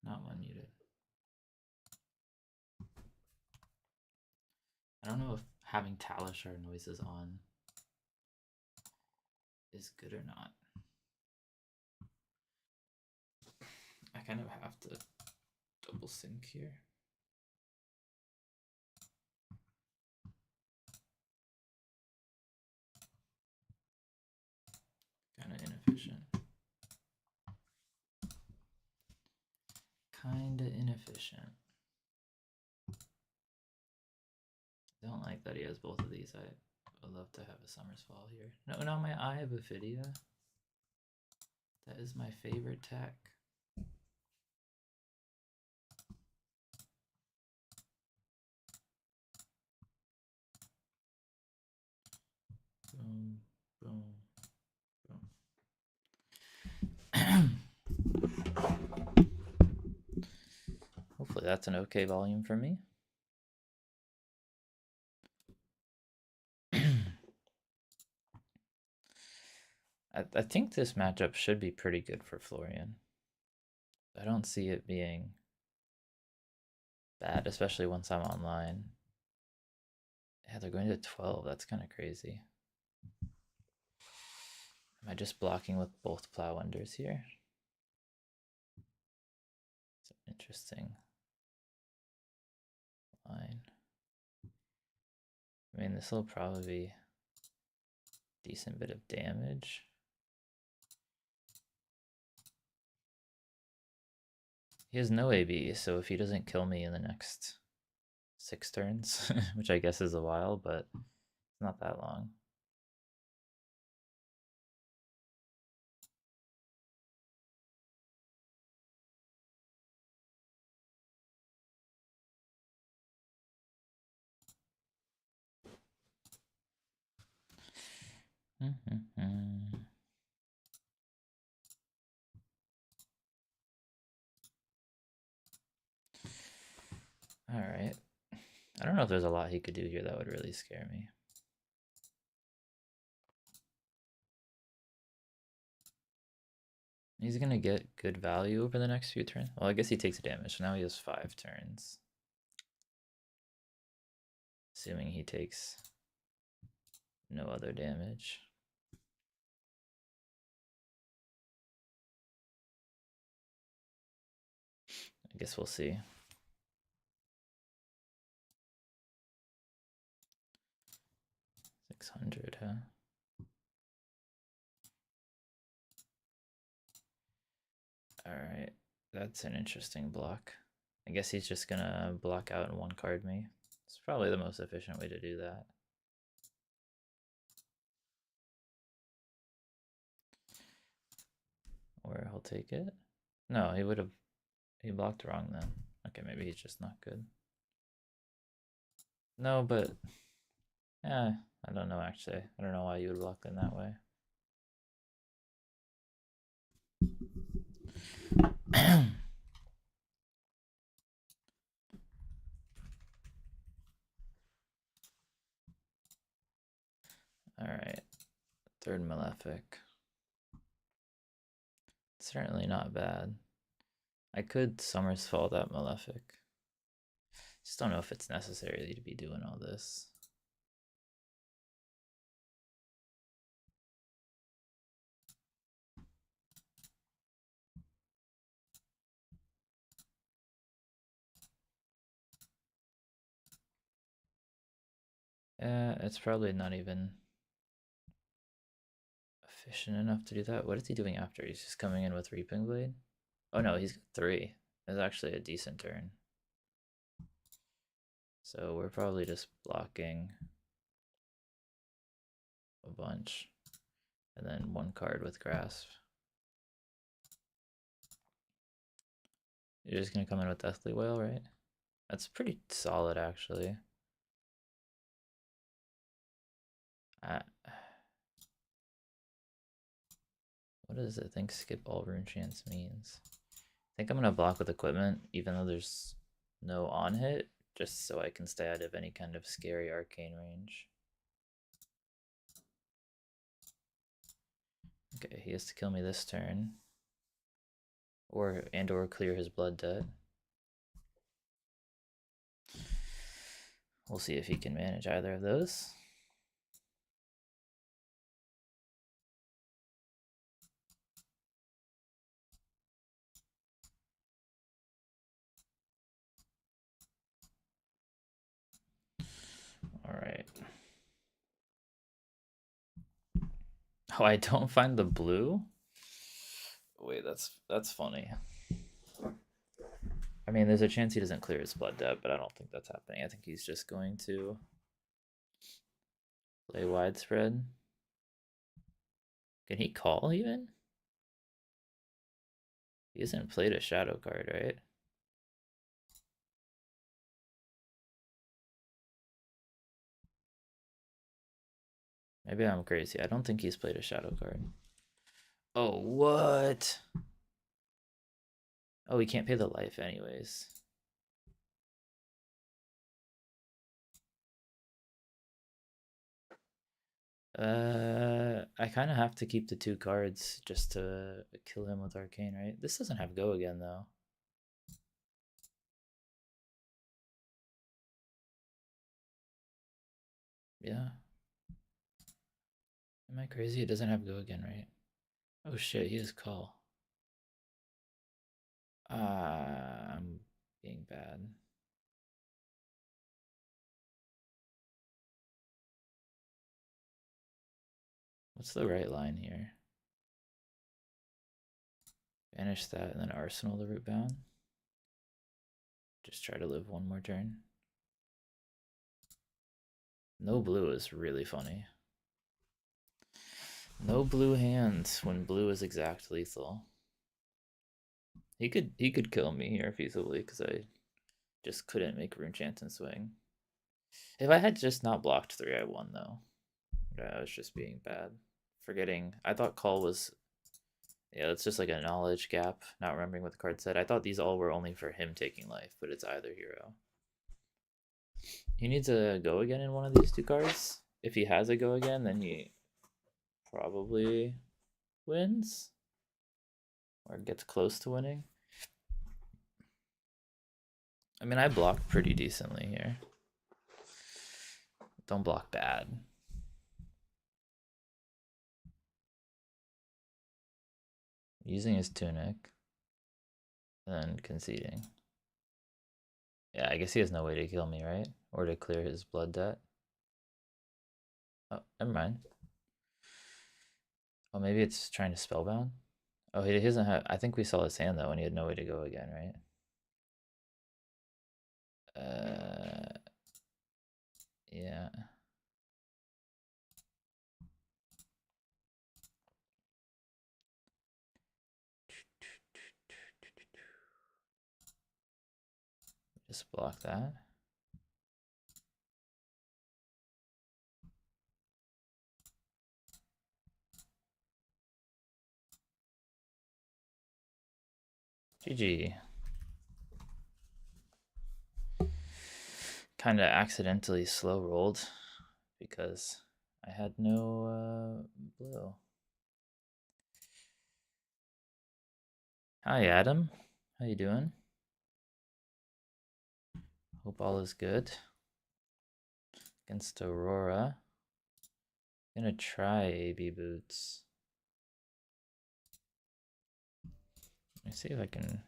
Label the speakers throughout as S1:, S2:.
S1: Not one muted. I don't know if having Talishar noises on is good or not. I kind of have to double sync here. Kind of inefficient. Kinda inefficient. I don't like that he has both of these. I would love to have a Summer's Fall here. No, not my Eye of Ophidia. That is my favorite tech. Boom, boom, boom. Hopefully that's an okay volume for me. I think this matchup should be pretty good for Florian. I don't see it being bad, especially once I'm online. Yeah, they're going to 12. That's kind of crazy. Am I just blocking with both plow unders here? It's an interesting line. I mean, this will probably be a decent bit of damage. He has no AB, so if he doesn't kill me in the next 6 turns, which I guess is a while, but it's not that long. All right. I don't know if there's a lot he could do here that would really scare me. He's going to get good value over the next few turns. Well, I guess he takes damage. So now he has 5 turns. Assuming he takes no other damage. I guess we'll see. $600, huh? Alright, that's an interesting block. I guess he's just gonna block out and one card me. It's probably the most efficient way to do that. Or he'll take it. No, he blocked wrong then. Okay, maybe he's just not good. No, but yeah, I don't know actually. I don't know why you would block in that way. Alright, third Malefic. Certainly not bad. I could Summer's Fall that Malefic. Just don't know if it's necessary to be doing all this. It's probably not even efficient enough to do that. What is he doing after? He's just coming in with Reaping Blade? Oh no, he's got 3. It's actually a decent turn. So we're probably just blocking a bunch. And then 1 card with Grasp. You're just gonna come in with Deathly Wail, right? That's pretty solid actually. What does it think skip all rune chance means? I think I'm gonna block with equipment even though there's no on hit, just so I can stay out of any kind of scary arcane range. Okay, he has to kill me this turn. or clear his blood debt. We'll see if he can manage either of those. All right. Oh, I don't find the blue? Wait, that's funny. I mean, there's a chance he doesn't clear his blood debt, but I don't think that's happening. I think he's just going to play widespread. Can he call even? He hasn't played a shadow card, right? Maybe I'm crazy. I don't think he's played a shadow card. Oh, what? Oh, he can't pay the life anyways. I kind of have to keep the 2 cards just to kill him with Arcane, right? This doesn't have go again, though. Yeah. Am I crazy? It doesn't have go again, right? Oh shit, he has call. I'm being bad. What's the right line here? Banish that and then arsenal the root bound. Just try to live one more turn. No blue is really funny. No blue hands when blue is exact lethal. He could kill me here feasibly because I just couldn't make rune chance and swing. If I had just not blocked 3, I won though. I was just being bad. Forgetting. I thought call was. Yeah, it's just like a knowledge gap, not remembering what the card said. I thought these all were only for him taking life, but it's either hero. He needs a go again in one of these 2 cards. If he has a go again, then he probably wins or gets close to winning. I mean, I blocked pretty decently here. Don't block bad. Using his tunic, and then conceding. Yeah, I guess he has no way to kill me, right? Or to clear his blood debt. Oh, never mind. Oh, maybe it's trying to spellbound? Oh, he doesn't have. I think we saw his hand though, and he had no way to go again, right? Yeah. Just block that. GG. Kind of accidentally slow rolled because I had no blue. Hi, Adam. How you doing? Hope all is good. Against Aurora. Gonna try AB boots. Let me see if I can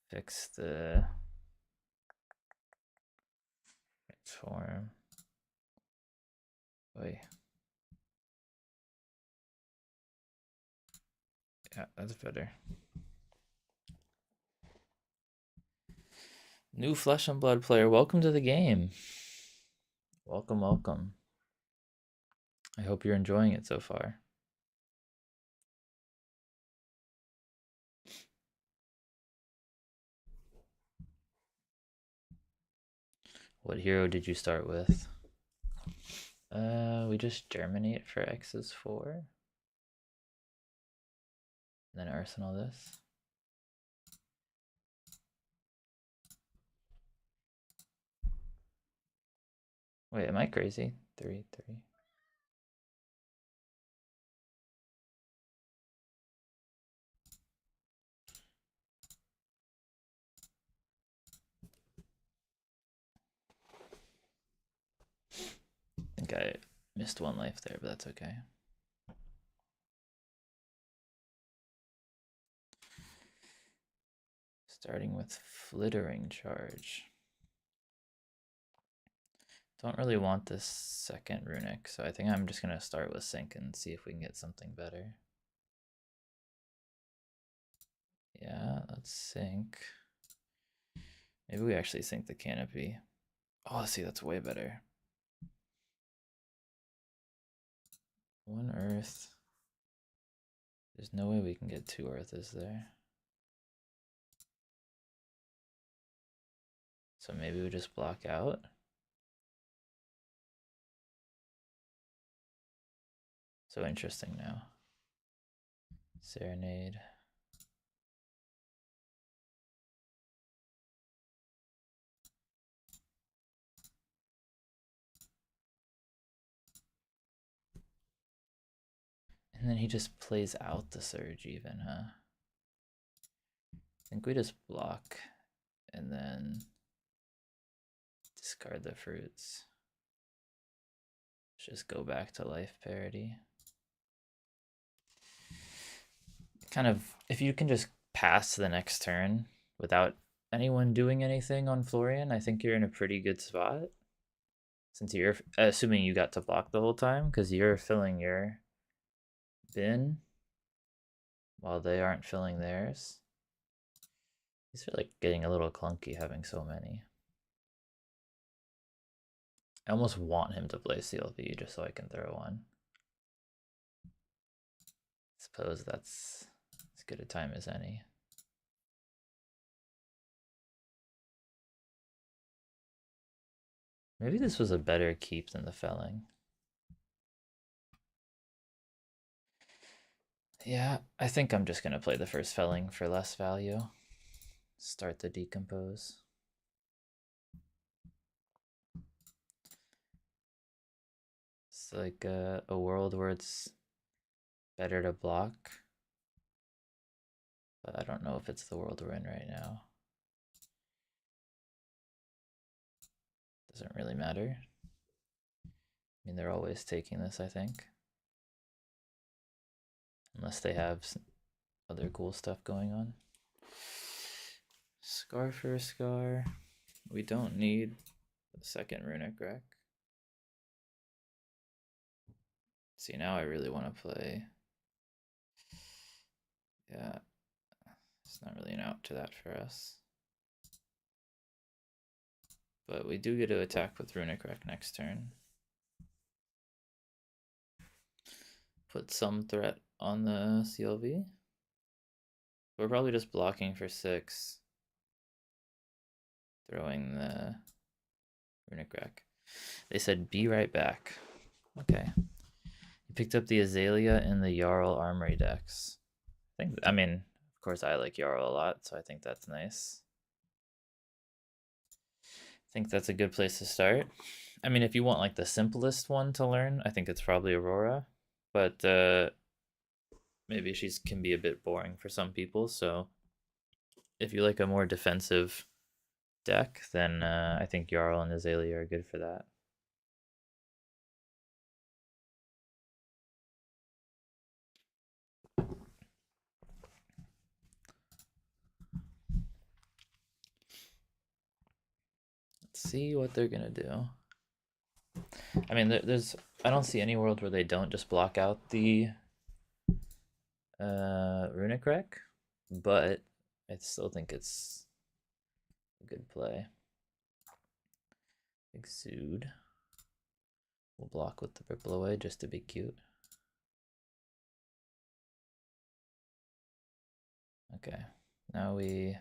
S1: fix the transform. Wait. Yeah, that's better. New Flesh and Blood player, welcome to the game. Welcome, welcome. I hope you're enjoying it so far. What hero did you start with? We just germinate for X is 4. And then arsenal this. Wait, am I crazy? 3, 3. think I missed one life there, but that's okay. Starting with Flittering Charge. Don't really want this second runic, so I think I'm just gonna start with Sync and see if we can get something better. Yeah, let's Sync. Maybe we actually Sync the Canopy. Oh, see, that's way better. One Earth. There's no way we can get 2 Earth, is there? So maybe we just block out. So interesting now. Serenade. And then he just plays out the Surge even, huh? I think we just block and then discard the fruits. Just go back to life parity. Kind of, if you can just pass the next turn without anyone doing anything on Florian, I think you're in a pretty good spot. Since you're assuming you got to block the whole time, because you're filling your bin while they aren't filling theirs. These are like getting a little clunky having so many. I almost want him to play CLV just so I can throw one. Suppose that's as good a time as any. Maybe this was a better keep than the felling. Yeah, I think I'm just gonna play the first felling for less value. Start to decompose. It's like a world where it's better to block. But I don't know if it's the world we're in right now. Doesn't really matter. I mean, they're always taking this, I think. Unless they have other cool stuff going on. Scar for a scar. We don't need the second runic wreck. See, now I really want to play. Yeah, it's not really an out to that for us. But we do get to attack with runic wreck next turn. Put some threat on the CLV. We're probably just blocking for 6. Throwing the runic wreck. They said be right back. Okay. You picked up the Azalea in the Jarl Armory decks. I mean, of course I like Jarl a lot, so I think that's nice. I think that's a good place to start. I mean, if you want like the simplest one to learn, I think it's probably Aurora. But maybe she can be a bit boring for some people, so if you like a more defensive deck, then I think Jarl and Azalea are good for that. Let's see what they're gonna do. I mean, I don't see any world where they don't just block out the runic wreck, but I still think it's a good play. Exude. We'll block with the ripple away just to be cute. Okay, now we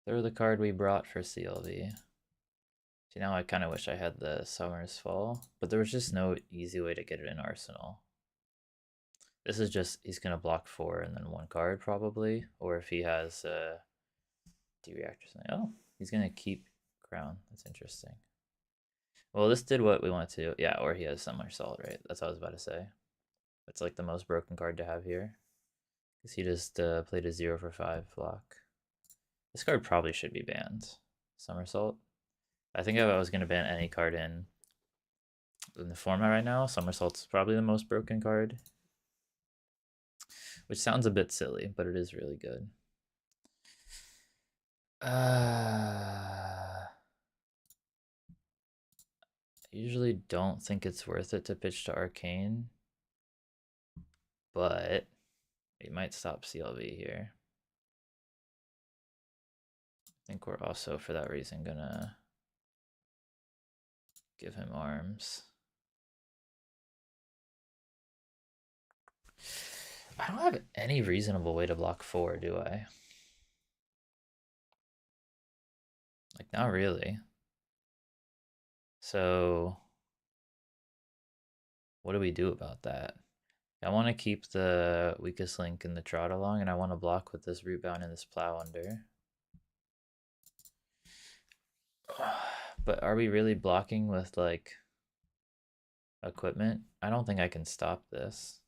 S1: throw the card we brought for CLV. See, now I kind of wish I had the Summer's Fall, but there was just no easy way to get it in Arsenal. This is just, he's going to block 4 and then 1 card probably, or if he has D-React or something. Oh, he's going to keep Crown. That's interesting. Well, this did what we wanted to do. Yeah, or he has Somersault, right? That's what I was about to say. It's like the most broken card to have here. Because he just played a 0 for 5 block. This card probably should be banned. Somersault. I think if I was going to ban any card in in the format right now, Somersault's probably the most broken card. Which sounds a bit silly, but it is really good. I usually don't think it's worth it to pitch to Arcane, but we might stop CLV here. I think we're also, for that reason, gonna give him arms. I don't have any reasonable way to block 4, do I? Like, not really. So, what do we do about that? I want to keep the weakest link in the trot along, and I want to block with this rebound and this plow under. But are we really blocking with, like, equipment? I don't think I can stop this.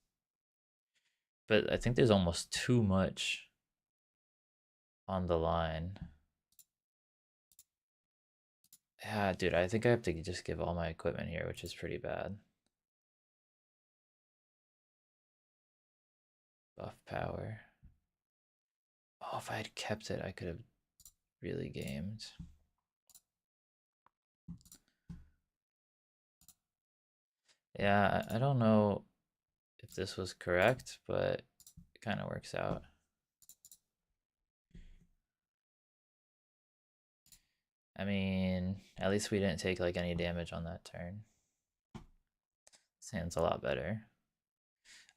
S1: But I think there's almost too much on the line. Yeah, dude, I think I have to just give all my equipment here, which is pretty bad. Buff power. Oh, if I had kept it, I could have really gamed. Yeah, I don't know if this was correct, but it kind of works out. I mean, at least we didn't take like any damage on that turn. This hand's a lot better.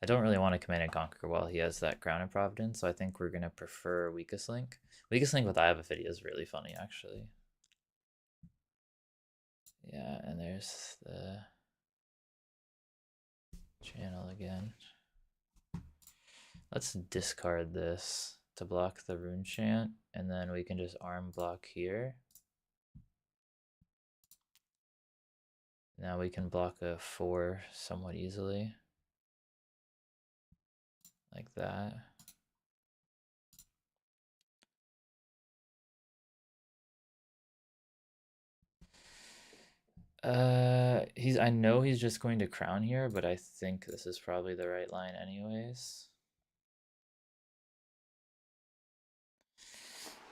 S1: I don't really want to Command and Conquer while he has that Crown of Providence, so I think we're gonna prefer Weakest Link. Weakest Link with Eye of Ophidia is really funny, actually. Yeah, and there's the channel again. Let's discard this to block the Rune Chant, and then we can just arm block here. Now we can block a 4 somewhat easily. Like that. I know he's just going to crown here, but I think this is probably the right line anyways.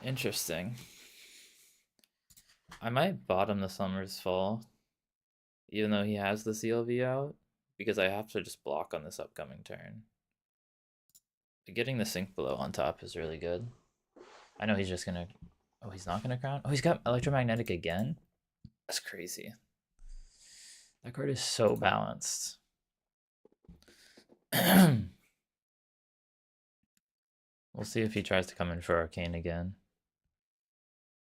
S1: Interesting. I might bottom the Summer's Fall, even though he has the CLV out, because I have to just block on this upcoming turn. But getting the Sink Below on top is really good. I know he's just gonna... Oh, he's not gonna crown? Oh, he's got Electromagnetic again? That's crazy. That card is so balanced. We'll see if he tries to come in for Arcane again.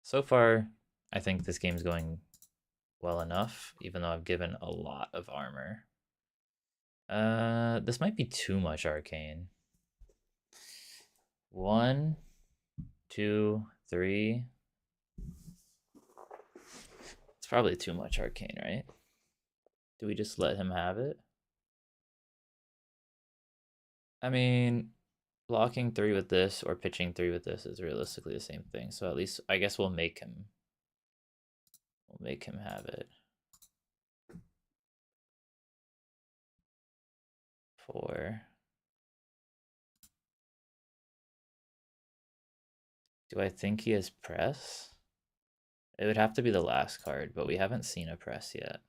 S1: So far, I think this game's going well enough, even though I've given a lot of armor. This might be too much Arcane. 1, 2, 3. It's probably too much Arcane, right? Do we just let him have it? I mean, blocking 3 with this or pitching 3 with this is realistically the same thing. So at least I guess we'll make him have it. 4. Do I think he has press? It would have to be the last card, but we haven't seen a press yet.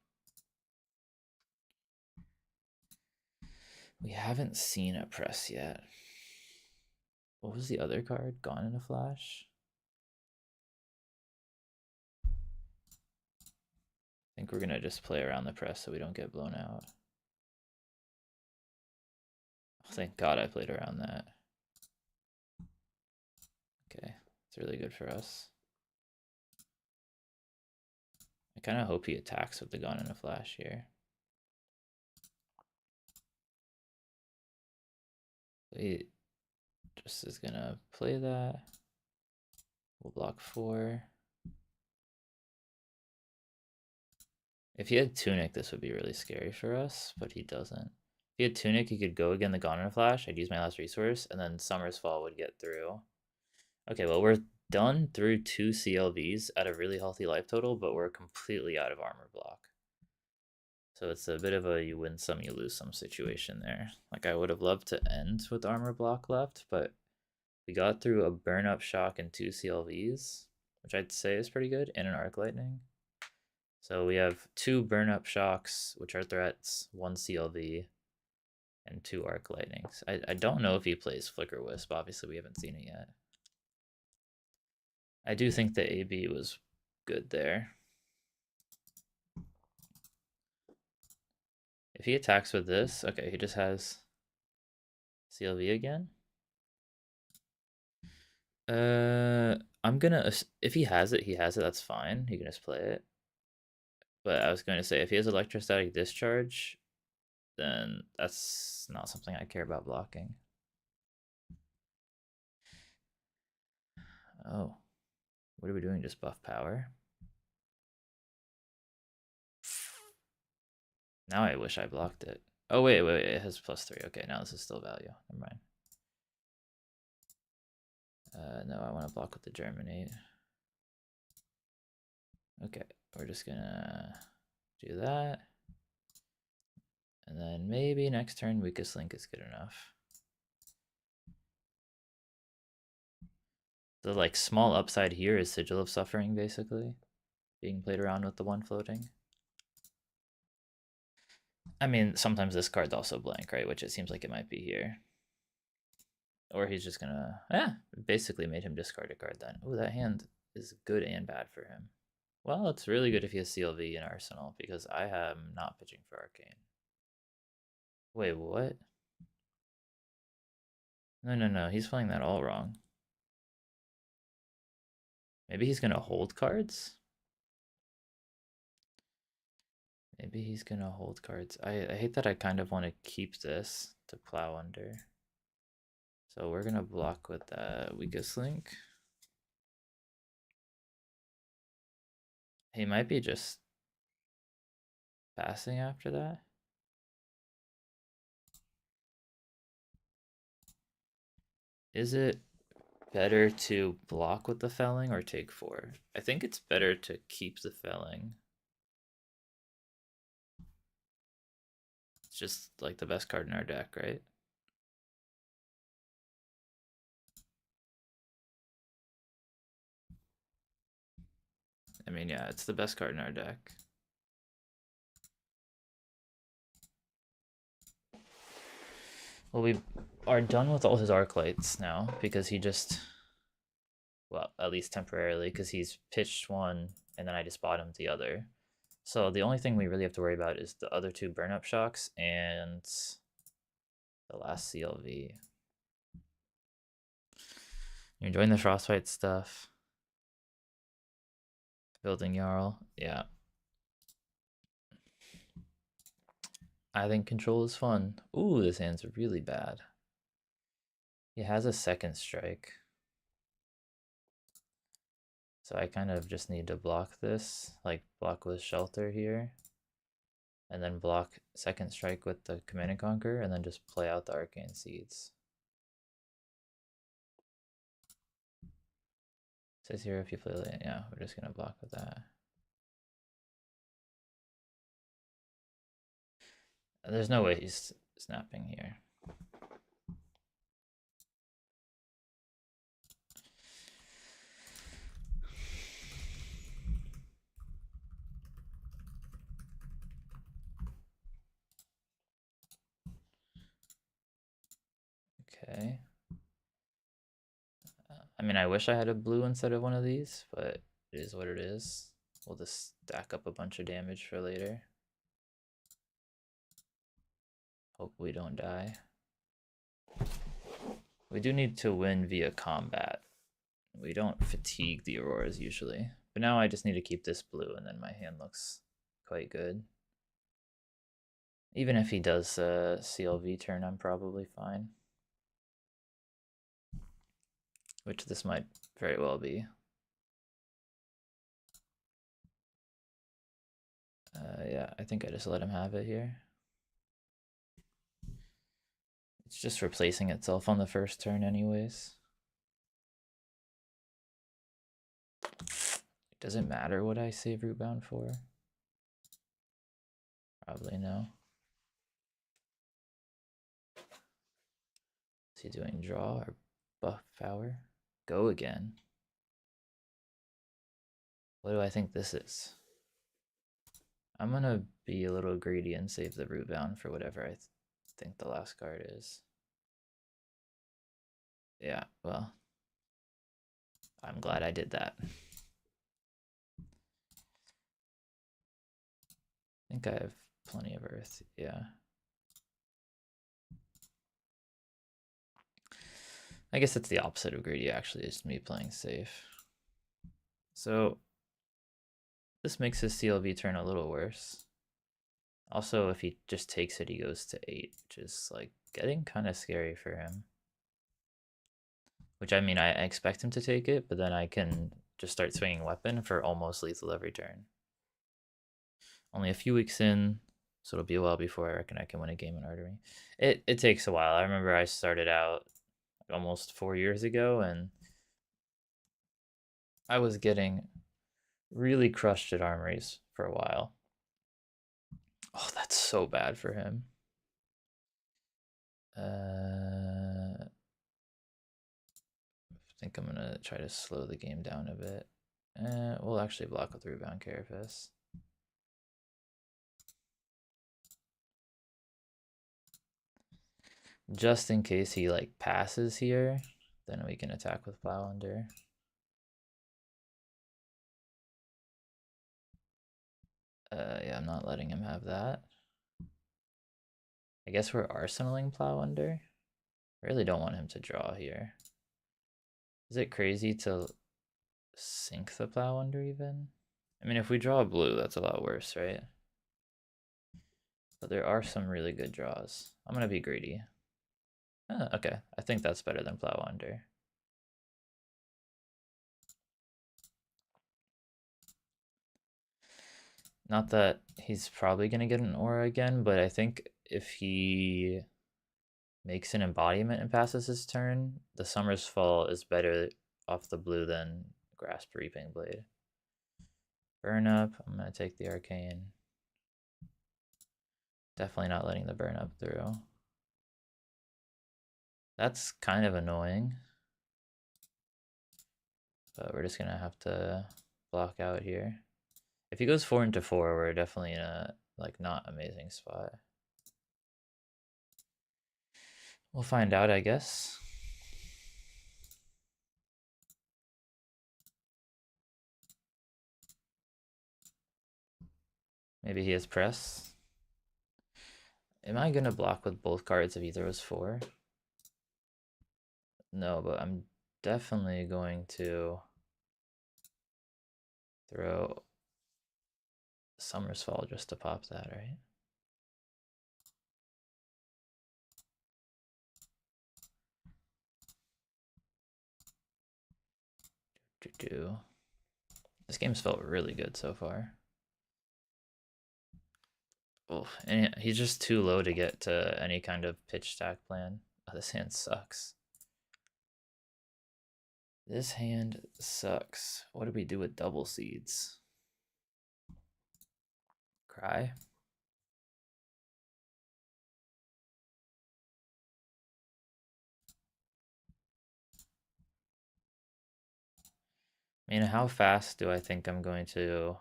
S1: We haven't seen a press yet. What was the other card? Gone in a Flash? I think we're gonna just play around the press so we don't get blown out. Oh, thank God I played around that. Okay, it's really good for us. I kind of hope he attacks with the Gone in a Flash here. He just is gonna play that. We'll block 4. If he had Tunic, this would be really scary for us, but he doesn't. If he had Tunic, he could go again the Gone in a Flash. I'd use my last resource, and then Summer's Fall would get through. Okay, well, we're done through 2 CLVs at a really healthy life total, but we're completely out of armor block. So it's a bit of a you win some, you lose some situation there. Like I would have loved to end with armor block left, but we got through a burn up shock and 2 CLVs, which I'd say is pretty good, and an arc lightning. So we have 2 burn up shocks, which are threats, 1 CLV, and 2 arc lightnings. I don't know if he plays Flicker Wisp. Obviously, we haven't seen it yet. I do think the AB was good there. If he attacks with this, okay, he just has CLV again. I'm gonna, if he has it, he has it. That's fine. He can just play it. But I was going to say, if he has electrostatic discharge, then that's not something I care about blocking. Oh, what are we doing? Just buff power? Now I wish I blocked it. Oh, wait, it has +3. Okay, now this is still value. Never mind. No, I want to block with the Germinate. Okay, we're just gonna do that. And then maybe next turn Weakest Link is good enough. The like small upside here is Sigil of Suffering, basically. Being played around with the one floating. I mean, sometimes this card's also blank, right? Which it seems like it might be here. Or he's just gonna, basically made him discard a card then. Oh, that hand is good and bad for him. Well, it's really good if he has CLV in Arsenal, because I am not pitching for Arcane. Wait, what? No, he's playing that all wrong. Maybe he's gonna hold cards? Maybe he's gonna hold cards. I hate that I kind of want to keep this to plow under. So we're gonna block with that Weakest Link. He might be just passing after that. Is it better to block with the felling or take 4? I think it's better to keep the felling. It's just like the best card in our deck, right? I mean, yeah, it's the best card in our deck. Well, we are done with all his arc lights now because he just, well, at least temporarily, because he's pitched one and then I just bottomed the other. So the only thing we really have to worry about is the other 2 burn up shocks and the last CLV. You're enjoying the Frostbite stuff. Building Jarl, yeah. I think control is fun. Ooh, this hand's really bad. He has a second strike. So I kind of just need to block this, like block with Shelter here. And then block second strike with the Command and Conquer, and then just play out the Arcane Seeds. It says here if you play late, yeah, we're just gonna block with that. There's no way he's snapping here. Okay. I mean, I wish I had a blue instead of one of these, but it is what it is. We'll just stack up a bunch of damage for later. Hope we don't die. We do need to win via combat. We don't fatigue the Auroras usually. But now I just need to keep this blue and then my hand looks quite good. Even if he does a CLV turn, I'm probably fine. Which this might very well be. Yeah, I think I just let him have it here. It's just replacing itself on the first turn anyways. It doesn't matter what I save Rootbound for. Probably no. Is he doing draw or buff power? Go again. What do I think this is? I'm gonna be a little greedy and save the root bound for whatever I think the last card is. Yeah, well, I'm glad I did that. I think I have plenty of earth, yeah. I guess it's the opposite of greedy, actually. It's me playing safe. So this makes his CLV turn a little worse. Also, if he just takes it, he goes to 8, which is like getting kind of scary for him. Which I mean, I expect him to take it, but then I can just start swinging weapon for almost lethal every turn. Only a few weeks in, so it'll be a while before I reckon I can win a game in Artery. It takes a while. I remember I started out almost 4 years ago, and I was getting really crushed at armories for a while. Oh, that's so bad for him. I think I'm gonna try to slow the game down a bit. We'll actually block with Rebound Carapace. Just in case he like passes here, then we can attack with Plow Under. Yeah, I'm not letting him have that. I guess we're arsenaling Plow Under. I really don't want him to draw here. Is it crazy to sink the Plow Under even? I mean, if we draw a blue, that's a lot worse, right? But there are some really good draws. I'm gonna be greedy. Okay, I think that's better than Plow Under. Not that he's probably gonna get an aura again, but I think if he makes an embodiment and passes his turn, the Summer's Fall is better off the blue than Grasp Reaping Blade. Burn up, I'm gonna take the Arcane. Definitely not letting the burn up through. That's kind of annoying. But we're just gonna have to block out here. If he goes 4 into 4, we're definitely in a like not amazing spot. We'll find out, I guess. Maybe he has press. Am I gonna block with both cards if he throws 4? No, but I'm definitely going to throw Summer's Fall just to pop that, right? This game's felt really good so far. Oh, and he's just too low to get to any kind of pitch stack plan. Oh, this hand sucks. This hand sucks. What do we do with double seeds? Cry? I mean, how fast do I think I'm going to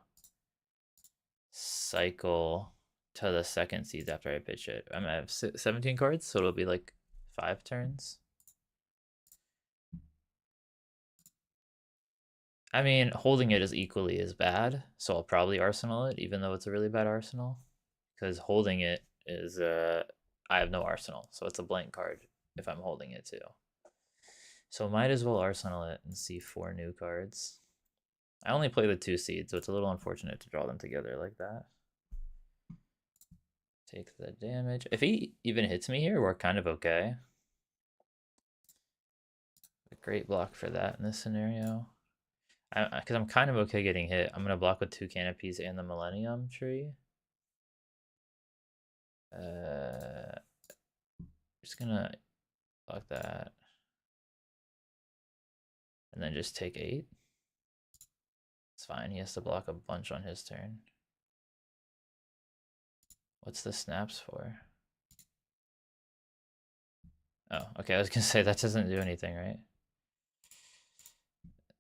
S1: cycle to the second seeds after I pitch it? I have 17 cards, so it'll be like 5 turns. I mean, holding it is equally as bad, so I'll probably arsenal it, even though it's a really bad arsenal. Because holding it is, I have no arsenal, so it's a blank card if I'm holding it too. So might as well arsenal it and see 4 new cards. I only play the 2 seeds, so it's a little unfortunate to draw them together like that. Take the damage. If he even hits me here, we're kind of okay. A great block for that in this scenario. Because I'm kind of okay getting hit. I'm going to block with 2 canopies and the Millennium Tree. Just going to block that. And then just take 8. It's fine. He has to block a bunch on his turn. What's the snaps for? Oh, okay. I was gonna say that doesn't do anything, right?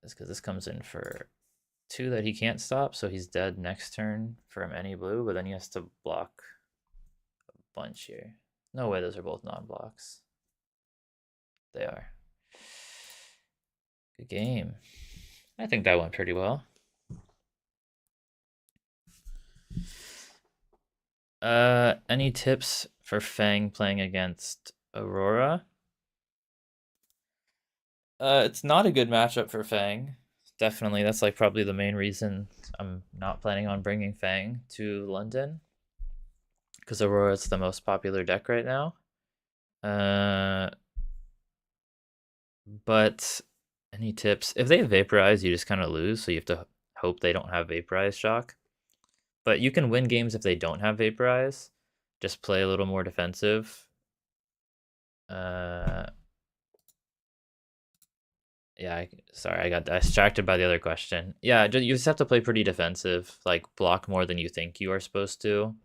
S1: That's because this comes in for 2 that he can't stop, so he's dead next turn from any blue, but then he has to block a bunch here. No way those are both non-blocks. They are. Good game. I think that went pretty well. Any tips for Fang playing against Aurora? It's not a good matchup for Fang. Definitely, that's like probably the main reason I'm not planning on bringing Fang to London, because Aurora's the most popular deck right now. Uh, but any tips? If they have Vaporize, you just kind of lose, so you have to hope they don't have Vaporize shock. But you can win games if they don't have Vaporize. Just play a little more defensive. Uh, yeah, sorry, I got distracted by the other question. Yeah, you just have to play pretty defensive, like block more than you think you are supposed to.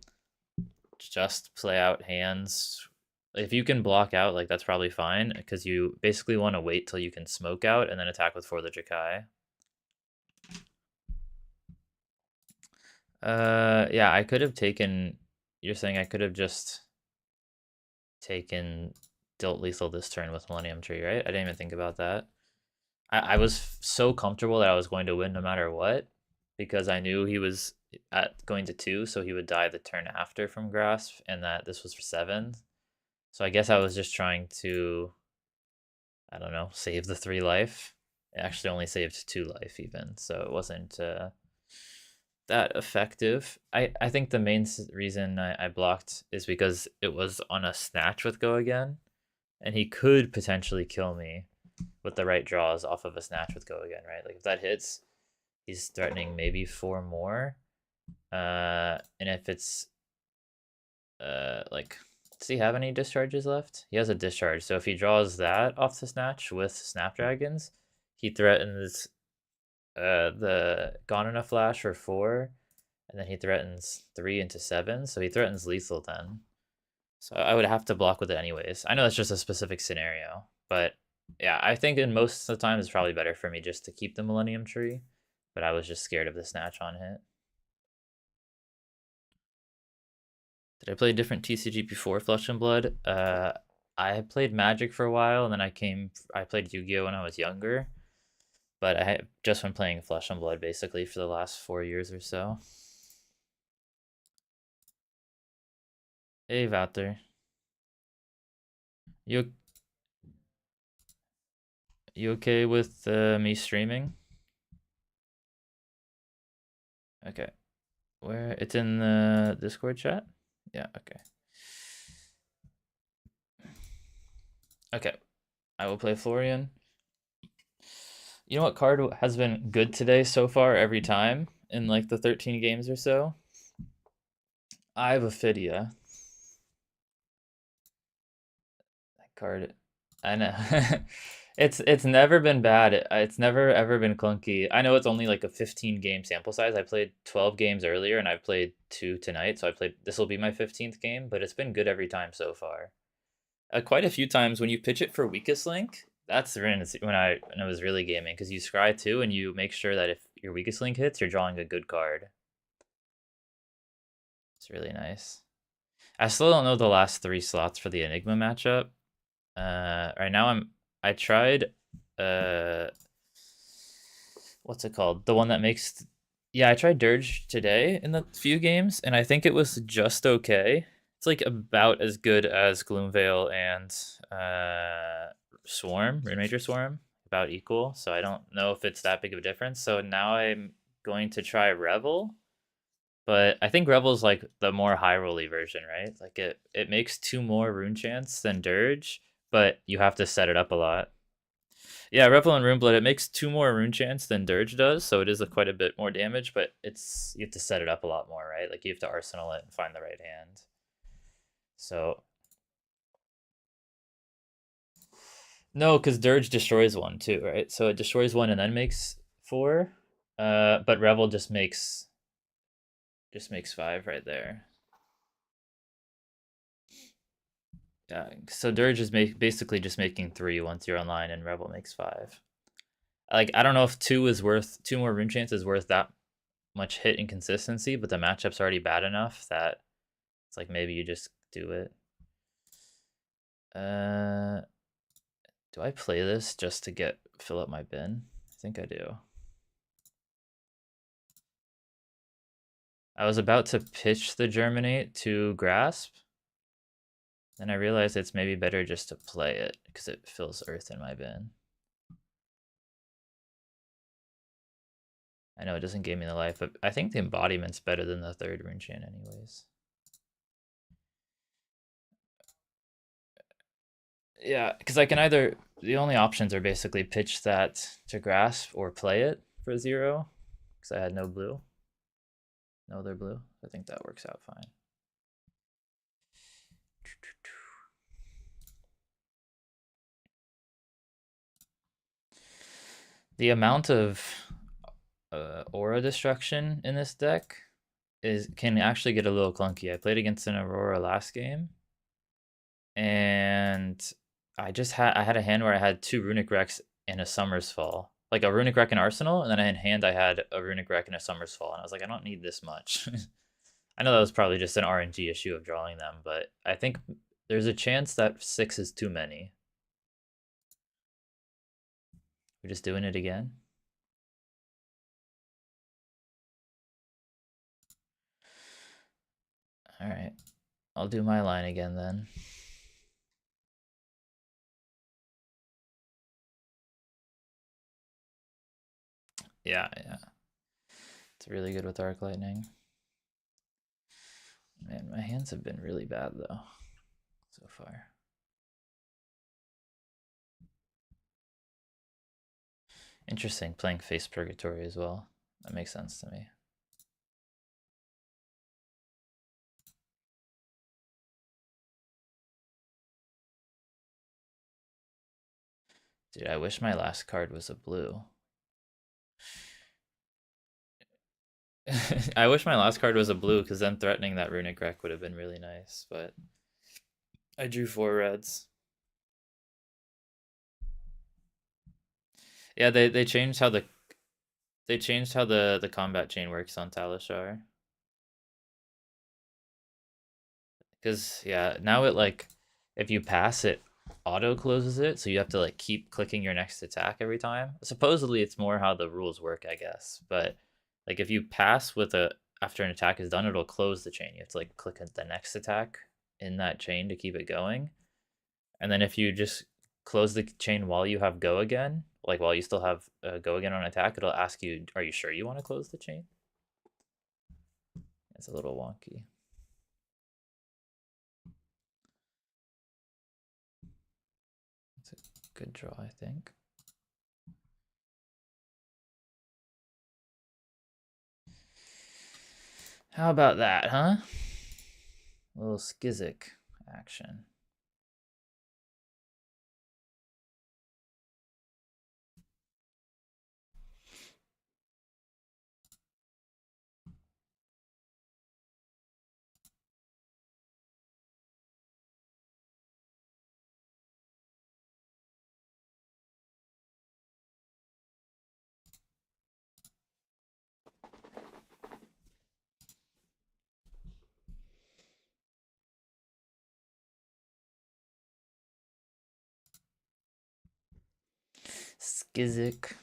S1: Just play out hands. If you can block out, like that's probably fine, because you basically want to wait till you can smoke out and then attack with For the Jakai. Yeah, I could have taken. You're saying I could have just taken Dilt Lethal this turn with Millennium Tree, right? I didn't even think about that. I was so comfortable that I was going to win no matter what, because I knew he was at going to 2, so he would die the turn after from Grasp, and that this was for 7. So I guess I was just trying to, I don't know, save the 3 life. It actually only saved 2 life even, so it wasn't that effective. I think the main reason I blocked is because it was on a snatch with Go Again, and he could potentially kill me with the right draws off of a snatch with Go Again, right? Like if that hits, he's threatening maybe 4 more. And if it's like, does he have any discharges left? He has a discharge, so if he draws that off the snatch with Snapdragons, he threatens the Gone Enough Flash for 4, and then he threatens 3 into 7, so he threatens lethal then. So I would have to block with it anyways. I know that's just a specific scenario, but yeah, I think in most of the time it's probably better for me just to keep the Millennium Tree, but I was just scared of the snatch on hit. Did I play different TCG before Flesh and Blood? I played Magic for a while, and then I played Yu-Gi-Oh when I was younger, but I have just been playing Flesh and Blood basically for the last 4 years or so. Hey, Wouter. You you okay with me streaming? Okay. Where it's in the Discord chat? Yeah, okay. Okay. I will play Florian. You know what card has been good today so far every time in like the 13 games or so? I have Ophidia. That card, I know. It's never been bad. It's never ever been clunky. I know it's only like a 15 game sample size. I played 12 games earlier and I've played 2 tonight, so this will be my 15th game, but it's been good every time so far. Quite a few times when you pitch it for weakest link, that's when I was really gaming, because you scry 2 and you make sure that if your weakest link hits, you're drawing a good card. It's really nice. I still don't know the last 3 slots for the Enigma matchup. Right now I tried uh what's it called? The one that makes, yeah, I tried Dirge today in the few games, and I think it was just okay. It's like about as good as Gloomveil and Swarm, Rainmaker Swarm, about equal. So I don't know if it's that big of a difference. So now I'm going to try Revel, but I think Revel's like the more high rolly version, right? Like it makes 2 more rune chance than Dirge, but you have to set it up a lot. Yeah, Revel and Runeblood, it makes 2 more rune chance than Dirge does, so it is quite a bit more damage, but you have to set it up a lot more, right? Like you have to arsenal it and find the right hand. So no, because Dirge destroys 1 too, right? So it destroys 1 and then makes 4. But Revel just makes 5 right there. Yeah, so Dirge is basically just making 3 once you're online, and Rebel makes 5. Like, I don't know if 2 more rune chance is worth that much hit and consistency, but the matchup's already bad enough that it's like maybe you just do it. Do I play this just to fill up my bin? I think I do. I was about to pitch the Germinate to Grasp, then I realized it's maybe better just to play it because it fills Earth in my bin. I know it doesn't give me the life, but I think the embodiment's better than the 3rd rune chain anyways. Yeah, because I can either, the only options are basically pitch that to Grasp or play it for 0, because I had no blue. No other blue. I think that works out fine. The amount of aura destruction in this deck can actually get a little clunky. I played against an Aurora last game, and I had a hand where I had 2 Runic Rex and a Summer's Fall. Like a Runic Wreck in Arsenal, and then in hand I had a Runic Wreck and a Summer's Fall, and I was like, I don't need this much. I know that was probably just an RNG issue of drawing them, but I think there's a chance that 6 is too many. We're just doing it again. All right, I'll do my line again then. Yeah. It's really good with Arc Lightning. Man, my hands have been really bad though, so far. Interesting, playing Face Purgatory as well. That makes sense to me. Dude, I wish my last card was a blue. I wish my last card was a blue, because then threatening that Runic Wreck would have been really nice, but I drew 4 reds. Yeah, they changed how the combat chain works on Talishar. Because yeah, now it like, if you pass it auto closes it, so you have to like keep clicking your next attack every time. Supposedly it's more how the rules work, I guess, but like if you pass with a after an attack is done, it'll close the chain. You have to like click the next attack in that chain to keep it going. And then if you just close the chain while you have go again, like while you still have go again on attack, it'll ask you, are you sure you want to close the chain? It's a little wonky. It's a good draw, I think. How about that, huh? A little Skizik action. Skizik.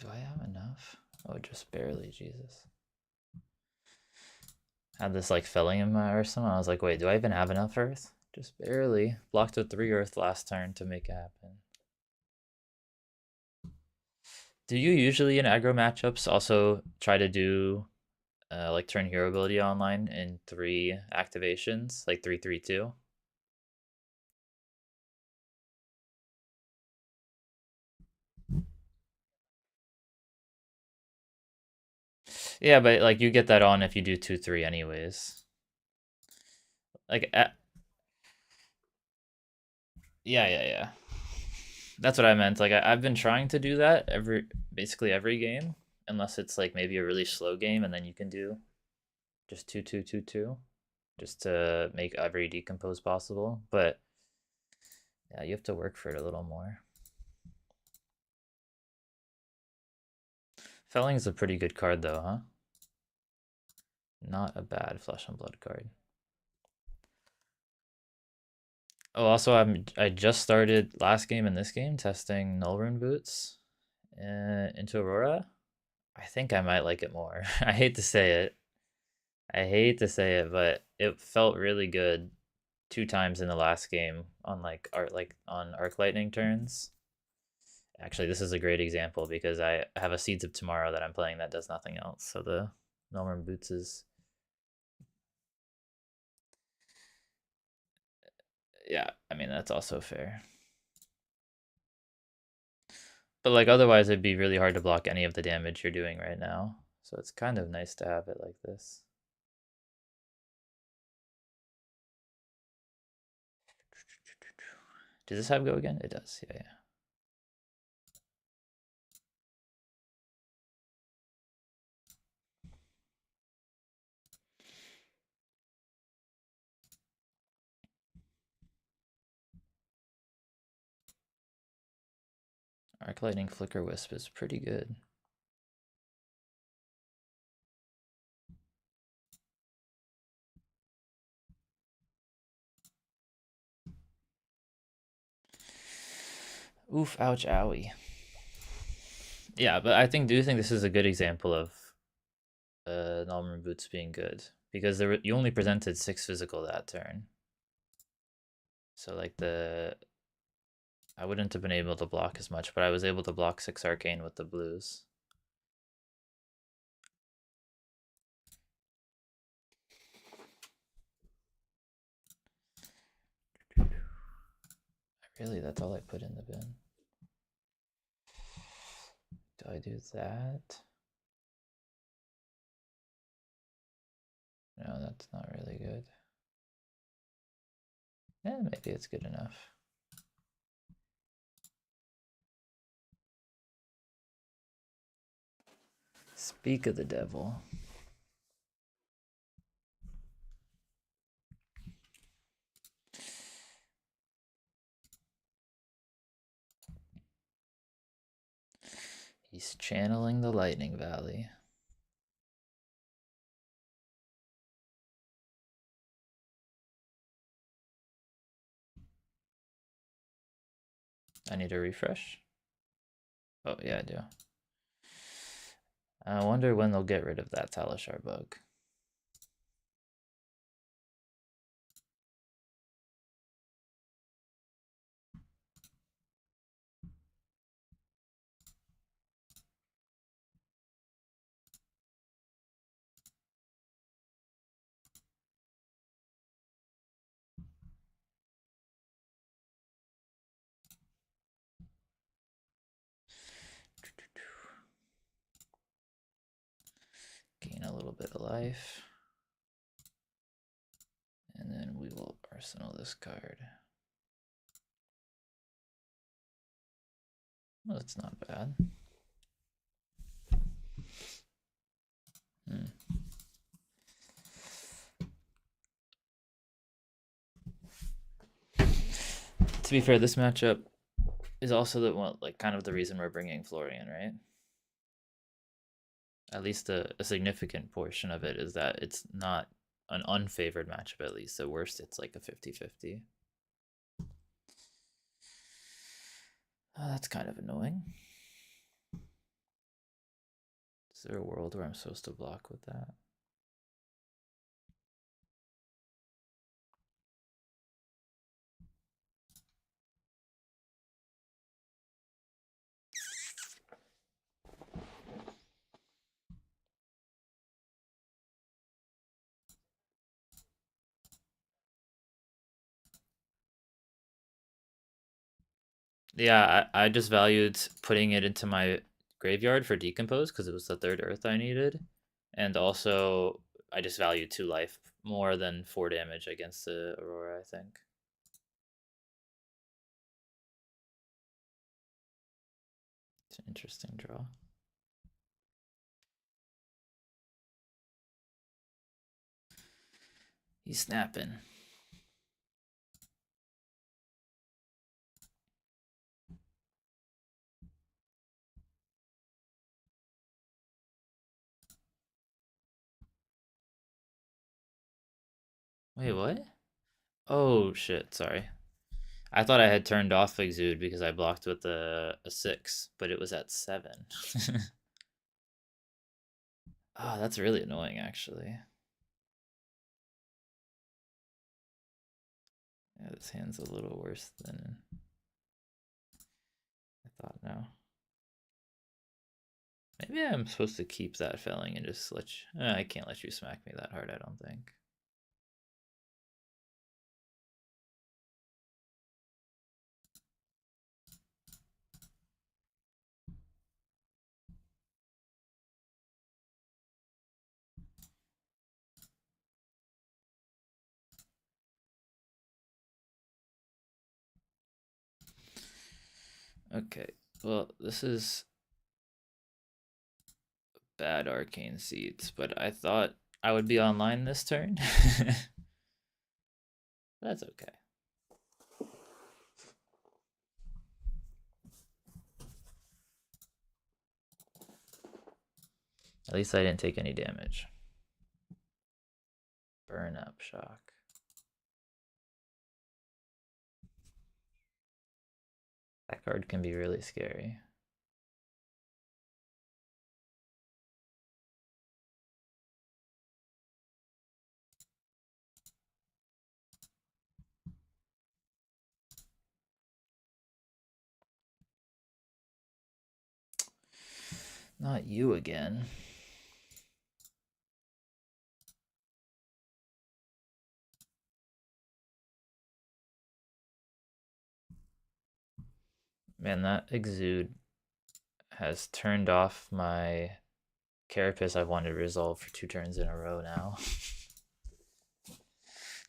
S1: Do I have enough? Oh, just barely, Jesus. Had this like filling in my arsenal. I was like, wait, do I even have enough earth? Just barely. Blocked with 3 earth last turn to make it happen. Do you usually in aggro matchups also try to do like turn hero ability online in 3 activations, like 3-3-2? Yeah, but like you get that on if you do 2-3 anyways. Like Yeah. That's what I meant. Like I've been trying to do that basically every game, unless it's like maybe a really slow game, and then you can do just 2 2 2 2, just to make every decompose possible. But yeah, you have to work for it a little more. Felling's a pretty good card though, huh? Not a bad Flesh and Blood card. Oh, also I just started last game and this game testing Null Rune Boots into Aurora. I think I might like it more. I hate to say it. I hate to say it, but it felt really good 2 times in the last game on on Arc Lightning turns. Actually, this is a great example because I have a Seeds of Tomorrow that I'm playing that does nothing else. So the Null Rune Boots is, yeah, I mean that's also fair. But like otherwise it'd be really hard to block any of the damage you're doing right now. So it's kind of nice to have it like this. Does this have go again? It does. Yeah. Arc Lightning Flicker Wisp is pretty good. Oof, ouch, owie. Yeah, but I do think this is a good example of Null Rune Boots being good because you only presented 6 physical that turn. So like I wouldn't have been able to block as much, but I was able to block 6 arcane with the blues. Really, that's all I put in the bin. Do I do that? No, that's not really good. Yeah, maybe it's good enough. Speak of the devil. He's channeling the Lightning Valley. I need a refresh. Oh, yeah, I do. I wonder when they'll get rid of that Talishar bug. Gain a little bit of life. And then we will arsenal this card. Well, that's not bad. To be fair, this matchup is also the one, like, kind of the reason we're bringing Florian, right? At least a significant portion of it is that it's not an unfavored matchup, at least. At worst, it's like a 50-50. Oh, that's kind of annoying. Is there a world where I'm supposed to block with that? Yeah, I just valued putting it into my graveyard for decompose because it was the 3rd earth I needed. And also, I just valued 2 life more than 4 damage against the Aurora, I think. It's an interesting draw. He's snapping. Wait, what? Oh shit, sorry. I thought I had turned off Exude because I blocked with a 6, but it was at 7. Oh, that's really annoying actually. Yeah, this hand's a little worse than I thought now. Maybe I'm supposed to keep that felling and just let you... I can't let you smack me that hard, I don't think. Okay, well, this is bad arcane seeds, but I thought I would be online this turn. That's okay. At least I didn't take any damage. Burn up shock. That card can be really scary. Not you again. Man, that Exude has turned off my Carapace I've wanted to resolve for 2 turns in a row now.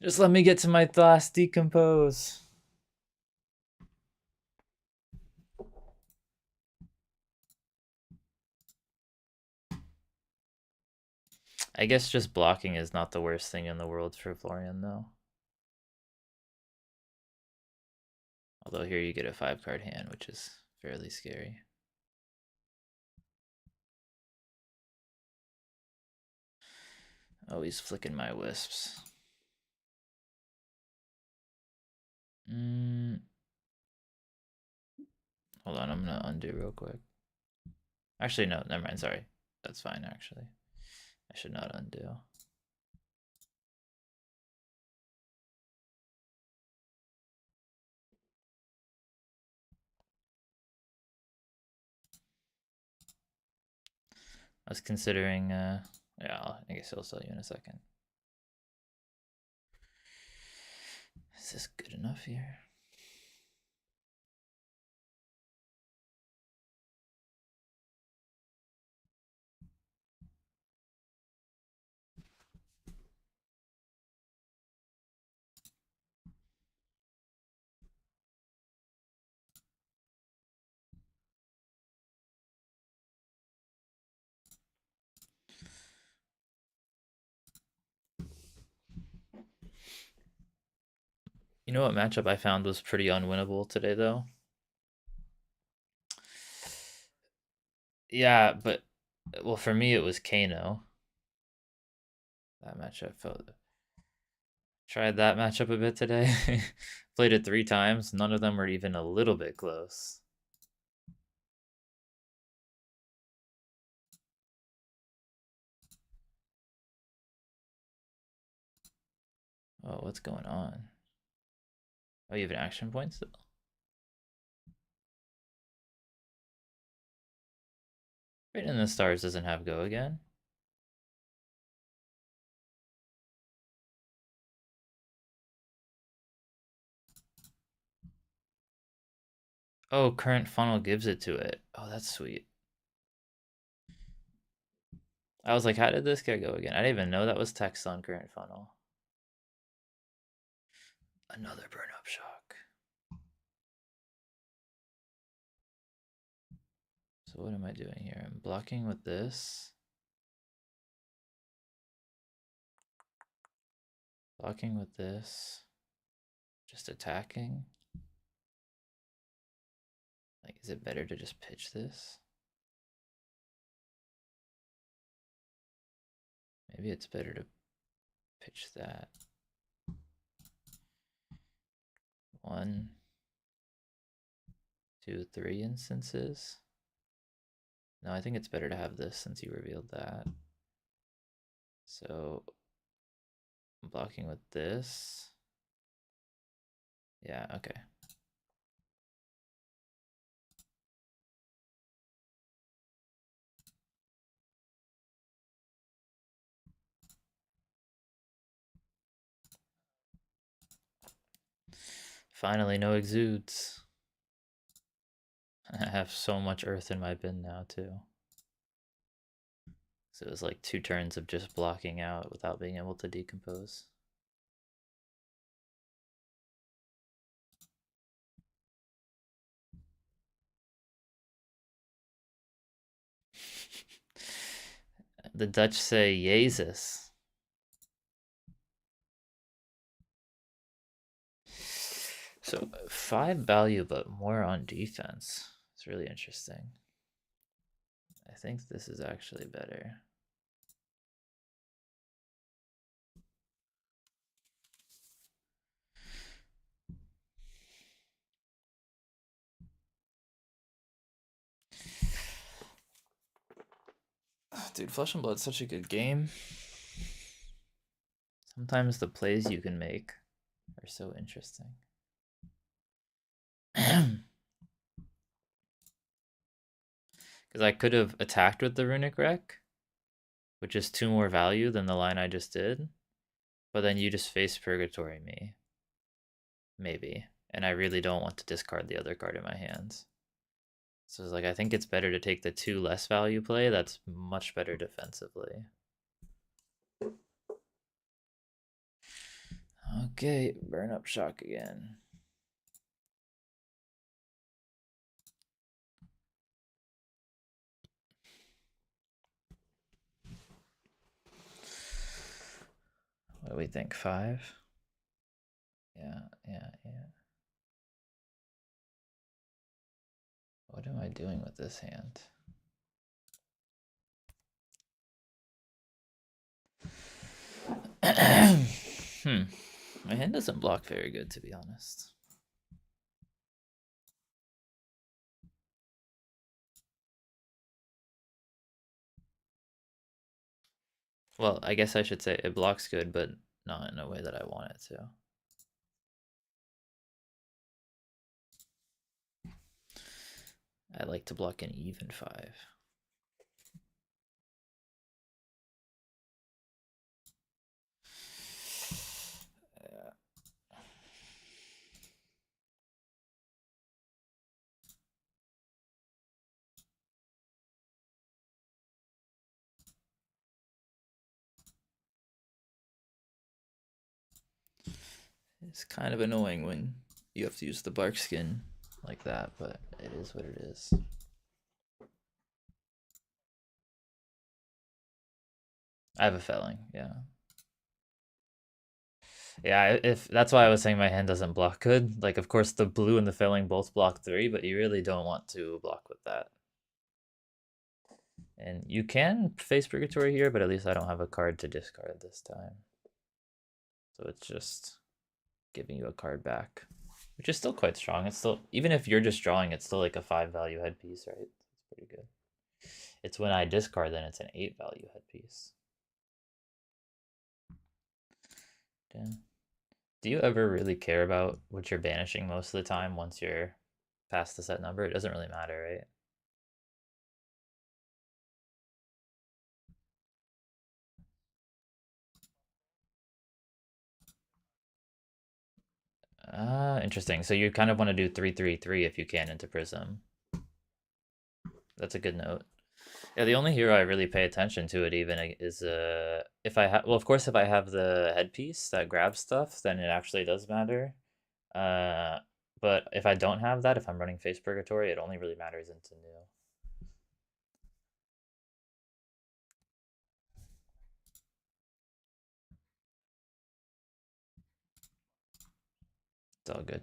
S1: Just let me get to my last decompose. I guess just blocking is not the worst thing in the world for Florian, though. Although here you get a 5-card hand, which is fairly scary. Oh, he's flicking my wisps. Hold on, I'm gonna undo real quick. Actually, no, never mind, sorry. That's fine, actually. I should not undo. I was considering, yeah, I guess I'll sell you in a second. Is this good enough here? You know what matchup I found was pretty unwinnable today, though? Yeah, but, well, for me, it was Kano. That matchup felt... Tried that matchup a bit today. Played it 3 times. None of them were even a little bit close. Oh, what's going on? Oh, you have an action point still? Right in the stars doesn't have go again. Oh, current funnel gives it to it. Oh, that's sweet. I was like, how did this guy go again? I didn't even know that was text on current funnel. Another burn up shock. So what am I doing here? I'm blocking with this. Blocking with this. Just attacking. Like, is it better to just pitch this? Maybe it's better to pitch that. 1, 2, 3 instances. No, I think it's better to have this since you revealed that. So I'm blocking with this. Yeah, okay. Finally, no exudes. I have so much earth in my bin now, too. So it was like 2 turns of just blocking out without being able to decompose. The Dutch say Jezus. So 5 value, but more on defense. It's really interesting. I think this is actually better. Dude, Flesh and Blood's such a good game. Sometimes the plays you can make are so interesting. Because I could have attacked with the Runic Wreck, which is 2 more value than the line I just did. But then you just face Purgatory me. Maybe. And I really don't want to discard the other card in my hands. So it's like, I think it's better to take the 2 less value play. That's much better defensively. Okay, burn up shock again. What do we think? 5? Yeah. What am I doing with this hand? My hand doesn't block very good, to be honest. Well, I guess I should say it blocks good, but not in a way that I want it to. I like to block an even 5. It's kind of annoying when you have to use the bark skin like that, but it is what it is. I have a felling, yeah. Yeah, if that's why I was saying my hand doesn't block good. Like, of course, the blue and the felling both block 3, but you really don't want to block with that. And you can face Purgatory here, but at least I don't have a card to discard this time. So it's just giving you a card back, which is still quite strong. It's still, even if you're just drawing, it's still like a 5 value headpiece, right? It's pretty good. It's when I discard, then it's an 8 value headpiece. Damn. Do you ever really care about what you're banishing most of the time once you're past the set number? It doesn't really matter, right? Ah, interesting. So you kind of want to do 3/3/3 if you can into Prism. That's a good note. Yeah, the only hero I really pay attention to it even is if I have, well, of course if I have the headpiece that grabs stuff, then it actually does matter. Uh but if I don't have that, if I'm running Face Purgatory, it only really matters into new. It's all good.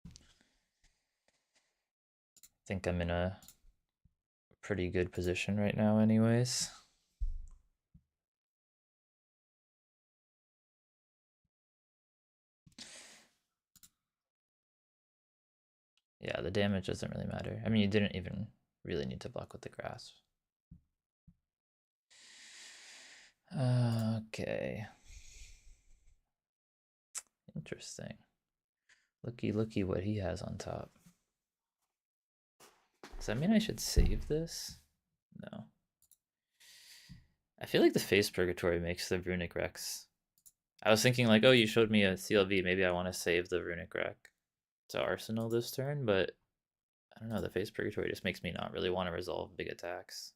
S1: I think I'm in a pretty good position right now anyways. Yeah, the damage doesn't really matter. I mean, you didn't even really need to block with the grasp. Okay. Interesting. Looky what he has on top. Does that mean I should save this? No. I feel like the Face Purgatory makes the Runic Rex. I was thinking like, oh, you showed me a CLV. Maybe I want to save the Runic Rec to Arsenal this turn, but I don't know. The Face Purgatory just makes me not really want to resolve big attacks.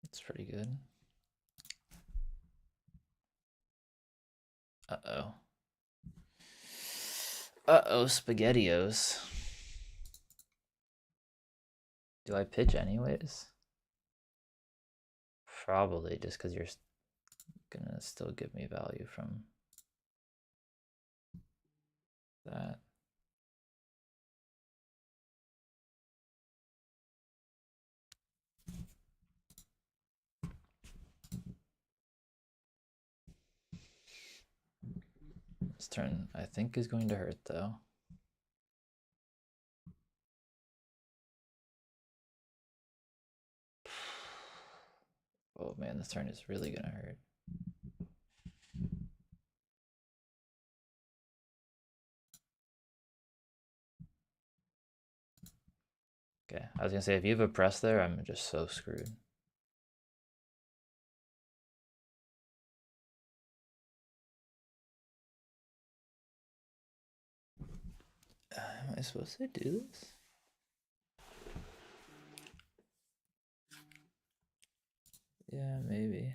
S1: It's pretty good. Uh-oh. Uh-oh, SpaghettiOs. Do I pitch anyways? Probably, just because you're gonna still give me value from that. This turn, I think, is going to hurt, though. Oh man, this turn is really gonna hurt. Okay, I was gonna say, if you have a press there, I'm just so screwed. Am I supposed to do this? Yeah, maybe.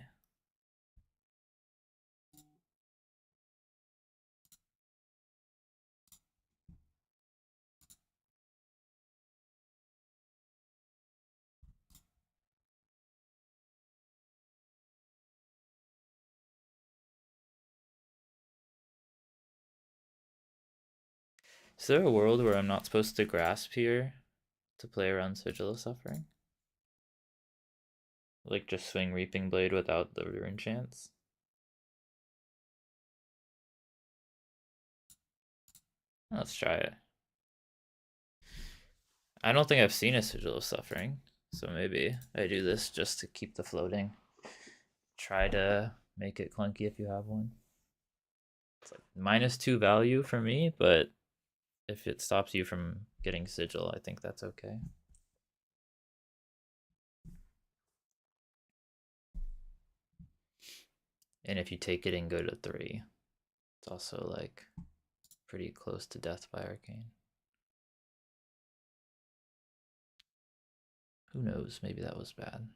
S1: Is there a world where I'm not supposed to grasp here to play around Sigil of Suffering? Like just swing Reaping Blade without the Rune Chance? Let's try it. I don't think I've seen a Sigil of Suffering, so maybe I do this just to keep the floating. Try to make it clunky if you have one. It's like -2 value for me, but if it stops you from getting Sigil, I think that's okay. And if you take it and go to 3, it's also like pretty close to death by Arcane. Who knows? Maybe that was bad.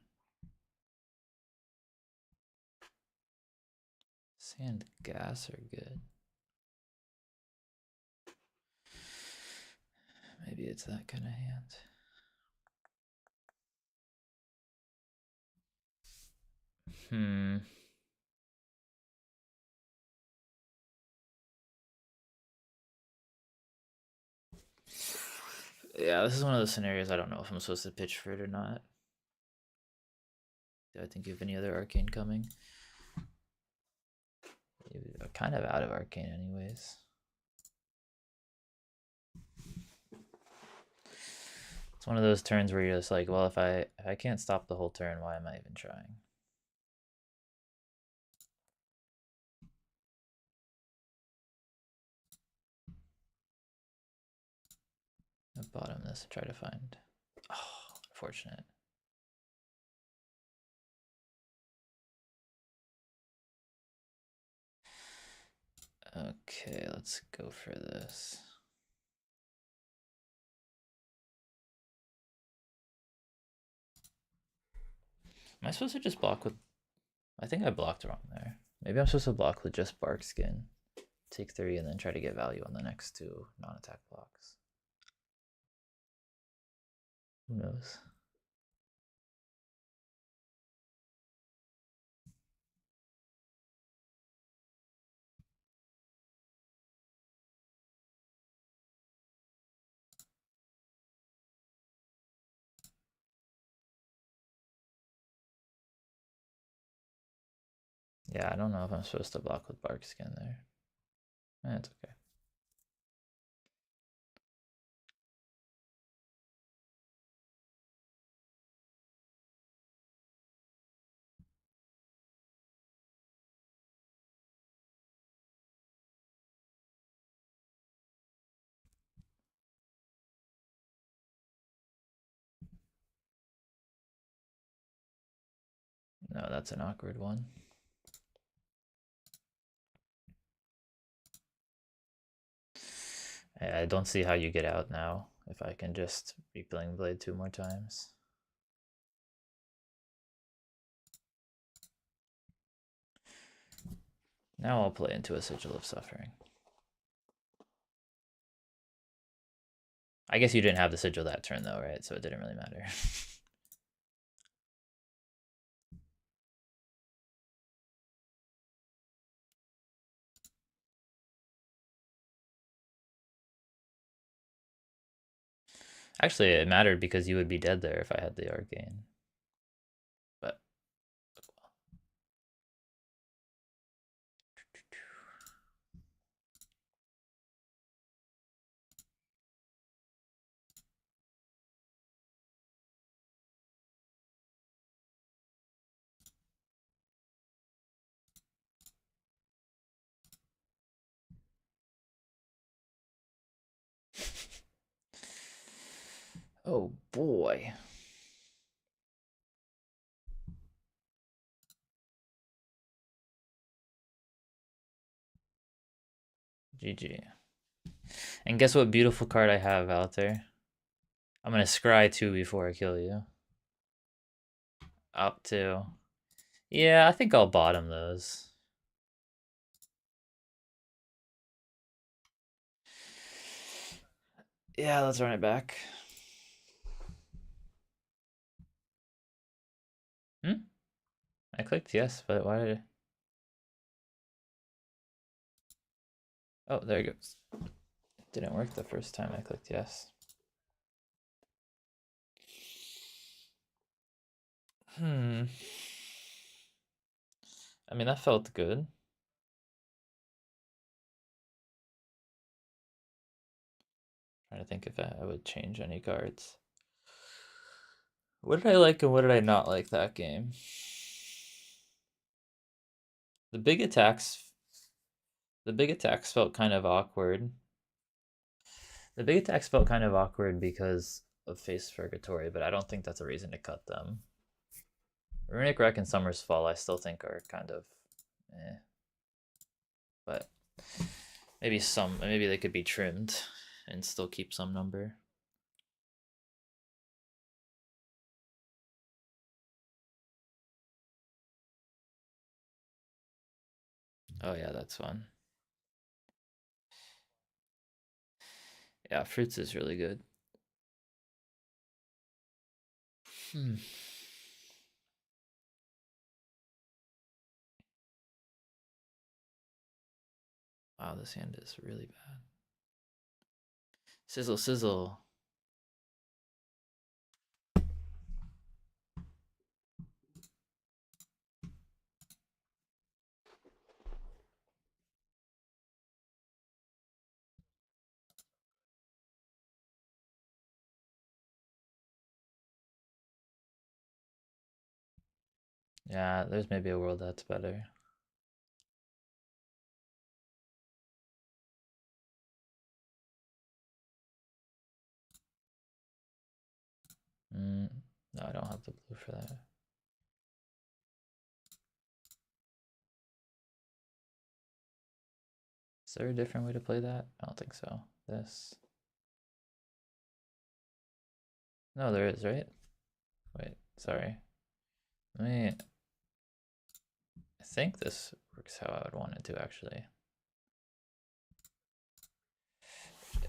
S1: Sand gas are good. Maybe it's that kind of hand. Yeah, this is one of those scenarios I don't know if I'm supposed to pitch for it or not. Do I think you have any other Arcane coming? You're kind of out of Arcane anyways. It's one of those turns where you're just like, well, if I can't stop the whole turn, why am I even trying? I'll bottom this and try to find. Oh, unfortunate. Okay, let's go for this. Am I supposed to just block with... I think I blocked wrong there. Maybe I'm supposed to block with just Bark Skin. Take 3 and then try to get value on the next 2 non-attack blocks. Who knows? Yeah, I don't know if I'm supposed to block with Bark Skin there. It's okay. No, that's an awkward one. I don't see how you get out now if I can just Reaping Blade 2 more times. Now I'll play into a Sigil of Suffering. I guess you didn't have the Sigil that turn though, right? So it didn't really matter. Actually, it mattered because you would be dead there if I had the Arcane. But oh boy. GG. And guess what beautiful card I have out there? I'm gonna scry 2 before I kill you. Up 2. Yeah, I think I'll bottom those. Yeah, let's run it back. I clicked yes, but why did I... Oh, there it goes. It didn't work the first time I clicked yes. I mean, that felt good. Trying to think if I would change any cards. What did I like and what did I not like that game? The big attacks felt kind of awkward. The big attacks felt kind of awkward because of Face Purgatory, but I don't think that's a reason to cut them. Runic Wreck and Summer's Fall I still think are kind of eh. But maybe they could be trimmed and still keep some number. Oh yeah, that's fun. Yeah, Fruits is really good. Wow, this hand is really bad. Sizzle, sizzle. Yeah, there's maybe a world that's better. No, I don't have the blue for that. Is there a different way to play that? I don't think so. This. No, there is, right? Wait, sorry. Let me. I think this works how I would want it to actually.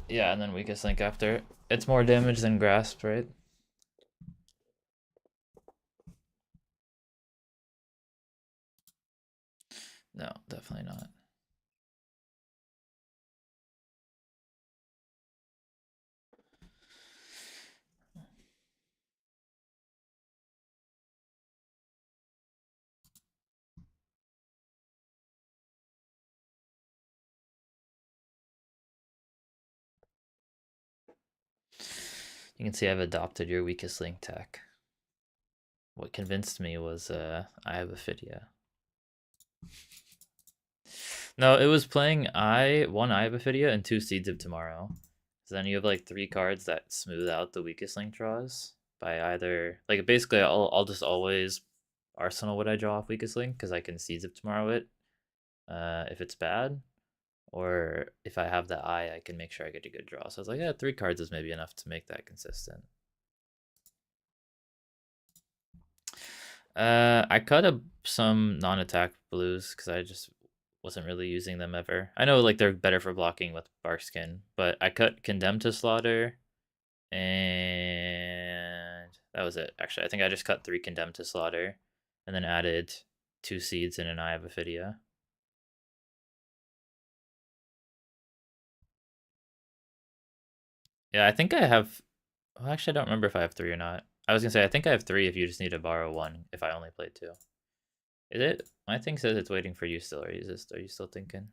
S1: Yeah, and then weakest link after. It's more damage than grasp, right? No, definitely not. You can see I've adopted your weakest link tech. What convinced me was I have Aphidia. No, it was playing one Eye of Aphidia and two Seeds of Tomorrow. So then you have like 3 cards that smooth out the weakest link draws by either like basically I'll just always Arsenal what I draw off weakest link because I can Seeds of Tomorrow it if it's bad, or if I have the eye I can make sure I get a good draw. So I was like, yeah, 3 cards is maybe enough to make that consistent. I cut some non-attack blues because I just wasn't really using them ever. I know like they're better for blocking with Barkskin, but I cut Condemned to Slaughter, and that was it. Actually, I think I just cut 3 Condemned to Slaughter, and then added 2 Seeds and an Eye of Aphidia. Yeah, I think I have. Well, actually, I don't remember if I have 3 or not. I was gonna say I think I have 3 if you just need to borrow 1 if I only played 2. Is it? My thing says it's waiting for you still. Are you still thinking?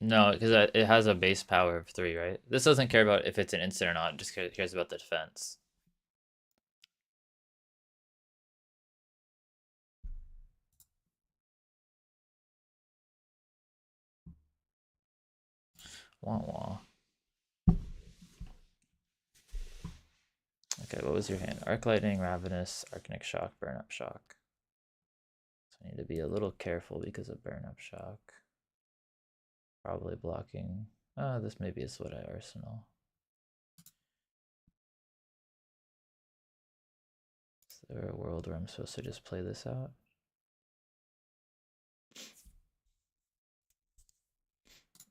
S1: No, because it has a base power of 3, right? This doesn't care about if it's an instant or not. It just cares about the defense. Wah wah. Okay, what was your hand? Arc Lightning, Ravenous, Arcanic Shock, Burn Up Shock. So I need to be a little careful because of Burn Up Shock. Probably blocking. This maybe is what I arsenal. Is there a world where I'm supposed to just play this out?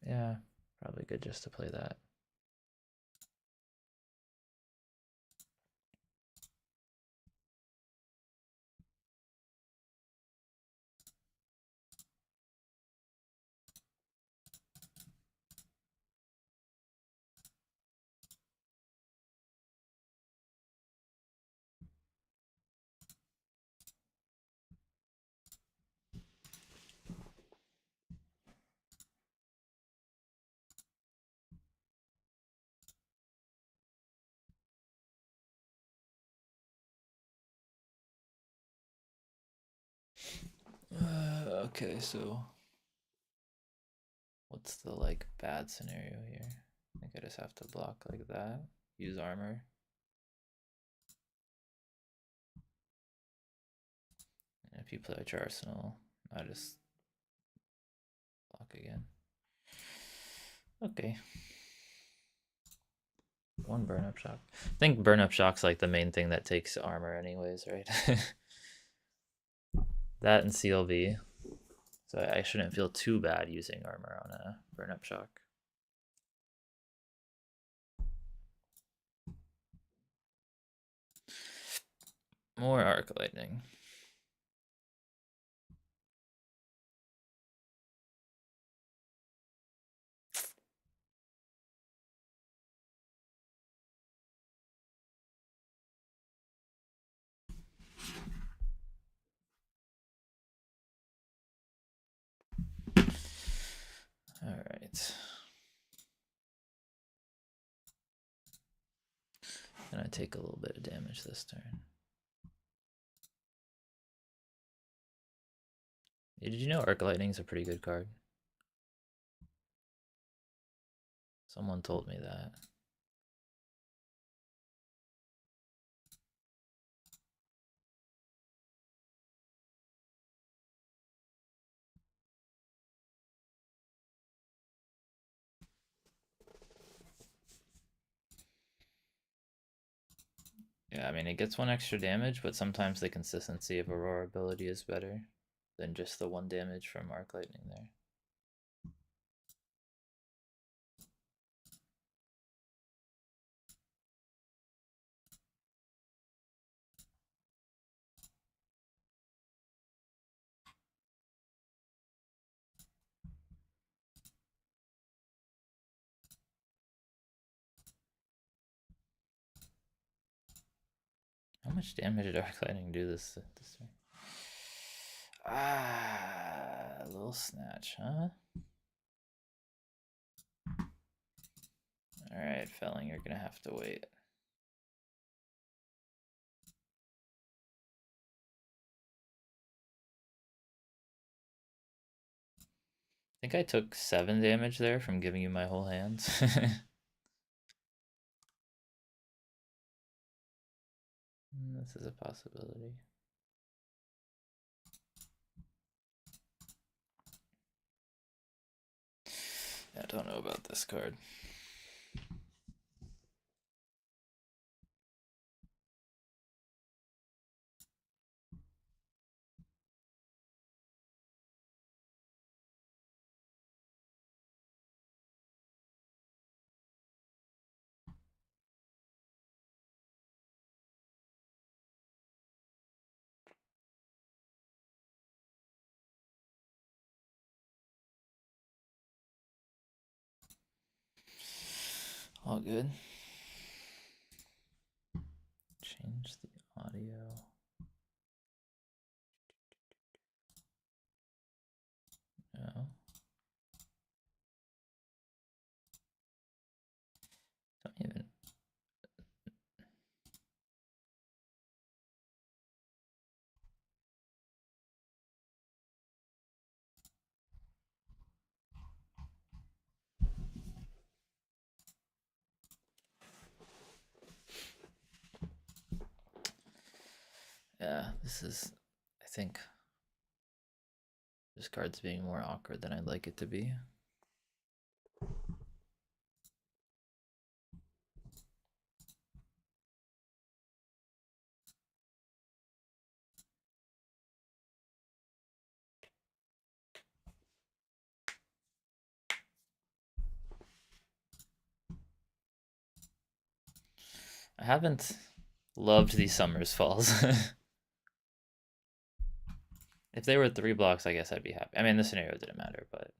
S1: Yeah, probably good just to play that. Okay, so what's the like bad scenario here? I think I just have to block like that. Use armor. And if you play your arsenal, I just block again. Okay. 1 burn up shock. I think burn up shock's like the main thing that takes armor anyways, right? That and CLV. So I shouldn't feel too bad using armor on a burn up shock. More arc lightning. All right. And I take a little bit of damage this turn. Did you know Arc Lightning's a pretty good card? Someone told me that. Yeah, I mean, it gets one extra damage, but sometimes the consistency of Aurora ability is better than just the one damage from Arc Lightning there. How much damage did Arc Lightning do this turn? Ah, a little snatch, huh? Alright, Felling, you're gonna have to wait. I think I took 7 damage there from giving you my whole hand. This is a possibility. I don't know about this card. All good. Change the audio. No. Don't even. Yeah, this is, I think, this card's being more awkward than I'd like it to be. I haven't loved these Summers Falls. If they were 3 blocks, I guess I'd be happy. I mean, the scenario didn't matter, but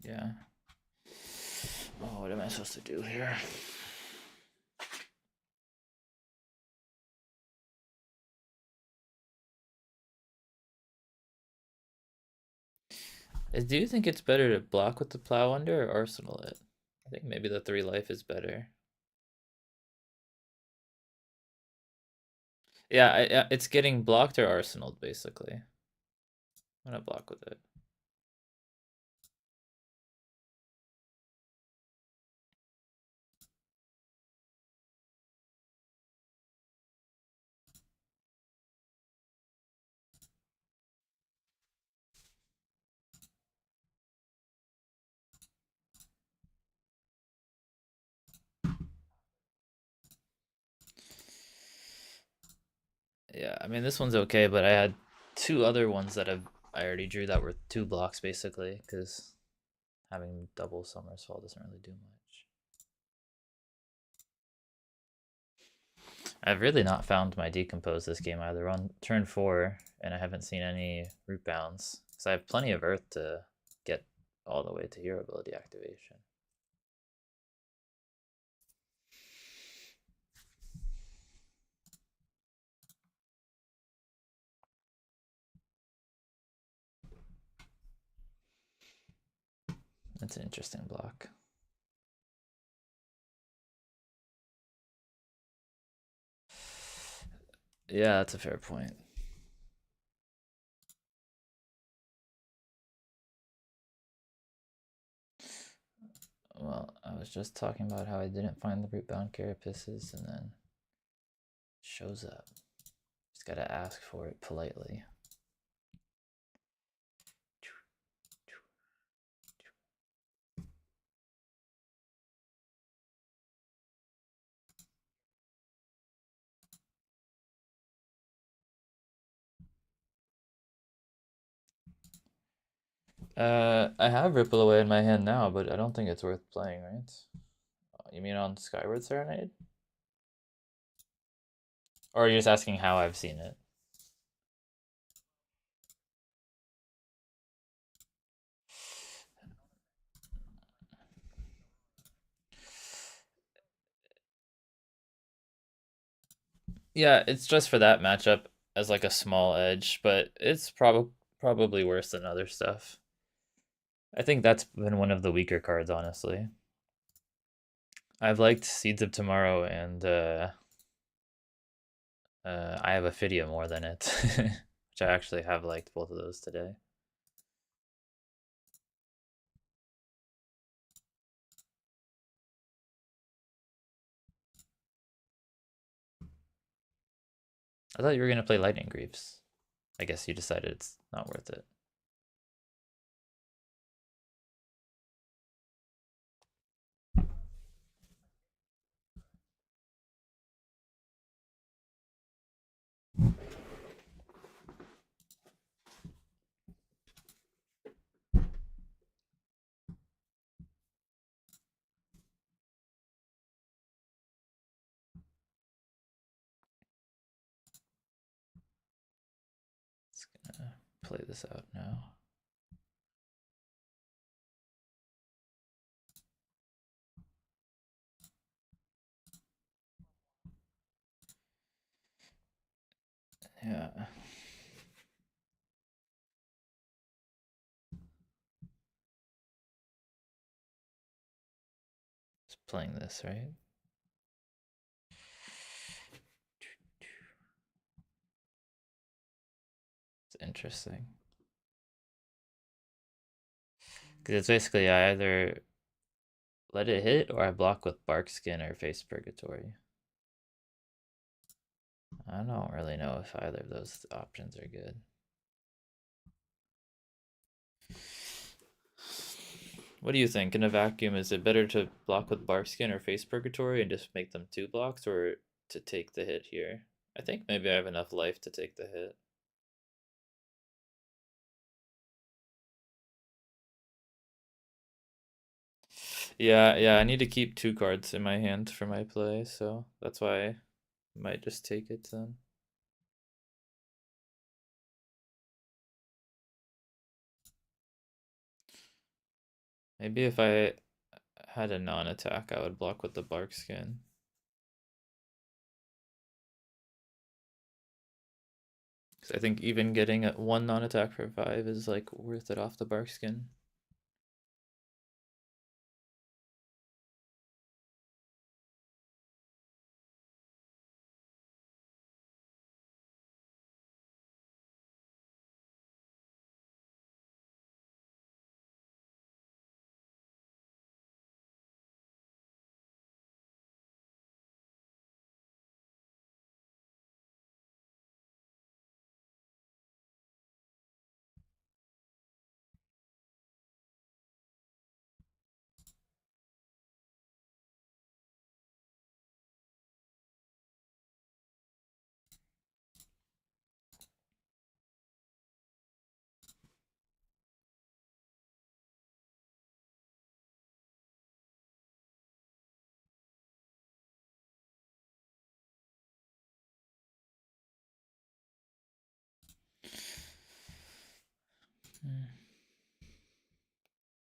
S1: yeah. Oh, what am I supposed to do here? Do you think it's better to block with the Plow Under or Arsenal it? I think maybe the 3 life is better. Yeah, it's getting blocked or arsenaled, basically. I'm gonna block with it. Yeah, I mean, this one's okay, but I had 2 other ones that I already drew that were 2 blocks, basically, because having double Summer's Fall doesn't really do much. I've really not found my Decompose this game either. On turn 4, and I haven't seen any root bounds, because I have plenty of Earth to get all the way to hero ability activation. That's an interesting block. Yeah, that's a fair point. Well, I was just talking about how I didn't find the root-bound carapaces, and then it shows up. Just gotta ask for it politely. I have Ripple Away in my hand now, but I don't think it's worth playing, right? You mean on Skyward Serenade? Or are you just asking how I've seen it? Yeah, it's just for that matchup as like a small edge, but it's probably worse than other stuff. I think that's been one of the weaker cards, honestly. I've liked Seeds of Tomorrow and I have Ophidia more than it, which I actually have liked both of those today. I thought you were gonna play Lightning Greaves. I guess you decided it's not worth it. Just gonna play this out now. Yeah. Just playing this, right? It's interesting. Because it's basically I either let it hit or I block with Bark Skin or Face Purgatory. I don't really know if either of those options are good. What do you think? In a vacuum, is it better to block with Bark Skin or Face Purgatory and just make them 2 blocks, or to take the hit here? I think maybe I have enough life to take the hit. Yeah, I need to keep 2 cards in my hand for my play, so that's why I might just take it then. Maybe if I had a non-attack, I would block with the Bark Skin. Because I think even getting a 1 non-attack for 5 is like worth it off the Bark Skin.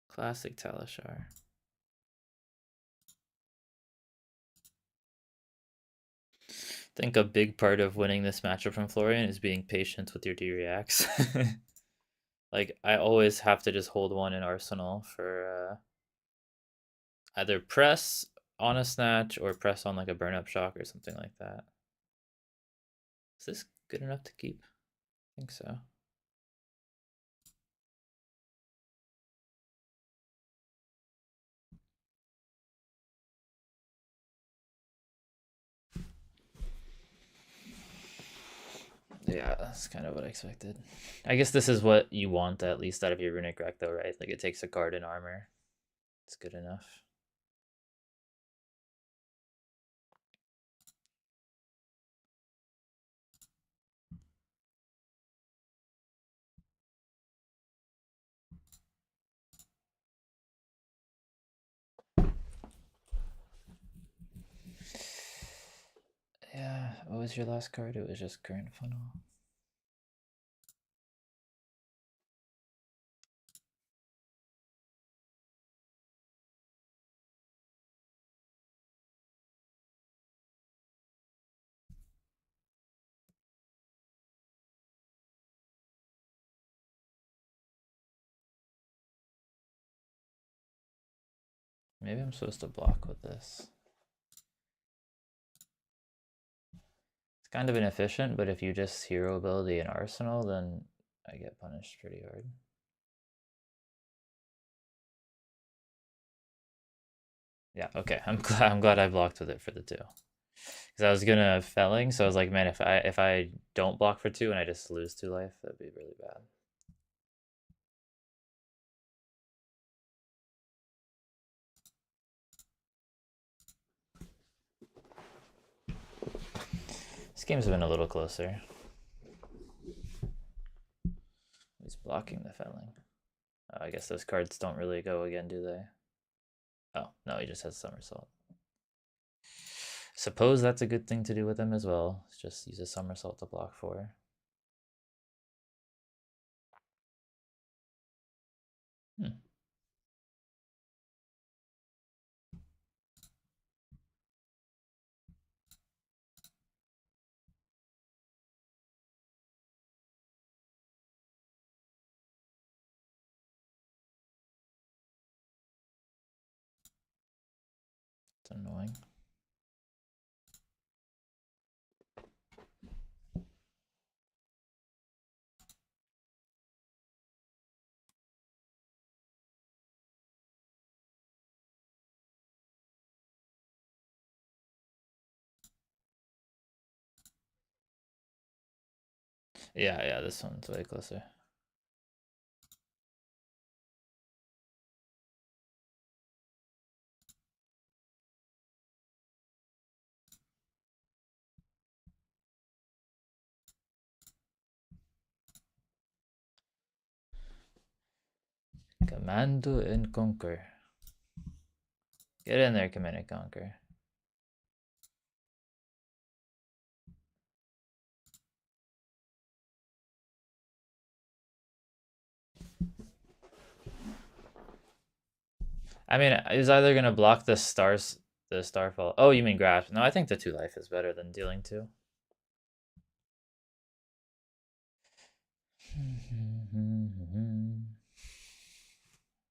S1: Classic Talishar. I think a big part of winning this matchup from Florian is being patient with your D-reacts. Like, I always have to just hold one in Arsenal for Either press on a snatch or press on like a burn up shock or something like that. Is this good enough to keep? I think so. Yeah, that's kind of what I expected. I guess this is what you want at least out of your runic wreck though, right? Like it takes a card in armor. It's good enough. Yeah, what was your last card? It was just current funnel. Maybe I'm supposed to block with this. It's kind of inefficient, but if you just hero ability an arsenal, then I get punished pretty hard. Yeah, okay. I'm glad I blocked with it for the 2. Because I was gonna felling, so I was like, man, if I don't block for 2 and I just lose 2 life, that'd be really bad. This game's been a little closer. He's blocking the felling. I guess those cards don't really go again, do they? Oh, no, he just has somersault. Suppose that's a good thing to do with him as well. Just use a somersault to block for. Hmm. It's annoying. Yeah, this one's way closer. Commando and Conquer. Get in there, Command and Conquer. I mean, he's either gonna block the starfall. Oh, you mean grasp? No, I think the 2 life is better than dealing 2.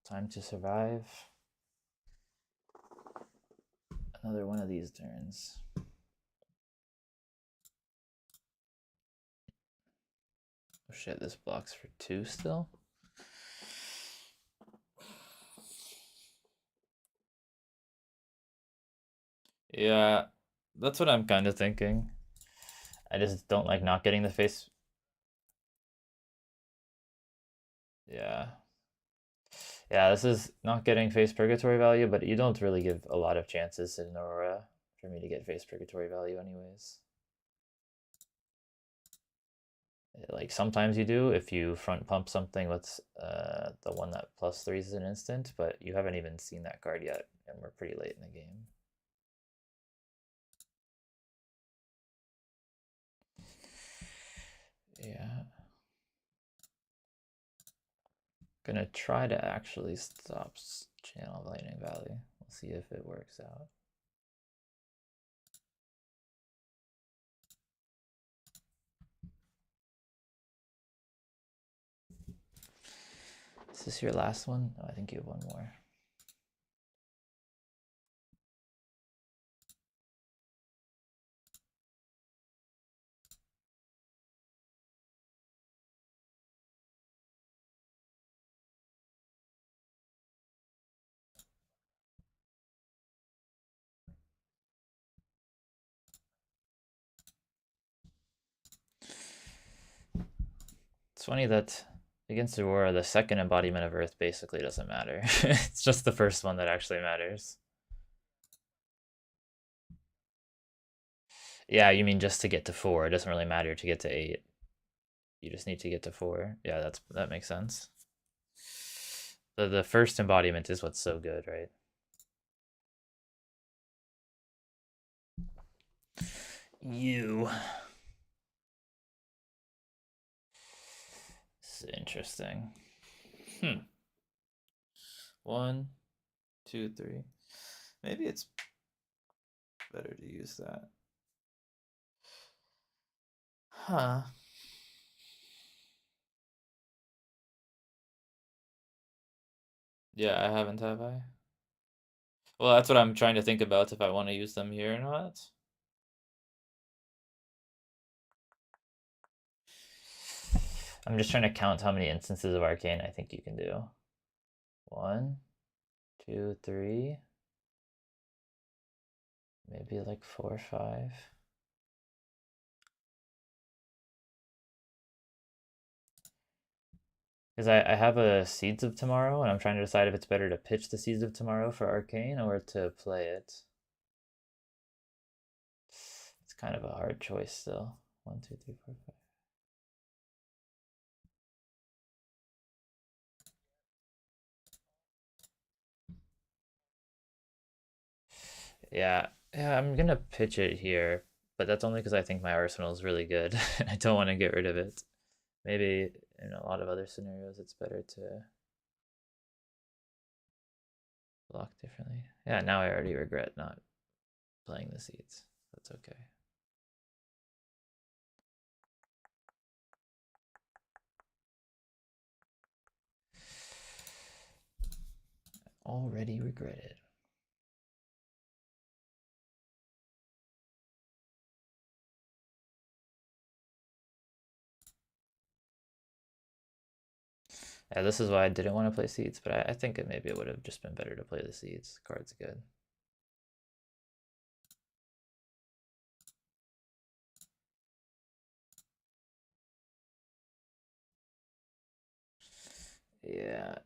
S1: Time to survive. Another one of these turns. Oh shit, this blocks for 2 still? Yeah, that's what I'm kind of thinking. I just don't like not getting the face. Yeah. Yeah, this is not getting face purgatory value, but you don't really give a lot of chances in Aurora for me to get face purgatory value anyways. Like sometimes you do if you front pump something with the one that +3 is an instant, but you haven't even seen that card yet, and we're pretty late in the game. Yeah. Gonna try to actually stop channel lightning valley. We'll see if it works out. Is this your last one? Oh, I think you have one more. funny that against Aurora, the second embodiment of Earth basically doesn't matter. It's just the first one that actually matters. Yeah, you mean just to get to 4. It doesn't really matter to get to 8. You just need to get to 4. Yeah, that makes sense. The first embodiment is what's so good, right? You. This is interesting. 1, 2, 3. Maybe it's better to use that. Huh. Yeah, I haven't, have I? Well, that's what I'm trying to think about if I want to use them here or not. I'm just trying to count how many instances of Arcane I think you can do. 1, 2, 3. Maybe like 4 or 5. Because I have a Seeds of Tomorrow, and I'm trying to decide if it's better to pitch the Seeds of Tomorrow for Arcane or to play it. It's kind of a hard choice still. 1, 2, 3, 4, 5. Yeah, yeah, I'm gonna pitch it here, but that's only because I think my arsenal is really good. I don't want to get rid of it. Maybe in a lot of other scenarios, it's better to block differently. Yeah, now I already regret not playing the Seeds. That's okay. Already regretted. Yeah, this is why I didn't want to play Seeds, but I think maybe it would have just been better to play the Seeds. The card's good. Yeah.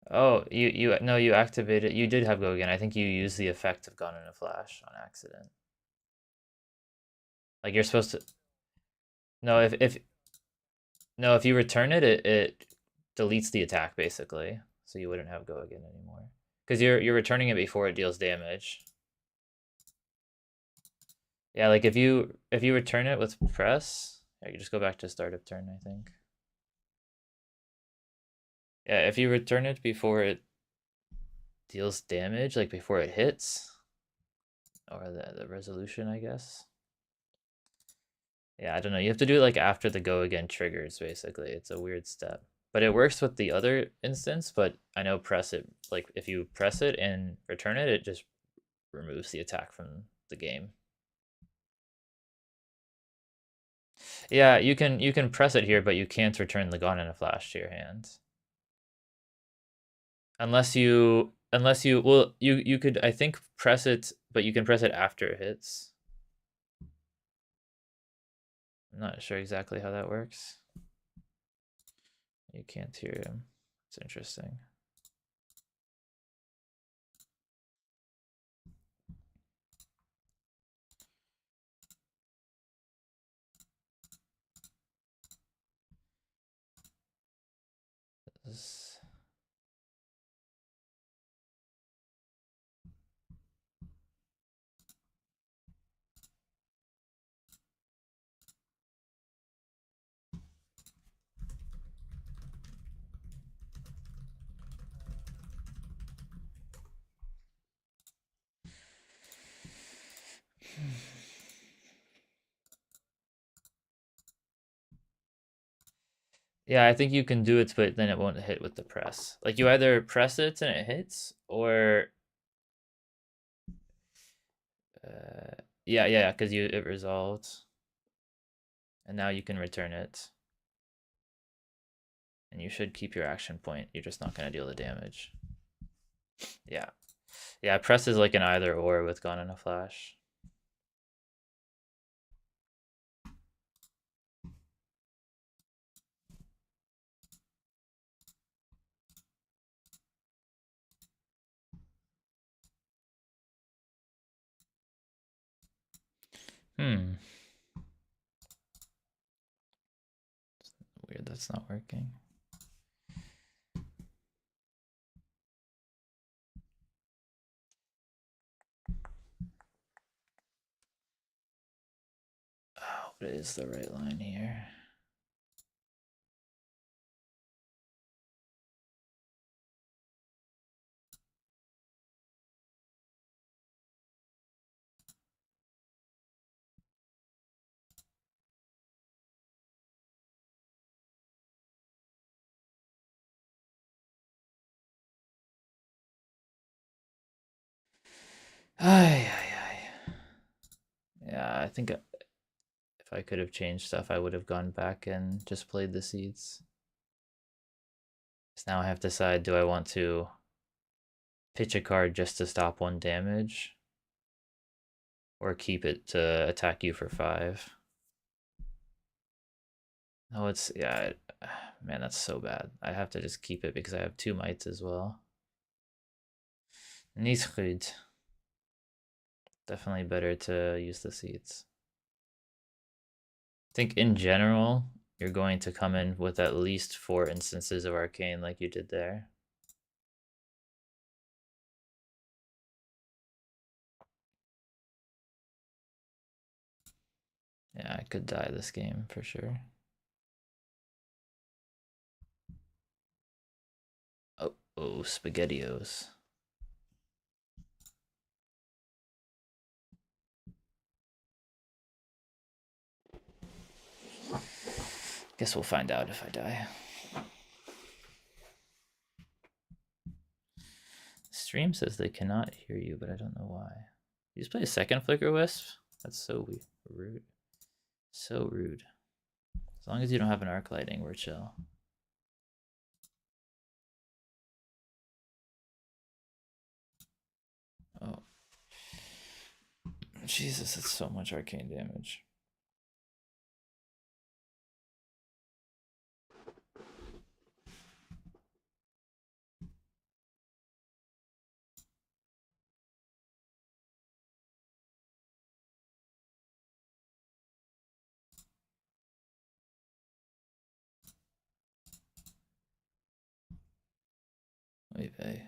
S1: Oh, you no, you activated. You did have Go Again. I think you used the effect of Gone in a Flash on accident. Like you're supposed to. No, if no, if you return it, it deletes the attack basically, so you wouldn't have Go Again anymore. Because you're returning it before it deals damage. Yeah, like if you return it with press, yeah, you just go back to start of turn, I think. Yeah, if you return it before it deals damage, like before it hits, or the resolution, I guess. Yeah, I don't know. You have to do it like after the Go Again triggers, basically. It's a weird step. But it works with the other instance, but I know press it, like if you press it and return it, it just removes the attack from the game. Yeah, you can press it here, but you can't return the Gone in a Flash to your hand. Unless you well, you could I think press it, but you can press it after it hits. I'm not sure exactly how that works. You can't hear him. It's interesting. This Yeah, I think you can do it, but then it won't hit with the press. Like you either press it and it hits, or yeah, because it resolved, and now you can return it, and you should keep your action point. You're just not gonna deal the damage. Yeah. Yeah, press is like an either or with Gone in a Flash. Hmm. Weird that's not working. Oh, what is the right line here? Ay, ay, ay. Yeah, I think if I could have changed stuff, I would have gone back and just played the seeds. So now I have to decide, do I want to pitch a card just to stop one damage? Or keep it to attack you for 5? Oh, it's, yeah, man, that's so bad. I have to just keep it because I have 2 mites as well. Niet goed. Definitely better to use the seeds. I think in general, you're going to come in with at least 4 instances of arcane like you did there. Yeah, I could die this game for sure. Oh, oh, SpaghettiOs. Guess we'll find out if I die. Stream says they cannot hear you, but I don't know why. You just play a second Flicker Wisp? That's so rude. So rude. As long as you don't have an arc lighting, we're chill. Oh. Jesus, it's so much arcane damage. Wait, hey.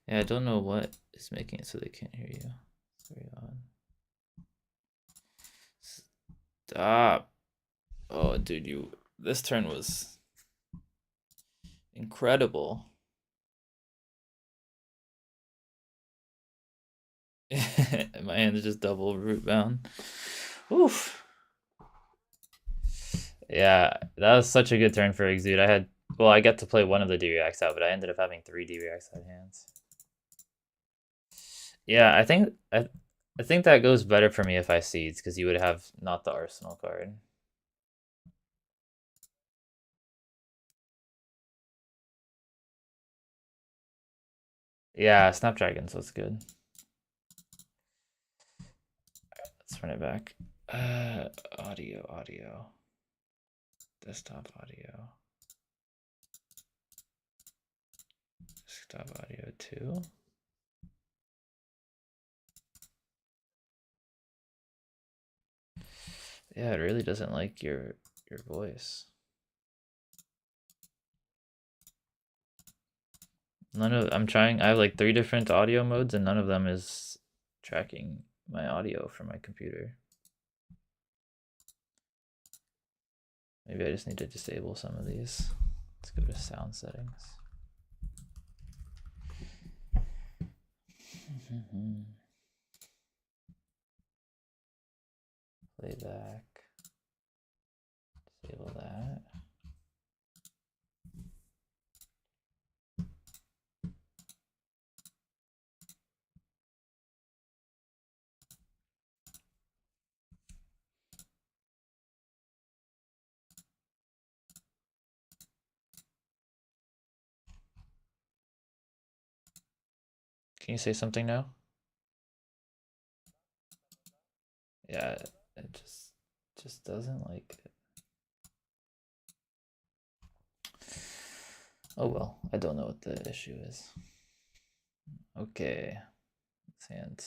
S1: Yeah, I don't know what is making it so they can't hear you. It's very odd. Stop. Oh, dude, this turn was incredible. My hand is just double root bound. Oof. Yeah, that was such a good turn for Exude. I got to play one of the D-Reacts out, but I ended up having 3 D-Reacts out hands. Yeah, I think that goes better for me if I seeds, because you would have not the Arsenal card. Yeah, Snapdragons was good. Let's run it back. Audio. Desktop audio. Desktop audio 2. Yeah, it really doesn't like your voice. I have like 3 different audio modes and none of them is tracking my audio from my computer. Maybe I just need to disable some of these. Let's go to sound settings. Playback. Disable that. Can you say something now? Yeah, it just doesn't like it. Oh well, I don't know what the issue is. Okay, this hand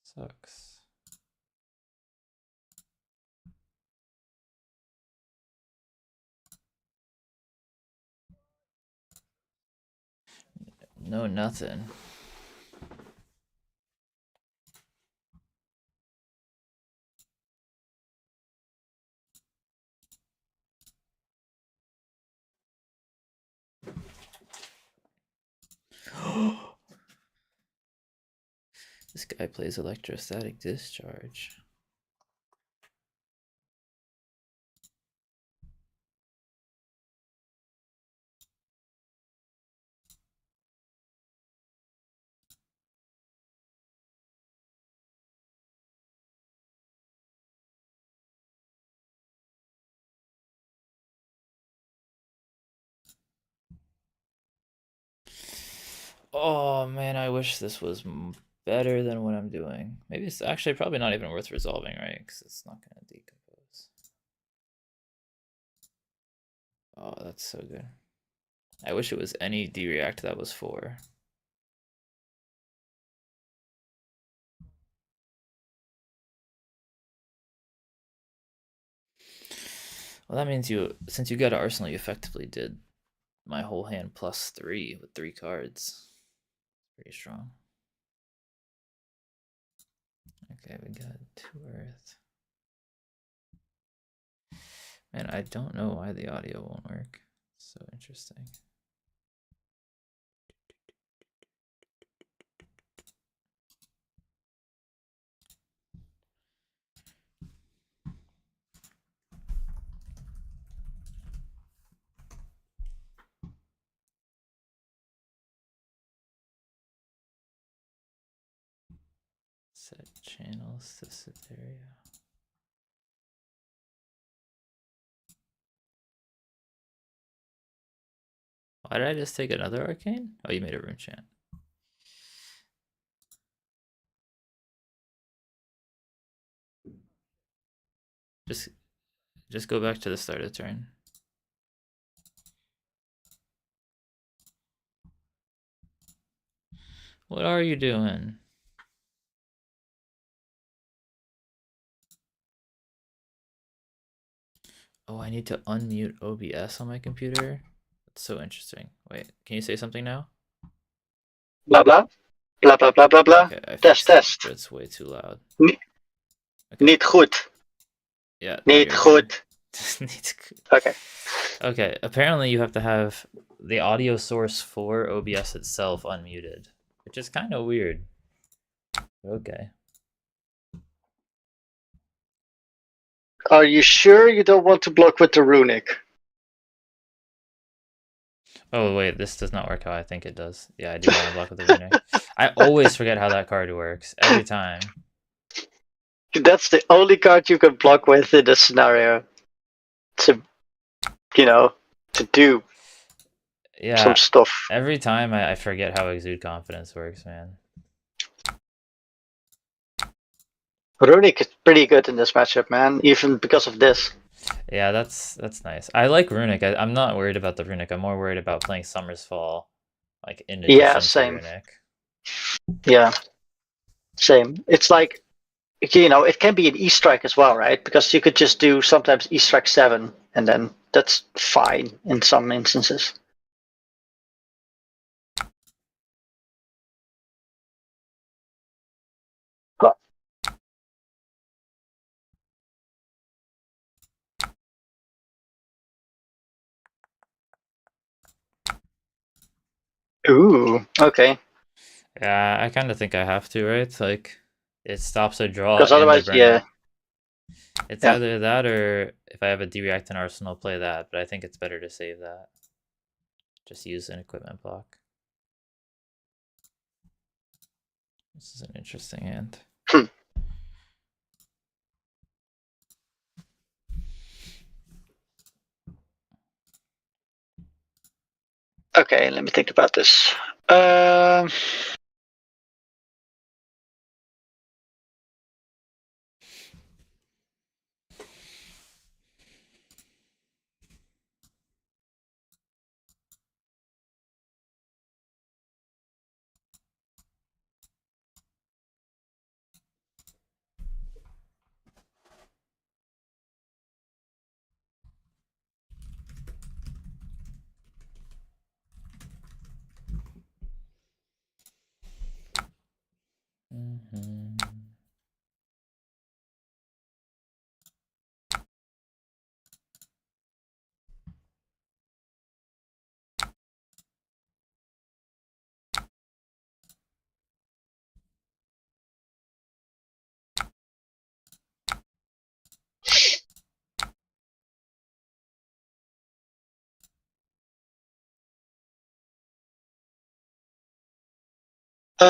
S1: sucks. No, nothing. This guy plays electrostatic discharge. Oh man, I wish this was better than what I'm doing. Maybe it's actually probably not even worth resolving, right? Because it's not going to decompose. Oh, that's so good. I wish it was any D-react that was 4. Well, that means since you got an arsenal, you effectively did my whole hand plus 3 with 3 cards. Pretty strong. Okay, we got 2 earth. Man, I don't know why the audio won't work. So interesting. Set channels to Cytherea. Why did I just take another arcane? Oh, you made a rune chant. Just go back to the start of the turn. What are you doing? Oh, I need to unmute OBS on my computer? That's so interesting. Wait, can you say something now?
S2: Blah blah. Blah blah blah blah blah.
S1: Okay, I
S2: Test
S1: fixed it,
S2: test.
S1: but it's way too loud.
S2: Okay. Niet goed.
S1: Yeah.
S2: Niet goed. Okay.
S1: Okay, apparently you have to have the audio source for OBS itself unmuted, which is kind of weird. Okay.
S2: Are you sure you don't want to block with the runic?
S1: Oh wait, this does not work how I think it does. Yeah, I do want to block with the runic. I always forget how that card works every time.
S2: That's the only card you can block with in this scenario. To do some stuff.
S1: Every time I forget how Exude Confidence works, man.
S2: Runic is pretty good in this matchup, man, even because of this.
S1: Yeah, that's nice. I like Runic. I'm not worried about the Runic. I'm more worried about playing Summer's Fall, like in addition to Runic.
S2: Yeah, same. It's like, it can be an E-Strike as well, right? Because you could just do sometimes E-Strike 7, and then that's fine in some instances. Ooh, okay.
S1: Yeah, I kind of think I have to, right? Like, it stops a draw.
S2: Because otherwise, yeah.
S1: It's either that or if I have a D-React in Arsenal, play that. But I think it's better to save that. Just use an equipment block. This is an interesting hand.
S2: Okay, let me think about this. Um,
S1: Mm-hmm.
S2: uh,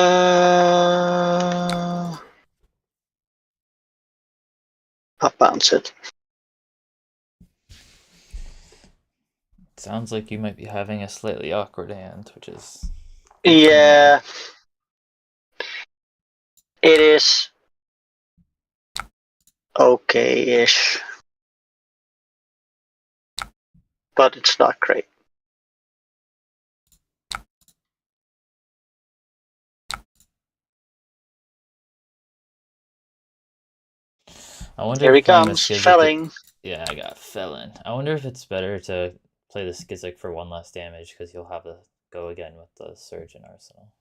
S2: I'll bounce it.
S1: Sounds like you might be having a slightly awkward hand, which is good to know.
S2: Yeah, it is okay-ish, but it's not great.
S1: I wonder
S2: Here he
S1: if playing the
S2: comes,
S1: Skizzik.
S2: felling.
S1: Yeah, I got Felon. I wonder if it's better to play the Skizzik for one less damage because you'll have to go again with the Surge in Arsenal.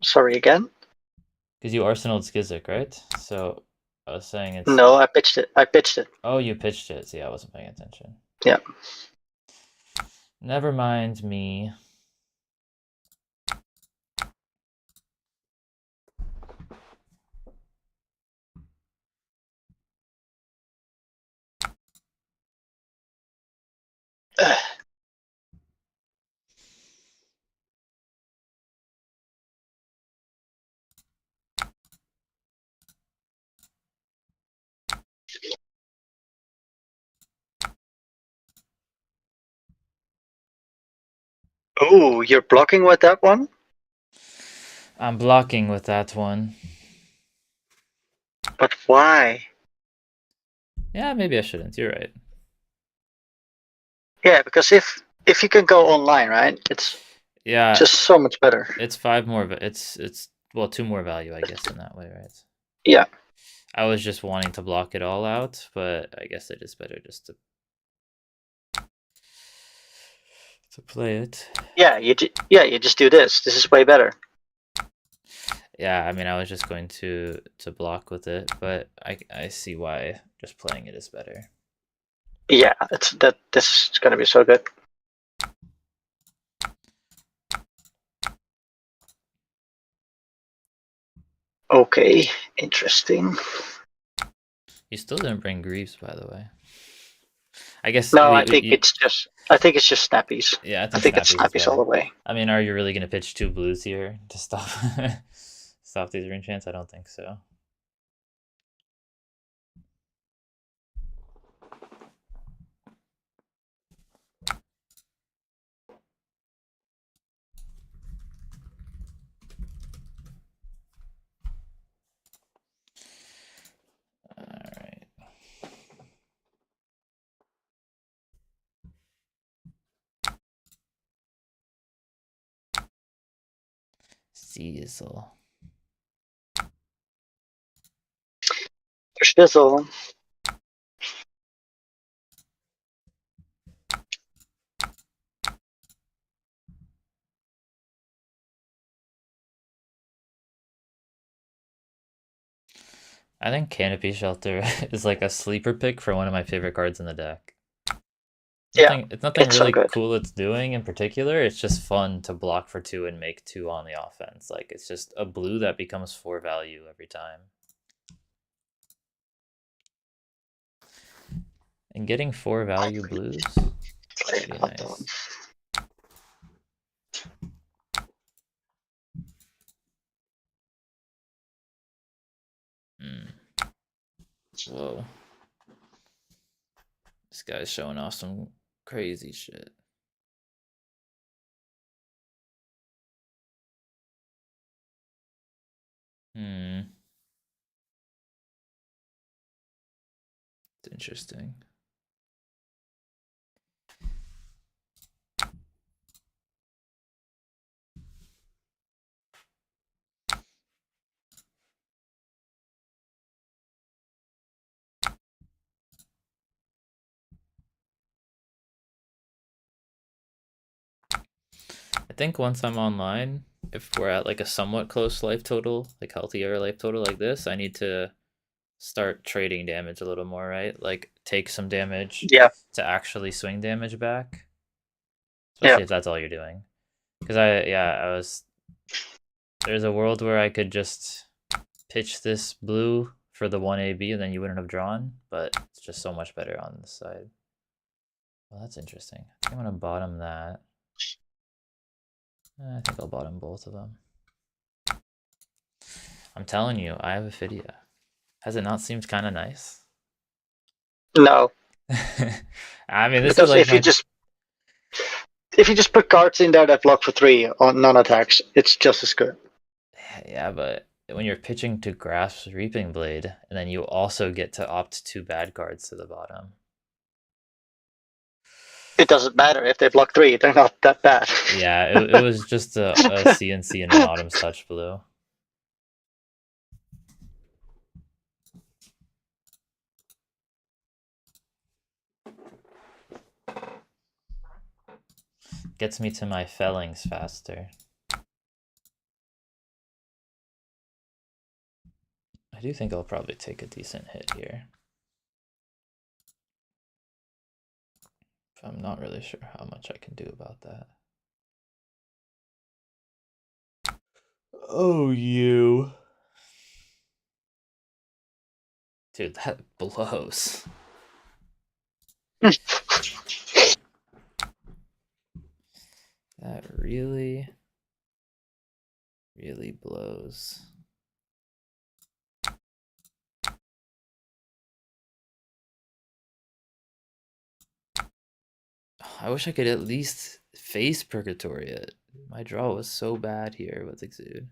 S2: Sorry again.
S1: Because you Arsenaled Skizzik, right? So I was saying it's.
S2: No, I pitched it. I pitched it.
S1: Oh, you pitched it. See, I wasn't paying attention.
S2: Yeah.
S1: Never mind me.
S2: Oh, you're blocking with that one?
S1: I'm blocking with that one.
S2: But why?
S1: Yeah, maybe I shouldn't. You're right.
S2: Yeah, because if you can go online, right? It's
S1: Yeah,
S2: just so much better.
S1: it's five more. It's well, two more value, I guess, in that way, right?
S2: Yeah.
S1: I was just wanting to block it all out, but I guess it is better just to play it.
S2: Yeah, you just do this. This is way better.
S1: Yeah, I mean, I was just going to block with it, but I see why just playing it is better.
S2: Yeah, this is gonna be so good. Okay, interesting.
S1: You still didn't bring Greaves, by the way. I guess
S2: No, I think it's just snappies.
S1: yeah, I
S2: I
S1: think
S2: think it's
S1: Snappies is
S2: snappies all
S1: better.
S2: the way.
S1: I mean, are you really gonna pitch two blues here to stop stop these ring chants? I don't think so. All right. Cecil.
S2: For Spizzle.
S1: I think Canopy Shelter is like a sleeper pick for one of my favorite cards in the deck.
S2: Yeah,
S1: It's nothing
S2: it's so
S1: really
S2: good.
S1: cool it's doing in particular. It's just fun to block for two and make two on the offense. Like it's just a blue that becomes four value every time. And getting four value blues, pretty nice. Mm. Whoa. This guy's showing off some crazy shit. Hmm. It's interesting. I think once I'm online, if we're at like a somewhat close life total, like healthier life total like this, I need to start trading damage a little more, right? Like take some damage
S2: Yeah,
S1: to actually swing damage back,
S2: yeah,
S1: especially if that's all you're doing. Because I was there's a world where I could just pitch this blue for the 1 AB and then you wouldn't have drawn, but it's just so much better on this side. Well, that's interesting. I think I'm gonna bottom that. I think I'll bottom both of them. I'm telling you, I have a Ophidia. Has it not seemed kind of nice?
S2: no,
S1: I mean, this is
S2: because
S1: like my
S2: if you just put cards in there that block for 3 on non-attacks, it's just as good.
S1: yeah, but when you're pitching to Grasp Reaping Blade, and then you also get to opt 2 bad cards to the bottom.
S2: It doesn't matter if they block 3; they're not that bad.
S1: Yeah, it was just a CNC and an Autumn's Touch blue. Gets me to my fellings faster. I do think I'll probably take a decent hit here. I'm not really sure how much I can do about that. Oh, you. Dude, that blows. That really, really blows. I wish I could at least face Purgatory it. My draw was so bad here with Exude.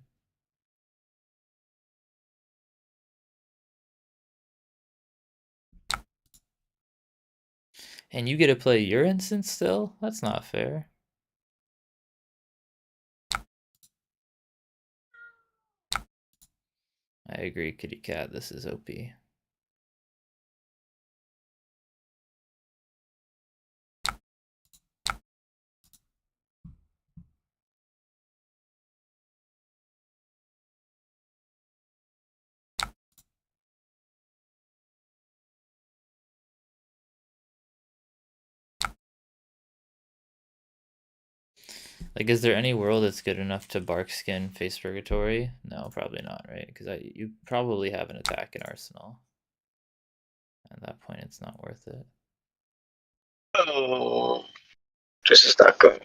S1: And you get to play your instance still? That's not fair. I agree, Kitty Cat. This is OP. Like, is there any world that's good enough to Bark Skin face Purgatory? No, probably not, right? Because you probably have an attack in Arsenal. At that point, it's not worth it.
S2: Oh, this is not good.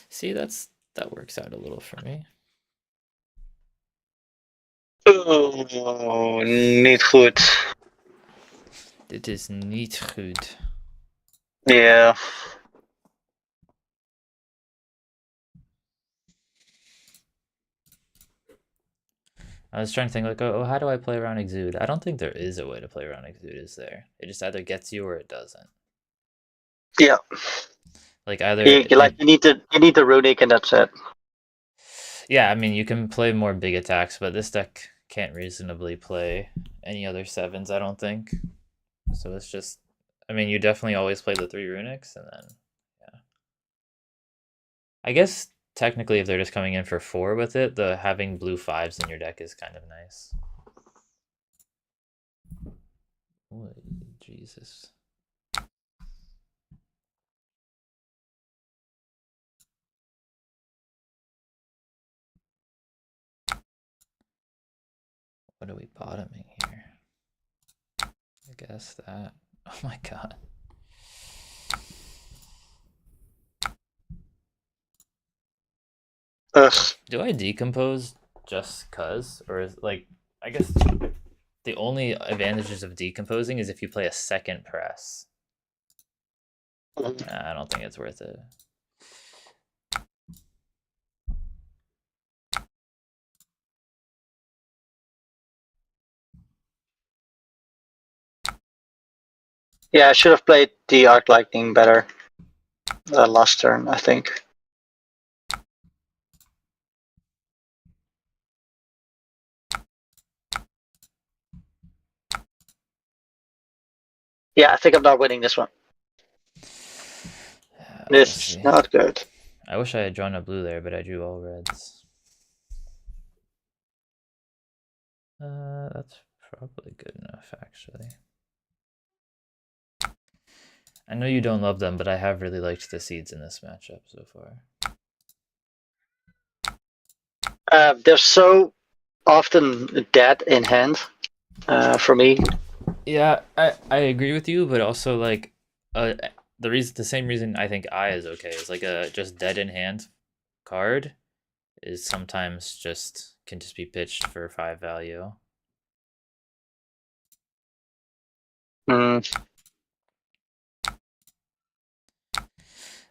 S1: See, that works out a little for me.
S2: Oh, niet goed.
S1: Dit is niet goed.
S2: Yeah.
S1: I was trying to think like, oh, how do I play around Exude? I don't think there is a way to play around Exude, is there? It just either gets you or it doesn't.
S2: Yeah.
S1: Like either
S2: You need the runic and that's it.
S1: yeah, I mean you can play more big attacks, but this deck can't reasonably play any other sevens, I don't think. So it's just I mean you definitely always play the 3 runics and then yeah. I guess technically if they're just coming in for 4 with it, the having blue 5s in your deck is kind of nice. Oh, Jesus. What are we bottoming here? I guess that. Oh my god.
S2: Ugh.
S1: Do I decompose just cuz? Or is like I guess the only advantages of decomposing is if you play a second press.
S2: Mhm.
S1: I don't think it's worth it.
S2: Yeah, I should have played the Arc Lightning better last turn, I think. Yeah, I think I'm not winning this one.
S1: We'll
S2: This is
S1: see.
S2: not good.
S1: I wish I had drawn a blue there, but I drew all reds. That's probably good enough, actually. I know you don't love them, but I have really liked the seeds in this matchup so far.
S2: They're so often dead in hand for me.
S1: Yeah, I agree with you, but also like uh the same reason I think I is okay is like a just dead in hand card is sometimes just can just be pitched for 5 value.
S2: Mm.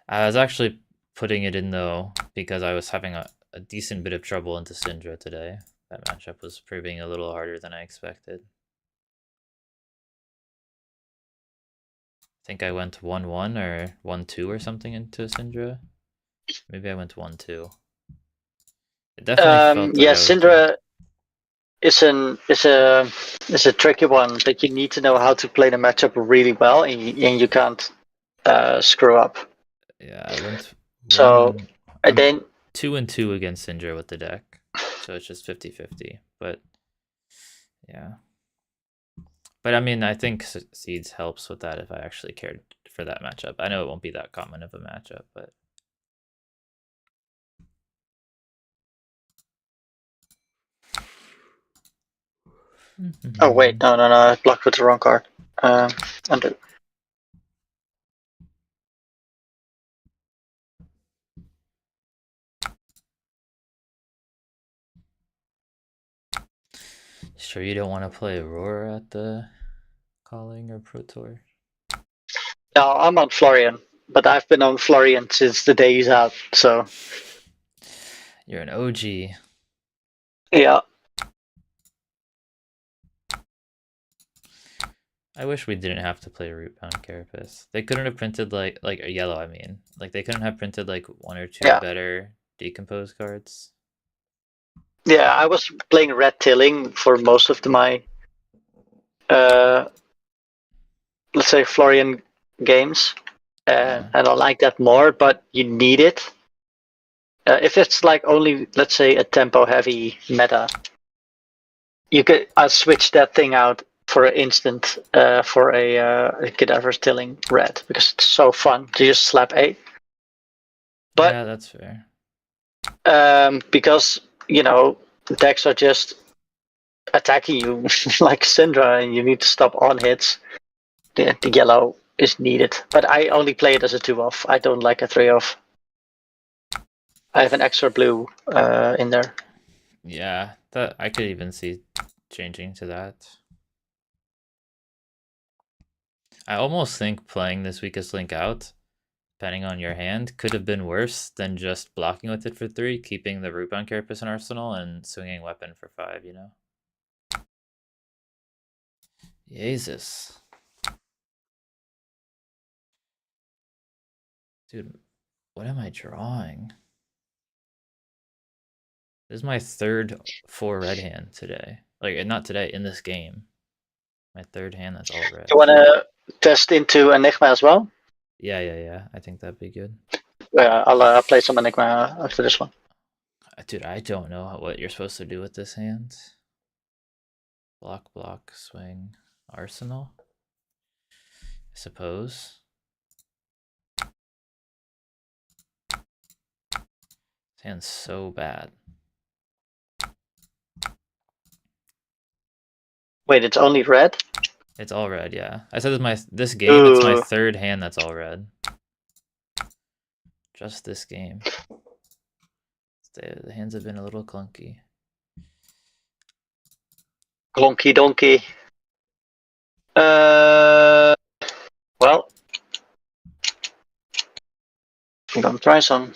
S1: I was actually putting it in though because I was having a decent bit of trouble into Syndra today. That matchup was proving a little harder than I expected. I think I went 1-1 or 1-2 or something into Syndra. Maybe I went 1-2. It definitely felt like
S2: Yeah,
S1: I was doing.
S2: Syndra is a tricky one, but you need to know how to play the matchup really well, and you can't screw up.
S1: Yeah, I went
S2: So
S1: one.
S2: and
S1: I'm
S2: then
S1: 2-2 against Syndra with the deck, so it's just 50-50. But yeah, but I mean, I think Seeds helps with that if I actually cared for that matchup. I know it won't be that common of a matchup, but
S2: oh wait, no, I blocked with the wrong card. Undo.
S1: sure you don't want to play Aurora at the Calling or Pro Tour.
S2: No, I'm on Florian, but I've been on Florian since the day he's out. So
S1: You're an OG.
S2: yeah,
S1: I wish we didn't have to play Rootbound Carapace. They couldn't have printed like a yellow. I mean, like they couldn't have printed like one or two
S2: yeah,
S1: better decompose cards.
S2: yeah. I was playing red tilling for most of my uh, let's say Florian games, and
S1: Yeah,
S2: I like that more. But you need it if it's like only let's say a tempo heavy meta. You could I switch that thing out for an instant for a cadaver tilling red because it's so fun to just slap A. But
S1: yeah, that's fair.
S2: because decks are just attacking you like Syndra, and you need to stop on hits. The yellow is needed, but I only play it as a 2-off. I don't like a 3-off. I have an extra blue in there.
S1: Yeah, that I could even see changing to that. I almost think playing this weakest link out, depending on your hand, could have been worse than just blocking with it for 3, keeping the Rootbound Carapace in Arsenal, and swinging weapon for 5, you know? Jesus. Dude, what am I drawing? This is my third 4 red hand today. Like, not today, in this game. My third hand that's all red.
S2: You want to test into Enigma as well?
S1: Yeah. I think that'd be good.
S2: I'll play some Enigma after this one.
S1: Dude, I don't know what you're supposed to do with this hand. Block, swing, Arsenal, I suppose. This hand's so bad.
S2: Wait, it's only red?
S1: It's all red, yeah. I said this game, it's my
S2: Ooh.
S1: third hand that's all red. Just this game. The hands have been a little clunky.
S2: Glonky donkey. Well, I'm gonna try some.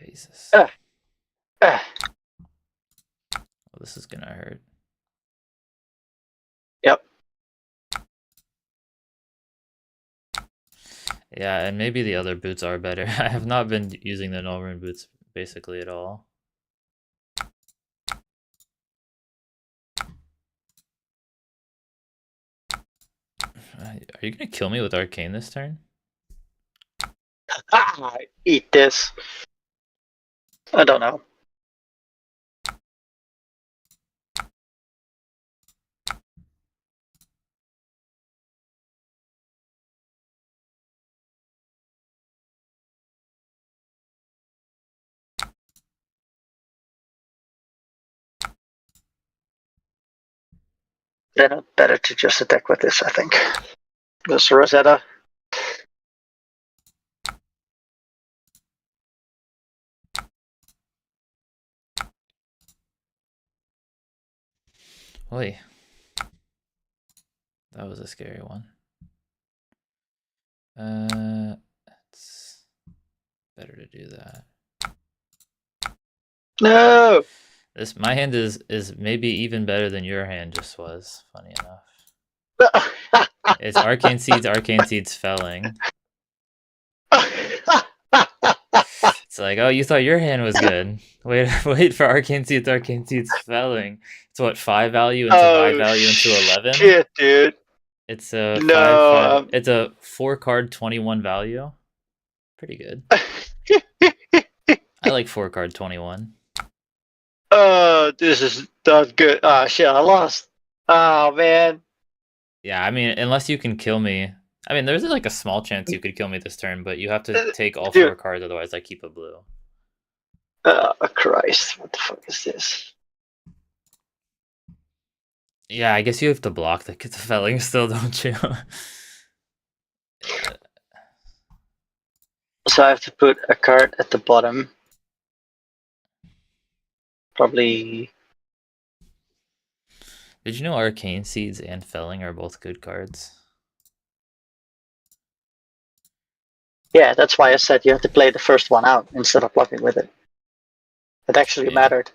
S1: Jesus.
S2: Uh, uh,
S1: Oh, this is gonna hurt.
S2: yep.
S1: Yeah, and maybe the other boots are better. I have not been using the Nullrune boots basically at all. Are you gonna kill me with Arcane this turn?
S2: Eat this. I don't know. Then better to just attack with this, I think. This Rosetta.
S1: Oi. That was a scary one. It's better to do that.
S2: No.
S1: My hand is maybe even better than your hand just was. Funny enough, it's Arcane Seeds, Felling. It's like, oh, you thought your hand was good. Wait for Arcane Seeds, Felling. It's what, 5 value into 5
S2: Oh
S1: value into 11.
S2: shit, dude.
S1: It's a
S2: No.
S1: 5. It's a 4-card 21 value. Pretty good. I like 4-card 21.
S2: Oh, this is not good. Oh shit, I lost. Oh man.
S1: Yeah, I mean, unless you can kill me. I mean, there's like a small chance you could kill me this turn, but you have to take all 4
S2: Dude.
S1: cards, otherwise I keep a blue.
S2: Oh Christ, what the fuck is this?
S1: Yeah, I guess you have to block the Felling still, don't you?
S2: So I have to put a card at the bottom. Probably.
S1: Did you know Arcane Seeds and Felling are both good cards?
S2: Yeah, that's why I said you have to play the first one out instead of blocking with it. It actually
S1: Yeah.
S2: mattered.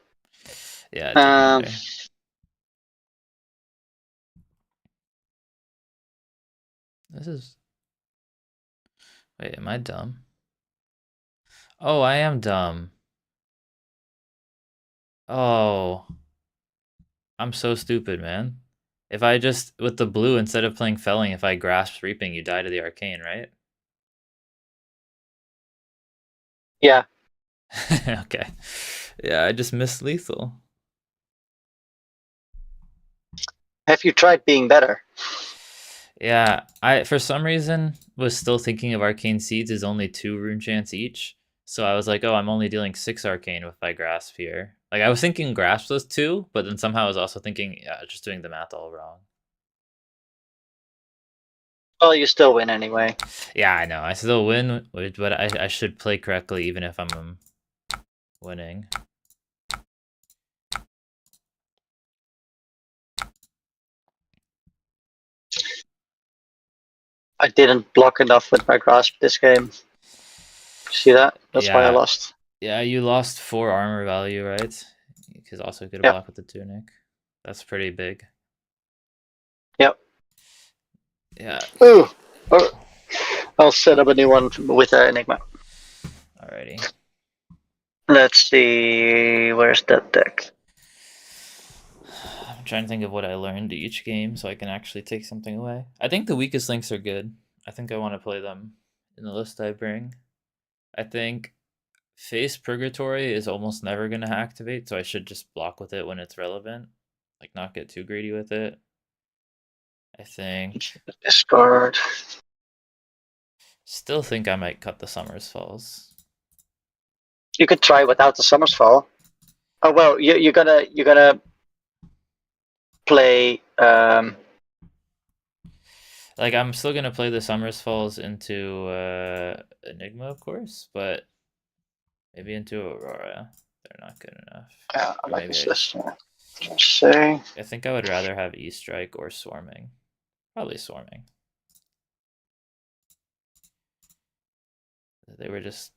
S1: Yeah, it did matter. This is... Wait, am I dumb? Oh, I am dumb. Oh. I'm so stupid, man. If I just, with the blue, instead of playing Felling, if I grasp Reaping, you die to the Arcane, right?
S2: Yeah.
S1: Okay. Yeah, I just missed lethal.
S2: Have you tried being better?
S1: Yeah, I for some reason was still thinking of Arcane Seeds as only 2 rune chance each. So I was like, oh, I'm only dealing 6 Arcane with my Grasp here. Like, I was thinking Grasp was 2, but then somehow I was also thinking, yeah, just doing the math all wrong.
S2: Well, you still win anyway.
S1: Yeah, I know. I still win, but I should play correctly even if I'm winning.
S2: I didn't block enough with my grasp this game. See that? That's why I lost.
S1: Yeah, you lost 4 armor value, right? Because also could
S2: Yep.
S1: block with the tunic. That's pretty big.
S2: Yep.
S1: Yeah.
S2: Ooh. Oh. I'll set up a new one with Enigma.
S1: Alrighty.
S2: Let's see. Where's that deck?
S1: I'm trying to think of what I learned each game so I can actually take something away. I think the weakest links are good. I think I want to play them in the list I bring. I think Face Purgatory is almost never going to activate, so I should just block with it when it's relevant. Like, not get too greedy with it. I think.
S2: Discard.
S1: Still think I might cut the Summers Falls.
S2: You could try without the Summers Fall. Oh well, you're gonna play.
S1: Like, I'm still gonna play the Summers Falls into Enigma, of course, but maybe into Aurora. they're not good enough.
S2: Yeah, I
S1: Or
S2: like
S1: maybe
S2: this list. Yeah. Let's say.
S1: I think I would rather have E-Strike or Swarming. Probably Swarming. They were just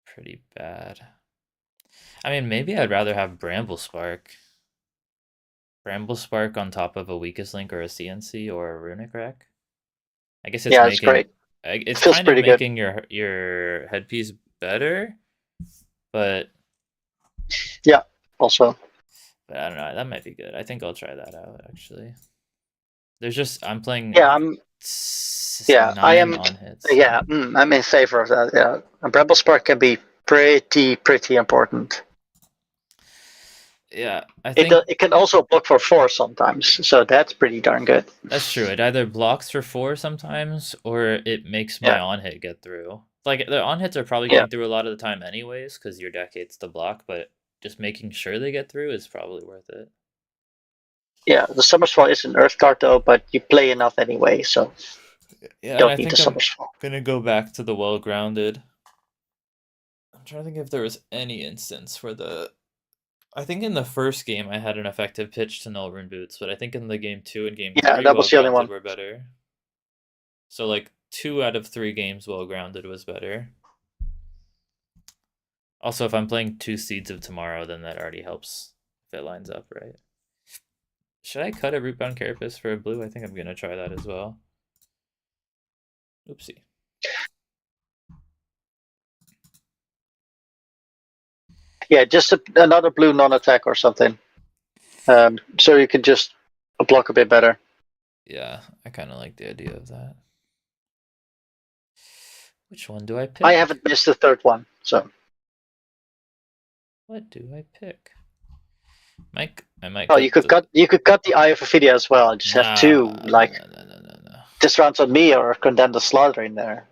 S1: pretty bad. I mean, maybe I'd rather have Bramble Spark. Bramble Spark on top of a Weakest Link or a CNC or a Runic Rack. I guess it's
S2: Yeah, it's
S1: making
S2: great.
S1: it's
S2: Feels
S1: kind of
S2: pretty good.
S1: making your headpiece better, but
S2: Yeah. Also.
S1: I don't know. That might be good. I think I'll try that out actually. There's just I'm playing
S2: Yeah, I
S1: 9
S2: am.
S1: on hits.
S2: Yeah, I'm in favor of that. Yeah, a Bramble Spark can be pretty important.
S1: Yeah, I think
S2: It can also block for 4 sometimes, so that's pretty darn good.
S1: that's true. It either blocks for 4 sometimes, or it makes my
S2: Yeah,
S1: on hit get through. Like the on hits are probably
S2: yeah,
S1: getting through a lot of the time anyways, because your deck hates the block. But just making sure they get through is probably worth it.
S2: yeah. The Summersfall is an Earth card though, but you play enough anyway, so
S1: Yeah,
S2: you
S1: and I
S2: don't need the
S1: think I'm
S2: Summersfall.
S1: gonna go back to the well grounded. I'm trying to think if there was any instance where the I think in the first game I had an effective pitch to null rune boots, but I think in the game 2 and game
S2: Yeah,
S1: 3
S2: that
S1: well
S2: was the only
S1: grounded
S2: one.
S1: were better. So like 2 out of 3 games well grounded was better. Also, if I'm playing 2 Seeds of Tomorrow, then that already helps if it lines up right. Should I cut a Rootbound Carapace for a blue? I think I'm gonna try that as well. Oopsie.
S2: Yeah, just another blue non-attack or something, so you can just block a bit better.
S1: Yeah, I kind of like the idea of that. Which one do I pick?
S2: I haven't missed the third one, so.
S1: What do I pick? Mike, I might
S2: Oh,
S1: cut
S2: you could cut the Eye of Ophidia as well. Just have two, like
S1: no.
S2: this rounds on me or Condemn the Slaughter in there,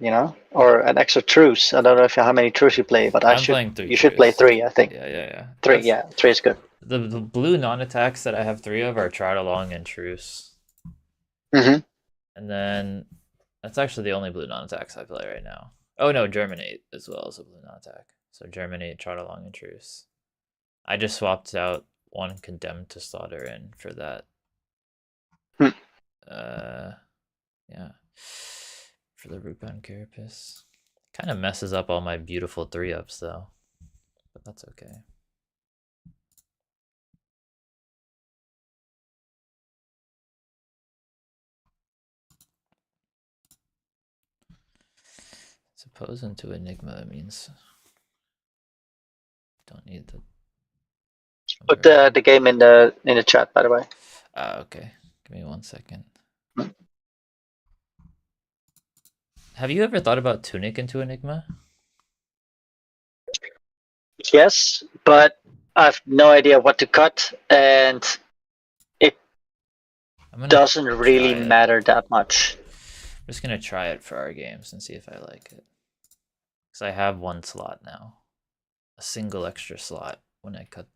S2: or an extra truce. I don't know how many truce you play, but
S1: I'm playing 3
S2: you should play
S1: truce.
S2: 3. I think
S1: Yeah.
S2: 3. Yeah, 3 is good.
S1: The blue non-attacks that I have 3 of are Trot Along and Truce.
S2: Mm-hmm.
S1: And then that's actually the only blue non-attacks I play right now. Oh no, Germinate as well as a blue non-attack. So Germinate, Trot Along, and Truce. I just swapped out one Condemned to Slaughter in for that.
S2: Hmm.
S1: Yeah. For the Rootbound Carapace. Kind of messes up all my beautiful 3-ups though. But that's okay. Suppose into Enigma means don't need the
S2: Put the game in the chat, by the way.
S1: Okay. Give me 1 second. Have you ever thought about Tunic into Enigma?
S2: Yes, but I have no idea what to cut, and it doesn't really matter that much.
S1: I'm just gonna try it for our games and see if I like it. Because I have 1 slot now. A single extra slot when I cut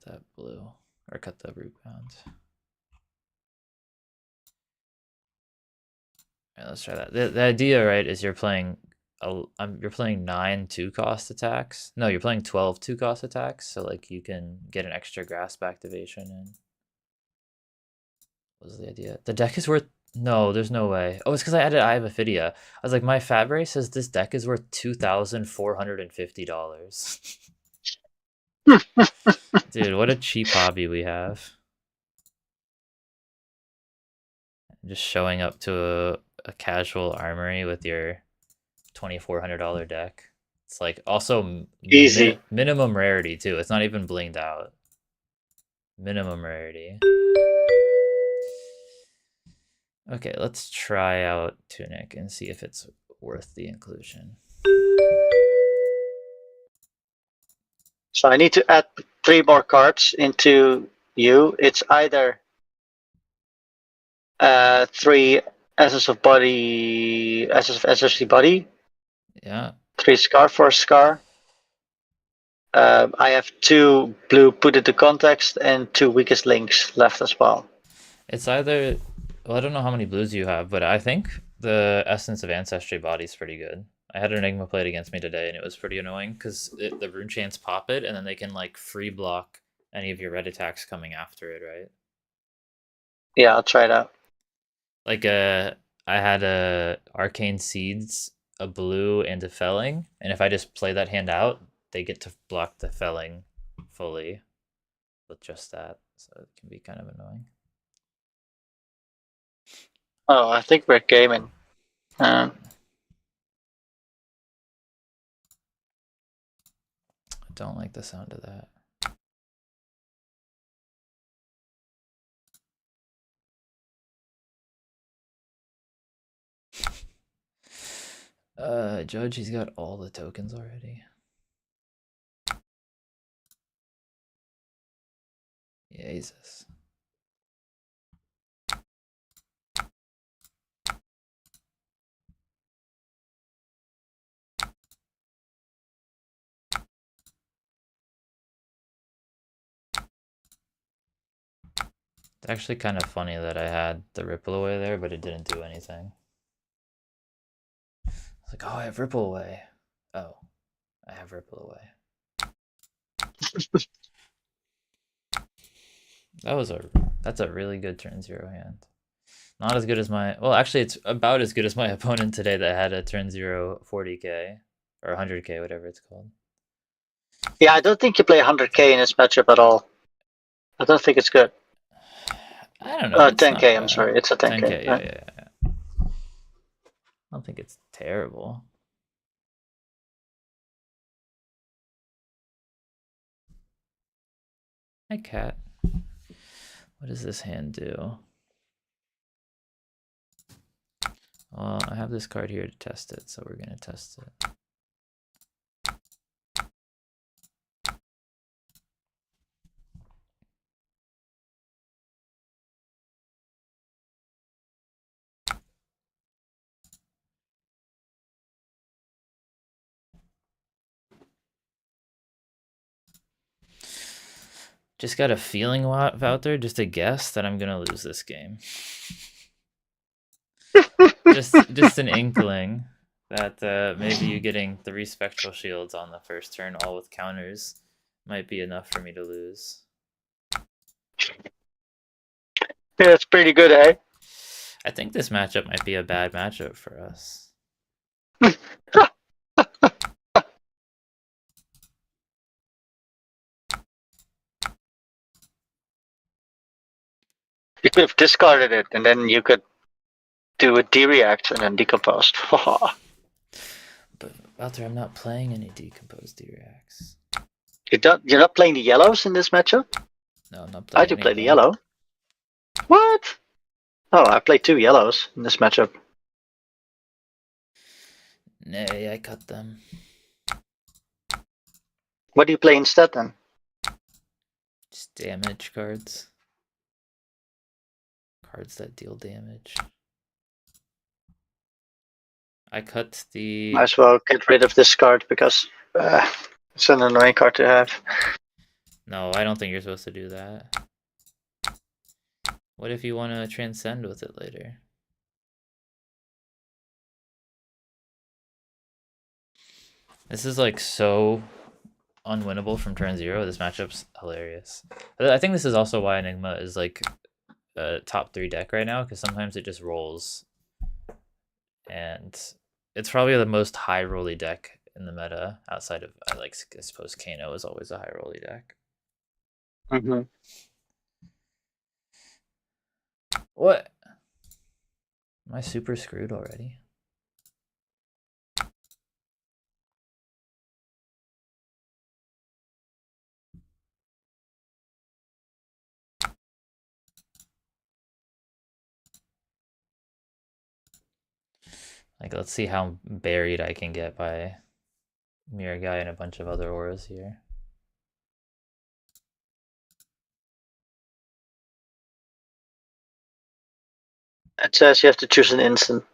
S1: that blue. Or cut the root bound. Alright, let's try that. The idea, right, is you're playing 9 2-cost attacks. No, you're playing 12 2-cost attacks, so like you can get an extra grasp activation in. What was the idea? The deck is worth no, there's no way. Oh, it's because I added Eye of Ophidia. I was like, my Fabre says this deck is worth $2,450. Dude, what a cheap hobby we have. Just showing up to a casual armory with your $2,400 deck. It's like also
S2: Easy.
S1: Minimum rarity too. It's not even blinged out. Minimum rarity. Okay, let's try out Tunic and see if it's worth the inclusion.
S2: So I need to add 3 more cards into you. It's either 3 Essence of Body, Essence of SSC Body.
S1: Yeah.
S2: 3 Scar for a Scar. I have 2 blue Put Into Context and 2 Weakest Links left as well.
S1: It's either, well, I don't know how many blues you have, but I think the Essence of Ancestry Body is pretty good. I had an Enigma played against me today, and it was pretty annoying because the rune chants pop it, and then they can like free block any of your red attacks coming after it, right?
S2: Yeah, I'll try it out.
S1: Like I had a arcane seeds, a blue, and a felling, and if I just play that hand out, they get to block the felling fully with just that, so it can be kind of annoying.
S2: Oh, I think we're gaming.
S1: I don't like the sound of that. Judge, he's got all the tokens already. Jesus. It's actually kind of funny that I had the Ripple Away there, but it didn't do anything. It's like, oh, I have Ripple Away. Oh, I have Ripple Away. That's a really good turn 0 hand. Not as good as my, well, actually, it's about as good as my opponent today that had a turn 0 40k or 100k, whatever it's called.
S2: Yeah, I don't think you play 100k in this matchup at all. I don't think it's good.
S1: I don't know. It's
S2: 10k,
S1: not
S2: I'm
S1: bad.
S2: sorry. It's a 10k.
S1: 10k, yeah,
S2: Right?
S1: yeah, yeah. I don't think it's terrible. Hi, cat. What does this hand do? Well, I have this card here to test it, so we're going to test it. Just got a feeling out there, just a guess that I'm going to lose this game. just an inkling that maybe you getting 3 spectral shields on the first turn, all with counters, might be enough for me to lose.
S2: Yeah, it's pretty good, eh?
S1: I think this matchup might be a bad matchup for us.
S2: You could have discarded it, and then you could do a D-react and then decomposed.
S1: But Walter, I'm not playing any decomposed D-reacts.
S2: You're not playing the yellows in this matchup?
S1: No, I'm not
S2: I
S1: playing
S2: do
S1: any
S2: play
S1: of
S2: the
S1: them.
S2: yellow. What? Oh, I played 2 yellows in this matchup.
S1: Nay, I cut them.
S2: What do you play instead then?
S1: Just damage cards. Cards that deal damage. I cut the...
S2: Might as well get rid of this card because it's an annoying card to have.
S1: No, I don't think you're supposed to do that. What if you want to transcend with it later? This is like so unwinnable from turn 0. This matchup's hilarious. I think this is also why Enigma is like a top 3 deck right now, because sometimes it just rolls. And it's probably the most high rolly deck in the meta outside of, I suppose Kano is always a high rolly deck.
S2: Mm-hmm.
S1: What? Am I super screwed already? Like, let's see how buried I can get by Mirror Guy and a bunch of other auras here.
S2: It says you have to choose an instant.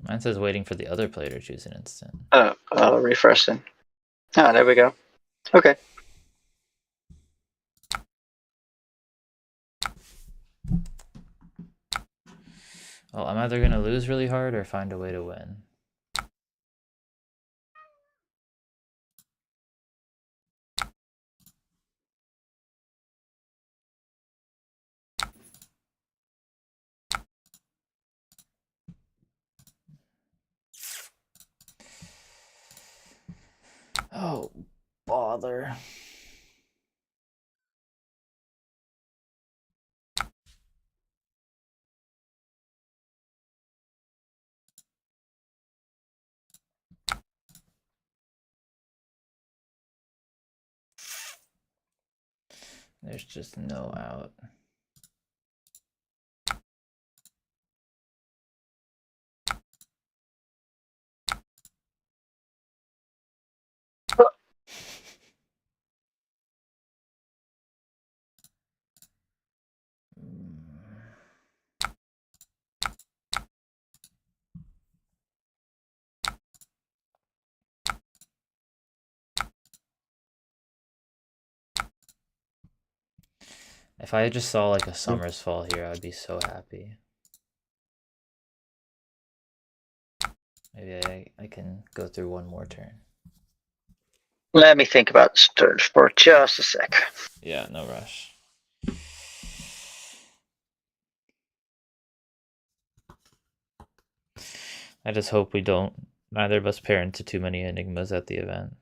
S1: Mine says waiting for the other player to choose an instant.
S2: Oh, I'll refresh then. Ah, there we go. Okay.
S1: Well, I'm either going to lose really hard or find a way to win. Oh, bother. There's just no out. If I just saw like a Summer's Fall here, I'd be so happy. Maybe I can go through one more turn.
S2: Let me think about this turn for just a sec.
S1: Yeah, no rush. I just hope we don't, neither of us pair into too many enigmas at the event.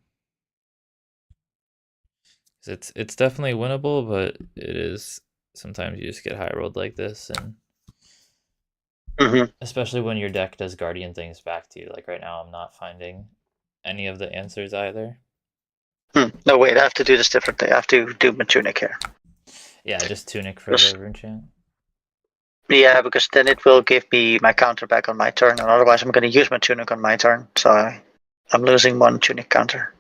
S1: It's definitely winnable, but it is sometimes you just get high rolled like this, and especially when your deck does guardian things back to you. Like right now, I'm not finding any of the answers either.
S2: No, wait, I have to do this differently. I have to do Matunic here.
S1: Yeah, just Tunic for the rune chant.
S2: Yeah, because then it will give me my counter back on my turn, and otherwise I'm going to use my Tunic on my turn, so I'm losing one Tunic counter.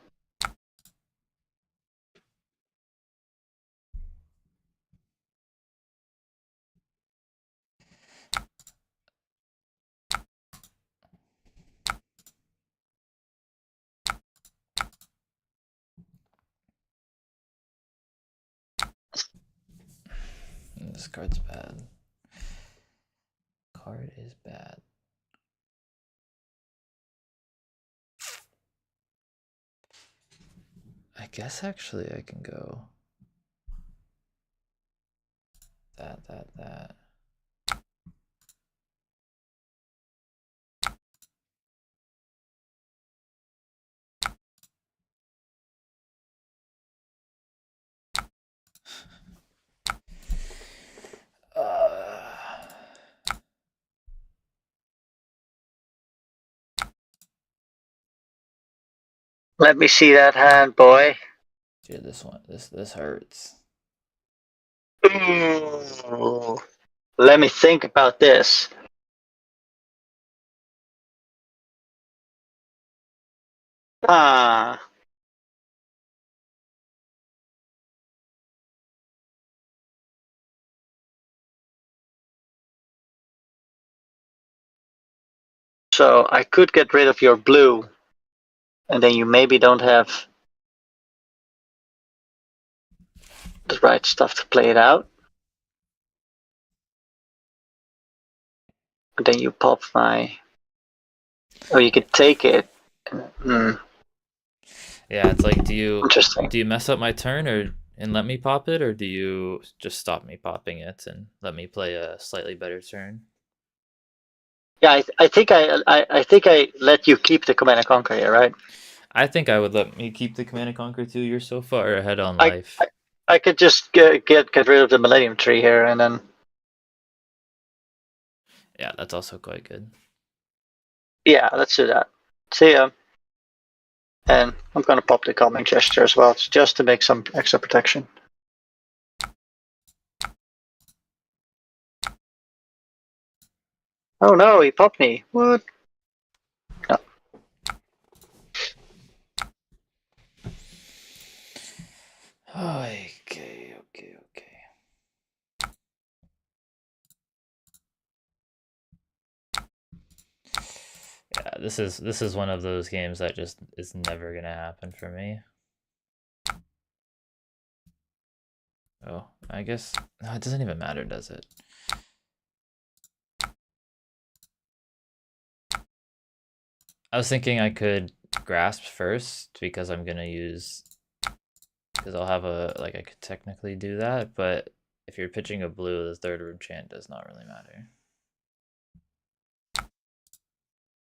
S1: This card's bad. Card is bad. I guess actually I can go that.
S2: Let me see that hand, boy.
S1: Dude, this hurts.
S2: Ooh. Let me think about this. Ah. So I could get rid of your blue, and then you maybe don't have the right stuff to play it out. And then you pop my. Or you could take it.
S1: Yeah, it's like
S2: Interesting.
S1: do you mess up my turn and let me pop it, or do you just stop me popping it and let me play a slightly better turn?
S2: Yeah, I think I think I let you keep the Command and Conquer here, right?
S1: I think I would let me keep the Command and Conquer too. You're so far ahead on
S2: I
S1: life.
S2: I, I could just get rid of the Millennium Tree here, and then
S1: Yeah, that's also quite good.
S2: yeah, let's do that. See ya. And I'm gonna pop the Calming Gesture as well, just to make some extra protection. Oh no, he popped me. What? No.
S1: Okay. Yeah, this is one of those games that just is never gonna happen for me. Oh, I guess no, it doesn't even matter, does it? I was thinking I could grasp first because I'm gonna use because I'll have a like I could technically do that, but if you're pitching a blue, the third room chant does not really matter.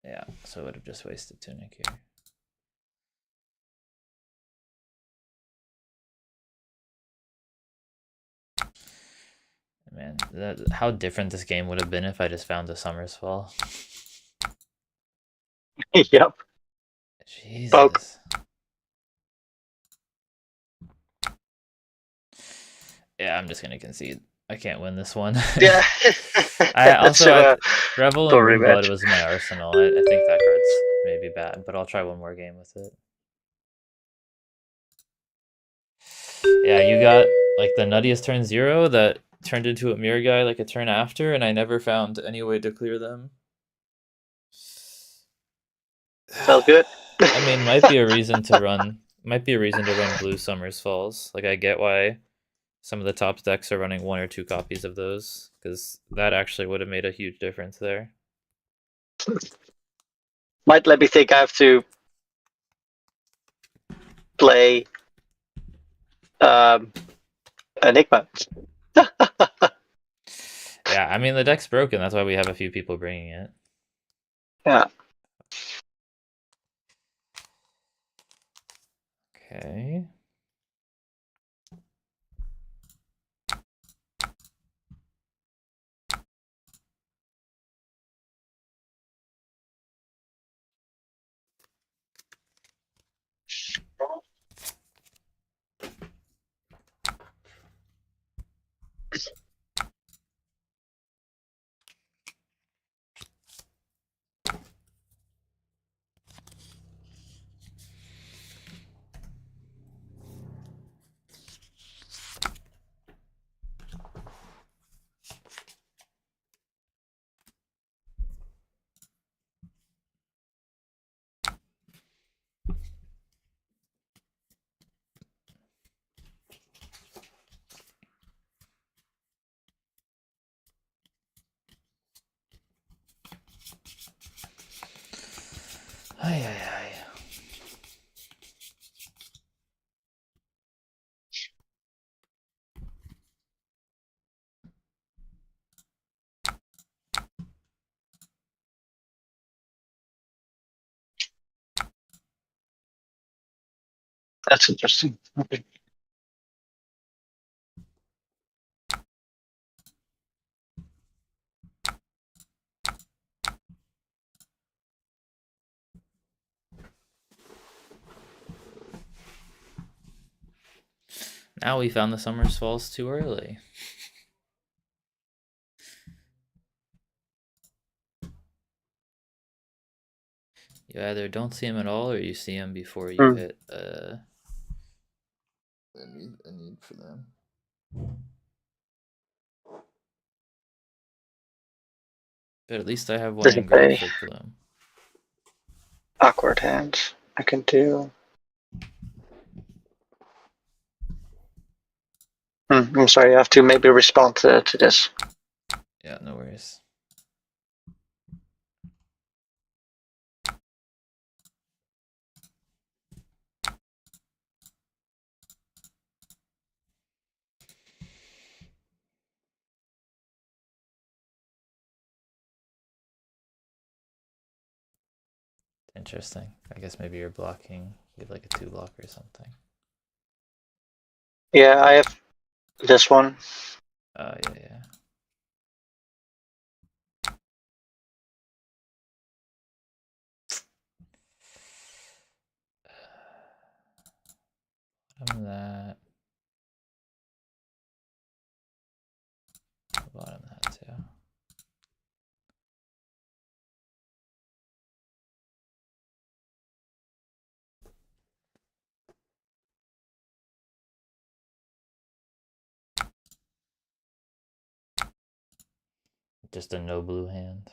S1: Yeah, so I would have just wasted Tunic here. Man, how different this game would have been if I just found the Summer's Fall.
S2: Yep. Poke.
S1: Jesus. Yeah, I'm just gonna concede. I can't win this one.
S2: Yeah.
S1: I
S2: Let's
S1: also
S2: do
S1: I
S2: a
S1: Revel
S2: full
S1: and Moonblood
S2: rematch.
S1: was my arsenal. I think that card's maybe bad, but I'll try one more game with it. Yeah, you got like the nuttiest turn 0 that turned into a mirror guy like a turn after, and I never found any way to clear them.
S2: Felt good.
S1: I mean, might be a reason to run blue Summers Falls. Like I get why some of the top decks are running 1 or 2 copies of those, because that actually would have made a huge difference there.
S2: Might let me think I have to play um, Enigma.
S1: Yeah, I mean the deck's broken. That's why we have a few people bringing it.
S2: Yeah.
S1: Okay. Ay, ay, ay.
S2: That's interesting. Okay.
S1: Now we found the Summers Falls too early. You either don't see him at all, or you see him before you
S2: Hmm.
S1: hit a need for them. But at least I have one
S2: Doesn't
S1: engrave
S2: pay.
S1: for Plume.
S2: Awkward hands. I can do. I'm sorry. I have to maybe respond to this.
S1: Yeah, no worries. Interesting. I guess maybe you're blocking with like a 2 block or something.
S2: Yeah, I have this one.
S1: Oh, yeah, yeah. Bottom that. Bottom that too. Just a no blue hand.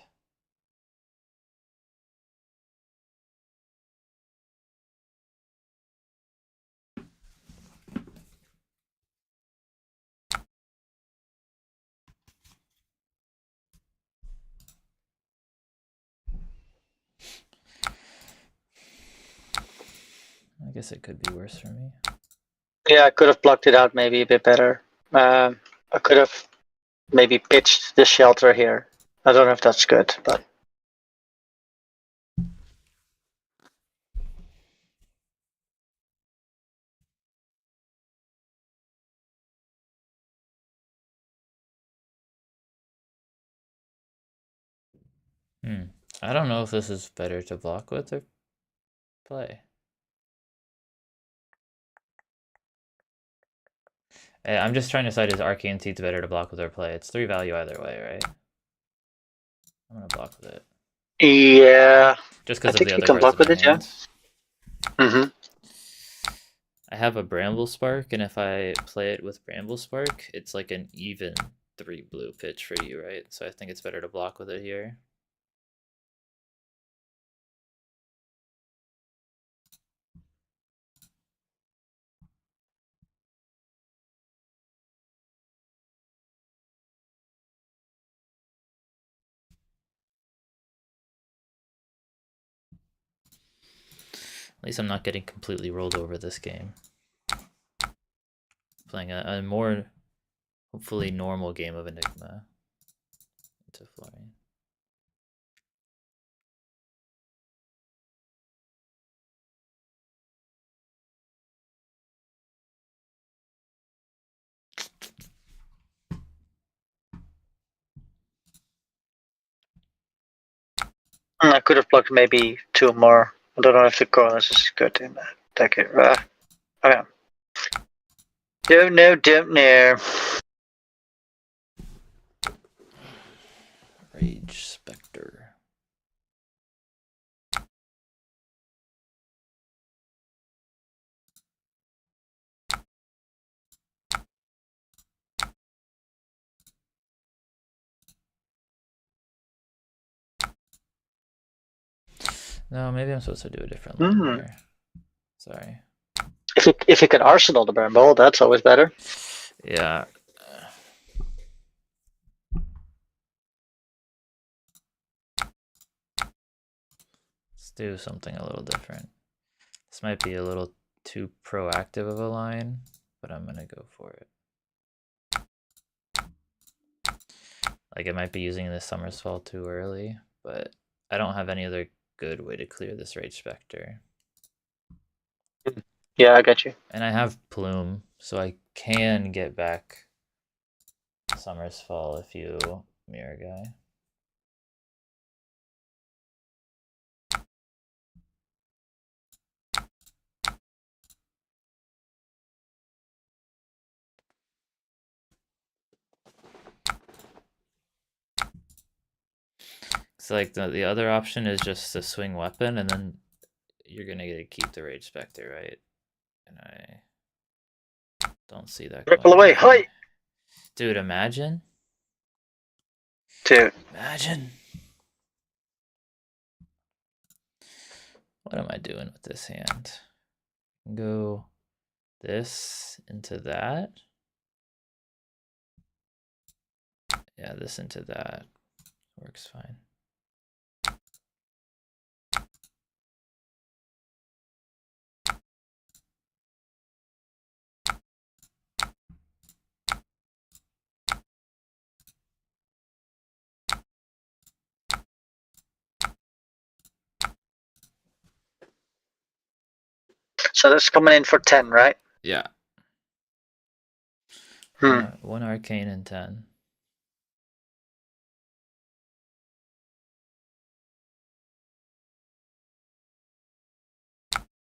S1: I guess it could be worse for me.
S2: Yeah, I could have blocked it out maybe a bit better. I could have maybe pitched the shelter here. I don't know if that's good, but
S1: Hmm. I don't know if this is better to block with or play. I'm just trying to decide is Arcane Seeds better to block with or play. It's 3 value either way, right? I'm gonna block with it.
S2: Yeah,
S1: Just
S2: I
S1: because of the
S2: think you
S1: other
S2: can
S1: cards
S2: block
S1: in my
S2: with it. Yeah.
S1: hand.
S2: Mm-hmm.
S1: I have a Bramble Spark, and if I play it with Bramble Spark, it's like an even 3 blue pitch for you, right? So I think it's better to block with it here. At least I'm not getting completely rolled over this game. Playing a more, hopefully, normal game of Enigma into Florian.
S2: I could have blocked maybe 2 more. I don't know if the corners is good in that deck. Okay. Don't know.
S1: Rage Spectre. No, maybe I'm supposed to do a different line there. Sorry.
S2: If you can arsenal the Bramble, that's always better.
S1: Yeah. Let's do something a little different. This might be a little too proactive of a line, but I'm gonna go for it. Like, it might be using the Summersfall too early, but I don't have any other good way to clear this Rage Spectre.
S2: Yeah, I got you.
S1: And I have Plume, so I can get back Summersfall if you Mirror Guy. So like the other option is just a swing weapon, and then you're gonna get to keep the Rage Spectre, right? And I don't see that
S2: Ripple
S1: going
S2: away.
S1: that way.
S2: Hi!
S1: Dude, imagine.
S2: Dude.
S1: Imagine. What am I doing with this hand? Go this into that. Yeah, this into that. Works fine.
S2: So that's coming in for 10, right?
S1: Yeah.
S2: Hmm.
S1: One arcane and 10.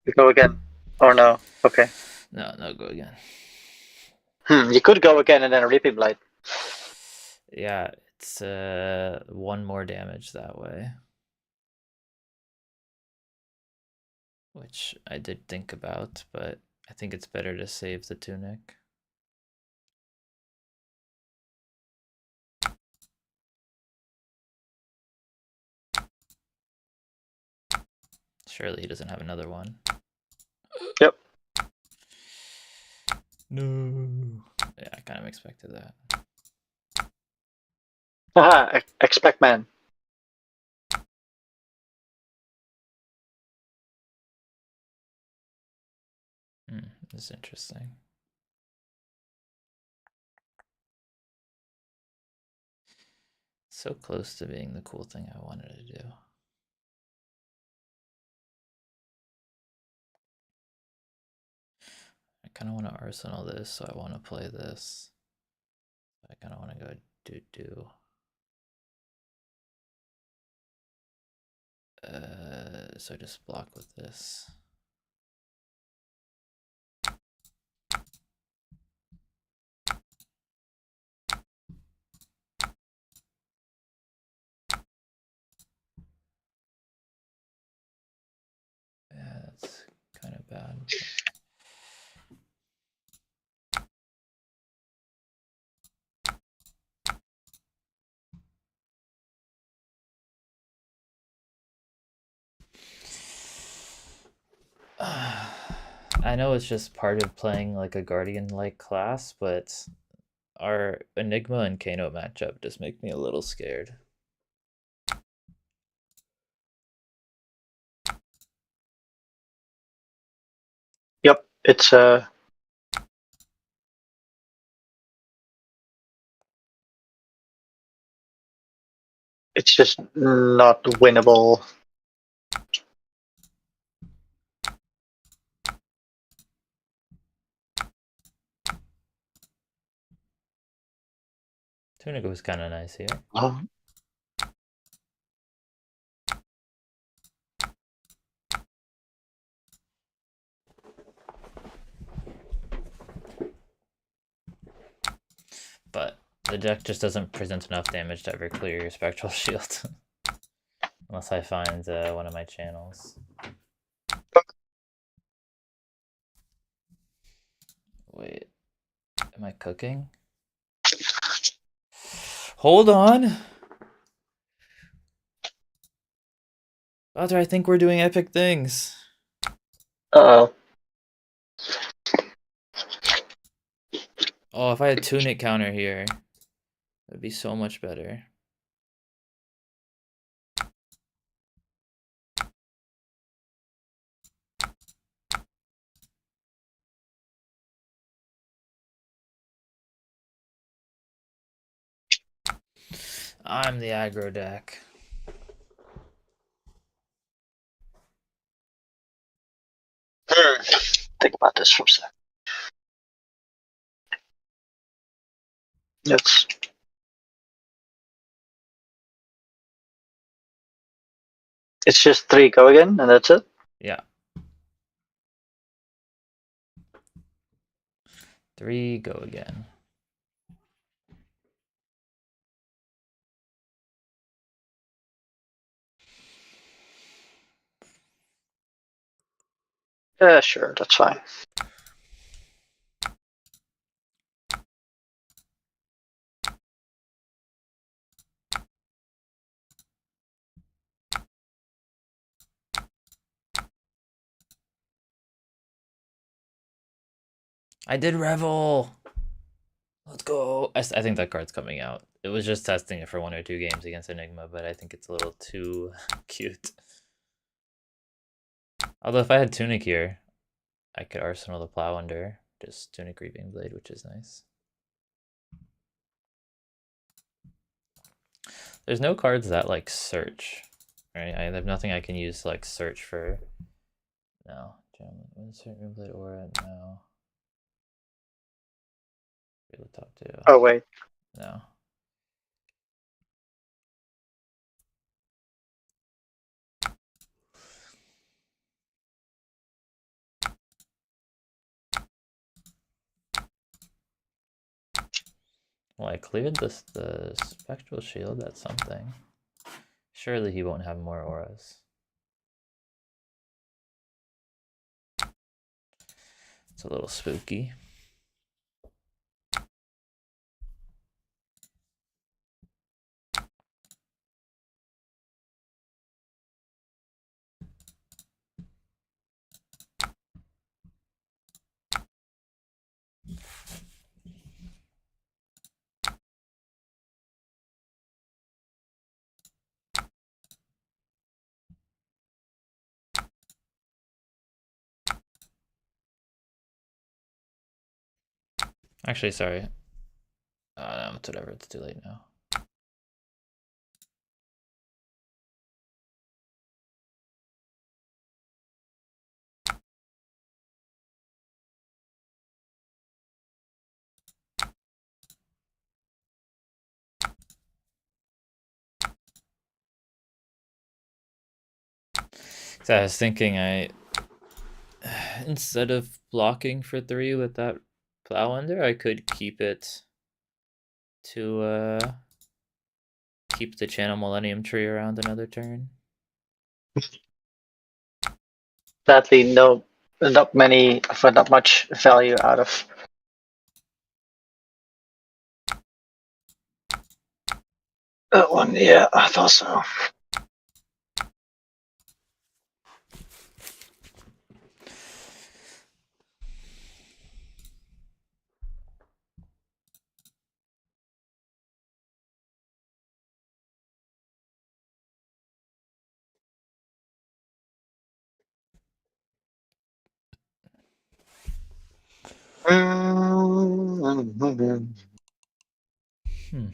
S2: You go again. Or no? Okay.
S1: No, no, go again.
S2: You could go again and then a Reaping Blade.
S1: Yeah, it's 1 more damage that way. Which I did think about, but I think it's better to save the tunic. Surely he doesn't have another one.
S2: Yep.
S1: No. Yeah, I kind of expected that.
S2: Haha, expect man.
S1: This is interesting. So close to being the cool thing I wanted to do. I kind of want to arsenal this, so I want to play this. I kind of want to go do. So just block with this. Yeah, that's kind of bad. I know it's just part of playing like a Guardian-like class, but our Enigma and Kano matchup just make me a little scared.
S2: Yep, it's just not winnable.
S1: Tunica was kind of nice here.
S2: Oh.
S1: But the deck just doesn't present enough damage to ever clear your Spectral Shield. Unless I find one of my channels. Wait, am I cooking? Hold on! Father, I think we're doing epic things.
S2: Uh-oh.
S1: Oh, if I had Tunic counter here, that'd be so much better. I'm the aggro deck.
S2: Think about this for a sec. It's it's just 3 go again, and that's it.
S1: Yeah. 3 go again.
S2: Yeah, sure, that's fine.
S1: I did Revel! Let's go! I think that card's coming out. It was just testing it for 1 or 2 games against Enigma, but I think it's a little too cute. Although if I had Tunic here, I could Arsenal the Plow under just Tunic Reaping Blade, which is nice. There's no cards that like search, right? I have nothing I can use to like search for. No, insert Reaping Blade aura. No. The top 2.
S2: Oh wait.
S1: No. Well, I cleared the Spectral Shield. That's something. Surely he won't have more auras. It's a little spooky. Actually, sorry. No, it's whatever. It's too late now. So I was thinking I instead of blocking for 3 with that plow under, I could keep it to keep the channel Millennium Tree around another turn.
S2: Sadly, no, not many, for not much value out of. That one, yeah, I thought so.
S1: Hmm.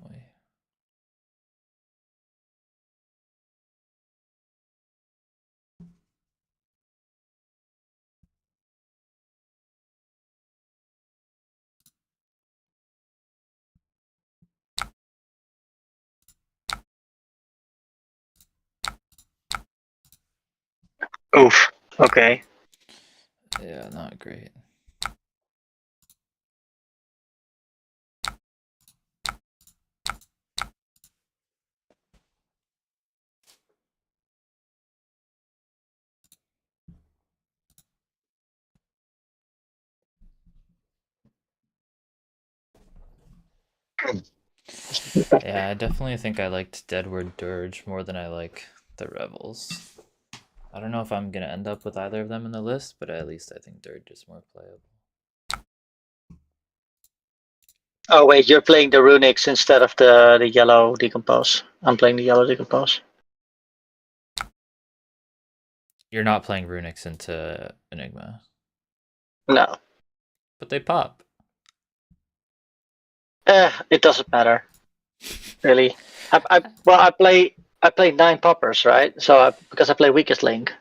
S1: Wait.
S2: Oof. Okay.
S1: Yeah, not great. Yeah, I definitely think I liked Deadward Dirge more than I like the Rebels. I don't know if I'm gonna end up with either of them in the list, but at least I think Dirge is more playable.
S2: Oh wait, you're playing the runics instead of the yellow decompose. I'm playing the yellow decompose.
S1: You're not playing Runics into Enigma,
S2: No.
S1: but they pop.
S2: It doesn't matter really. I play 9 poppers, right? So because I play weakest link.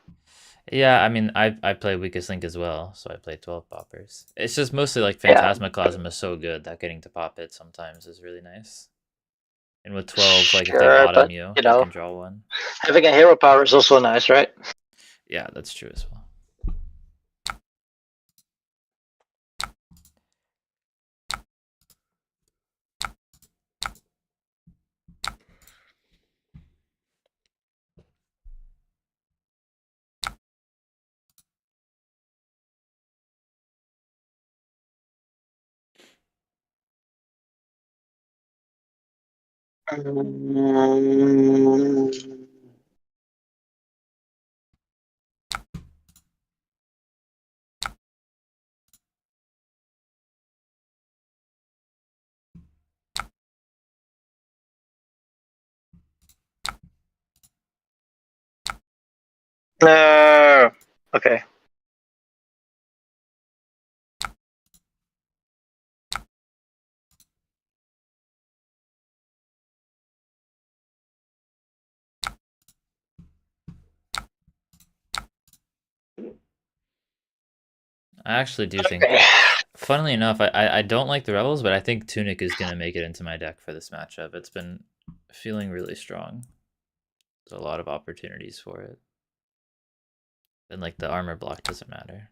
S1: Yeah, I mean, I play Weakest Link as well, so I play 12 poppers. It's just mostly like
S2: Yeah.
S1: Phantasmaclasm is so good that getting to pop it sometimes is really nice. And with 12, like if they
S2: Sure,
S1: bottom
S2: but
S1: you,
S2: you
S1: you
S2: know,
S1: can draw one.
S2: having a hero power is also nice, right?
S1: Yeah, that's true as well.
S2: Mm, no. Okay.
S1: I actually do think,
S2: Okay.
S1: funnily enough, I don't like the Rebels, but I think Tunic is going to make it into my deck for this matchup. It's been feeling really strong. There's a lot of opportunities for it. And like the armor block doesn't matter.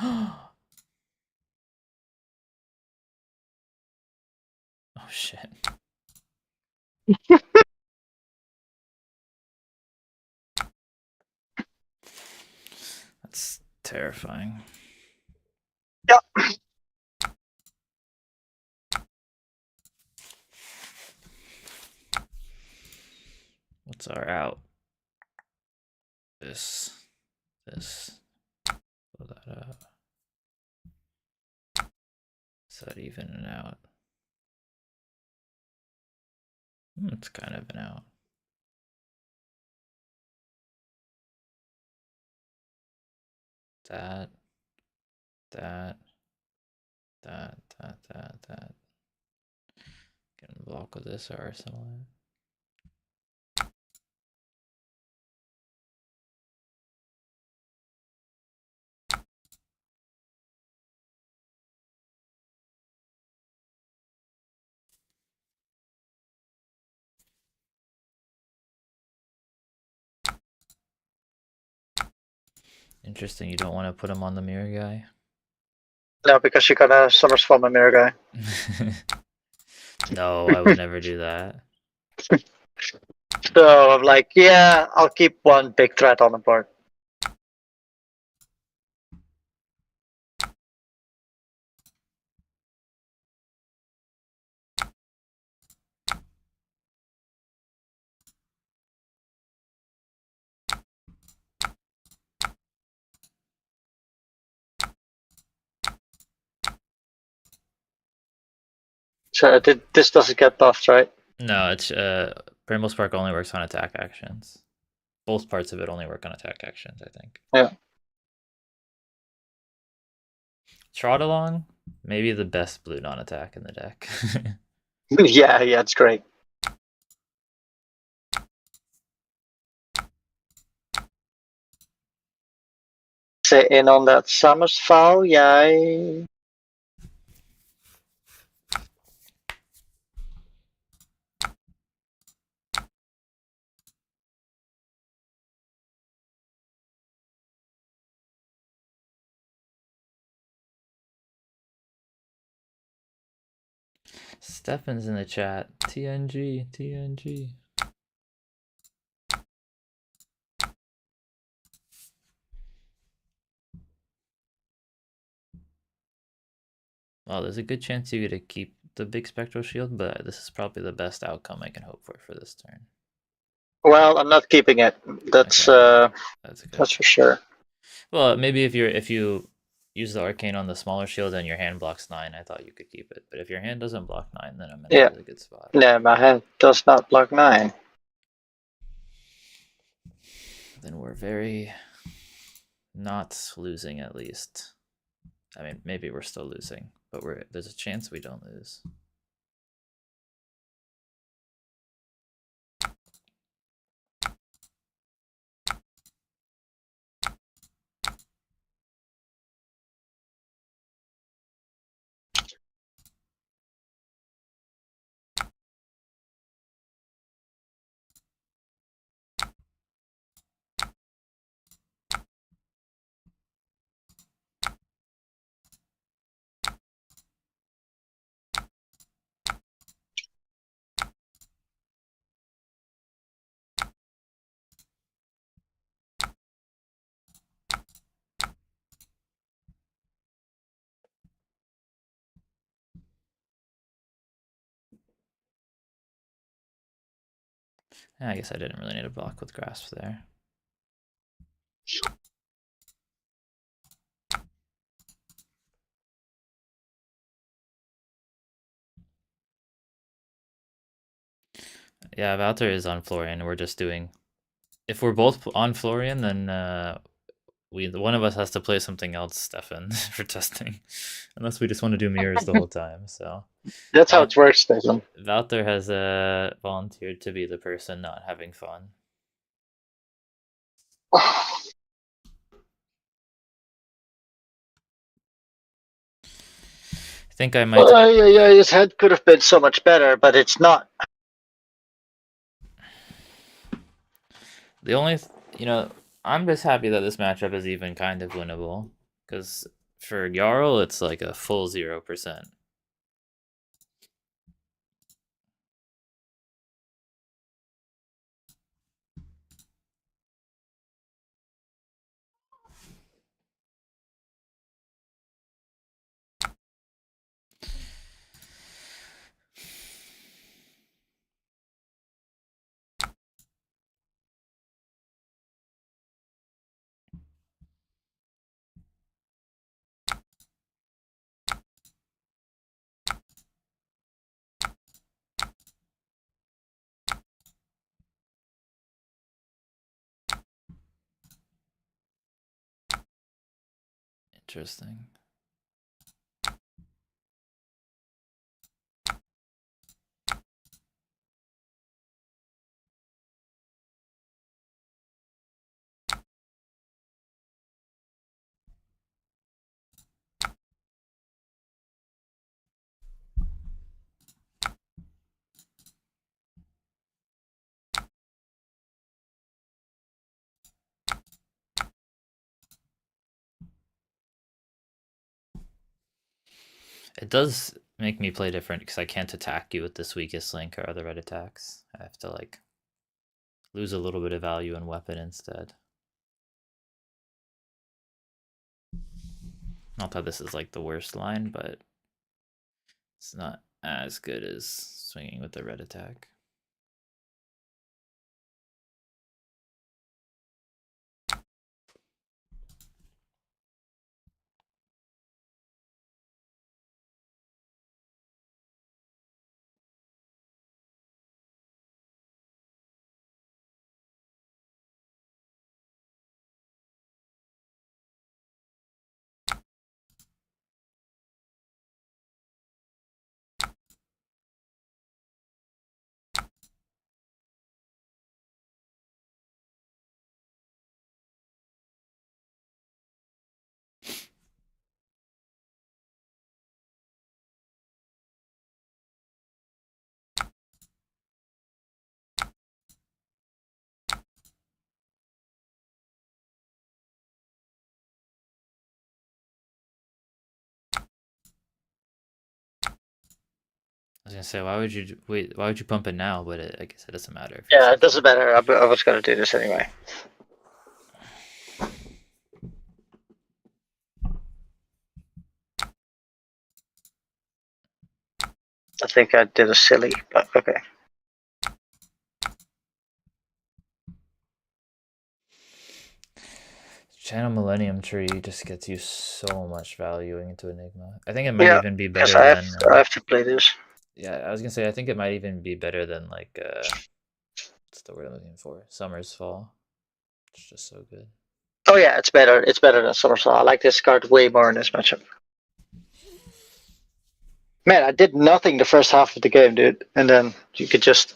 S1: Oh shit. That's terrifying.
S2: Yeah.
S1: What's our out? This. Pull that up. Is that even an out? It's kind of an out. That. That. That. Can block with this arsenal. Interesting. You don't want to put him on the mirror guy.
S2: No, because you're gonna Summerstorm a mirror guy.
S1: No, I would never do that.
S2: So I'm like, yeah, I'll keep one big threat on the board. So this doesn't get buffed, right?
S1: No, it's Brimble Spark only works on attack actions. Both parts of it only work on attack actions, I think.
S2: Yeah.
S1: Trot Along, maybe the best blue non-attack in the deck.
S2: Yeah, it's great. Say in on that Summers foul, yeah.
S1: Stefan's in the chat. TNG, TNG. Well, there's a good chance you get to keep the big spectral shield, but this is probably the best outcome I can hope for this turn.
S2: Well, I'm not keeping it. That's
S1: Okay, that's good.
S2: that's for sure.
S1: Well, maybe if you use the arcane on the smaller shield and your hand blocks 9, I thought you could keep it. But if your hand doesn't block 9, then I'm in a really good spot.
S2: Yeah, my hand does not block 9.
S1: Then we're very not losing, at least. I mean, maybe we're still losing, but there's a chance we don't lose. I guess I didn't really need a block with grasp there. Yeah, Valter is on Florian. We're just doing. If we're both on Florian, then one of us has to play something else, Stefan, for testing. Unless we just want to do mirrors the whole time. So
S2: That's how it works, Stefan.
S1: Valter has volunteered to be the person not having fun. I think I might.
S2: Yeah, his head could have been so much better, but it's not.
S1: The only, I'm just happy that this matchup is even kind of winnable, because For Jarl, it's like a full 0%. Interesting. It does make me play different because I can't attack you with this weakest link or other red attacks. I have to like lose a little bit of value in weapon instead. Not that this is like the worst line, but it's not as good as swinging with the red attack. I was gonna say, why would you wait? Why would you pump it now? But I guess it doesn't matter. If
S2: Yeah, it doesn't matter. I was gonna do this anyway. I think I did a silly, but okay.
S1: Channel Millennium Tree just gets you so much value into Enigma. I think it might even be better than.
S2: I have to play this.
S1: Yeah, I was gonna say I think it might even be better than like what's the word I'm looking for? Summer's Fall. It's just so good.
S2: Oh yeah, it's better. It's better than Somersault. I like this card way more in this matchup. Man, I did nothing the first half of the game, dude, and then you could just.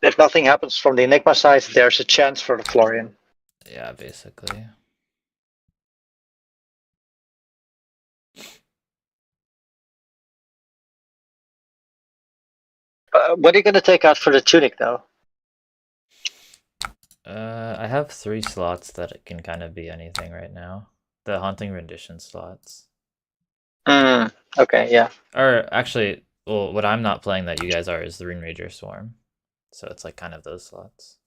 S2: If nothing happens from the Enigma side, there's a chance for the Florian.
S1: Yeah, basically.
S2: What are you gonna take out for the tunic, though?
S1: I have 3 slots that can kind of be anything right now. The Haunting Rendition slots.
S2: Okay, yeah.
S1: Or actually, well, what I'm not playing that you guys are is the Rune Rager Swarm. So it's like kind of those slots.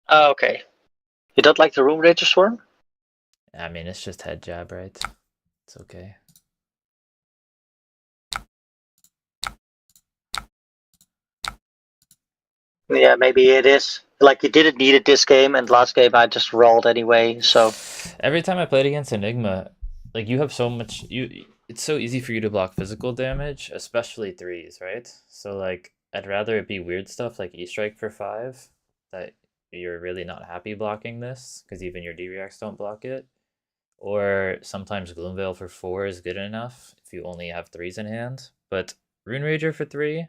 S2: Oh, okay. You don't like the Room Ranger Swarm?
S1: I mean, it's just head jab, right? It's okay.
S2: Yeah, maybe it is. Like, you didn't need it this game, and last game I just rolled anyway, so.
S1: Every time I played against Enigma, like you have so much it's so easy for you to block physical damage, especially threes, right? So like I'd rather it be weird stuff like E-Strike for 5 that you're really not happy blocking this because even your D-Reacts don't block it. Or sometimes Gloomveil for 4 is good enough if you only have threes in hand. But Rune Rager for 3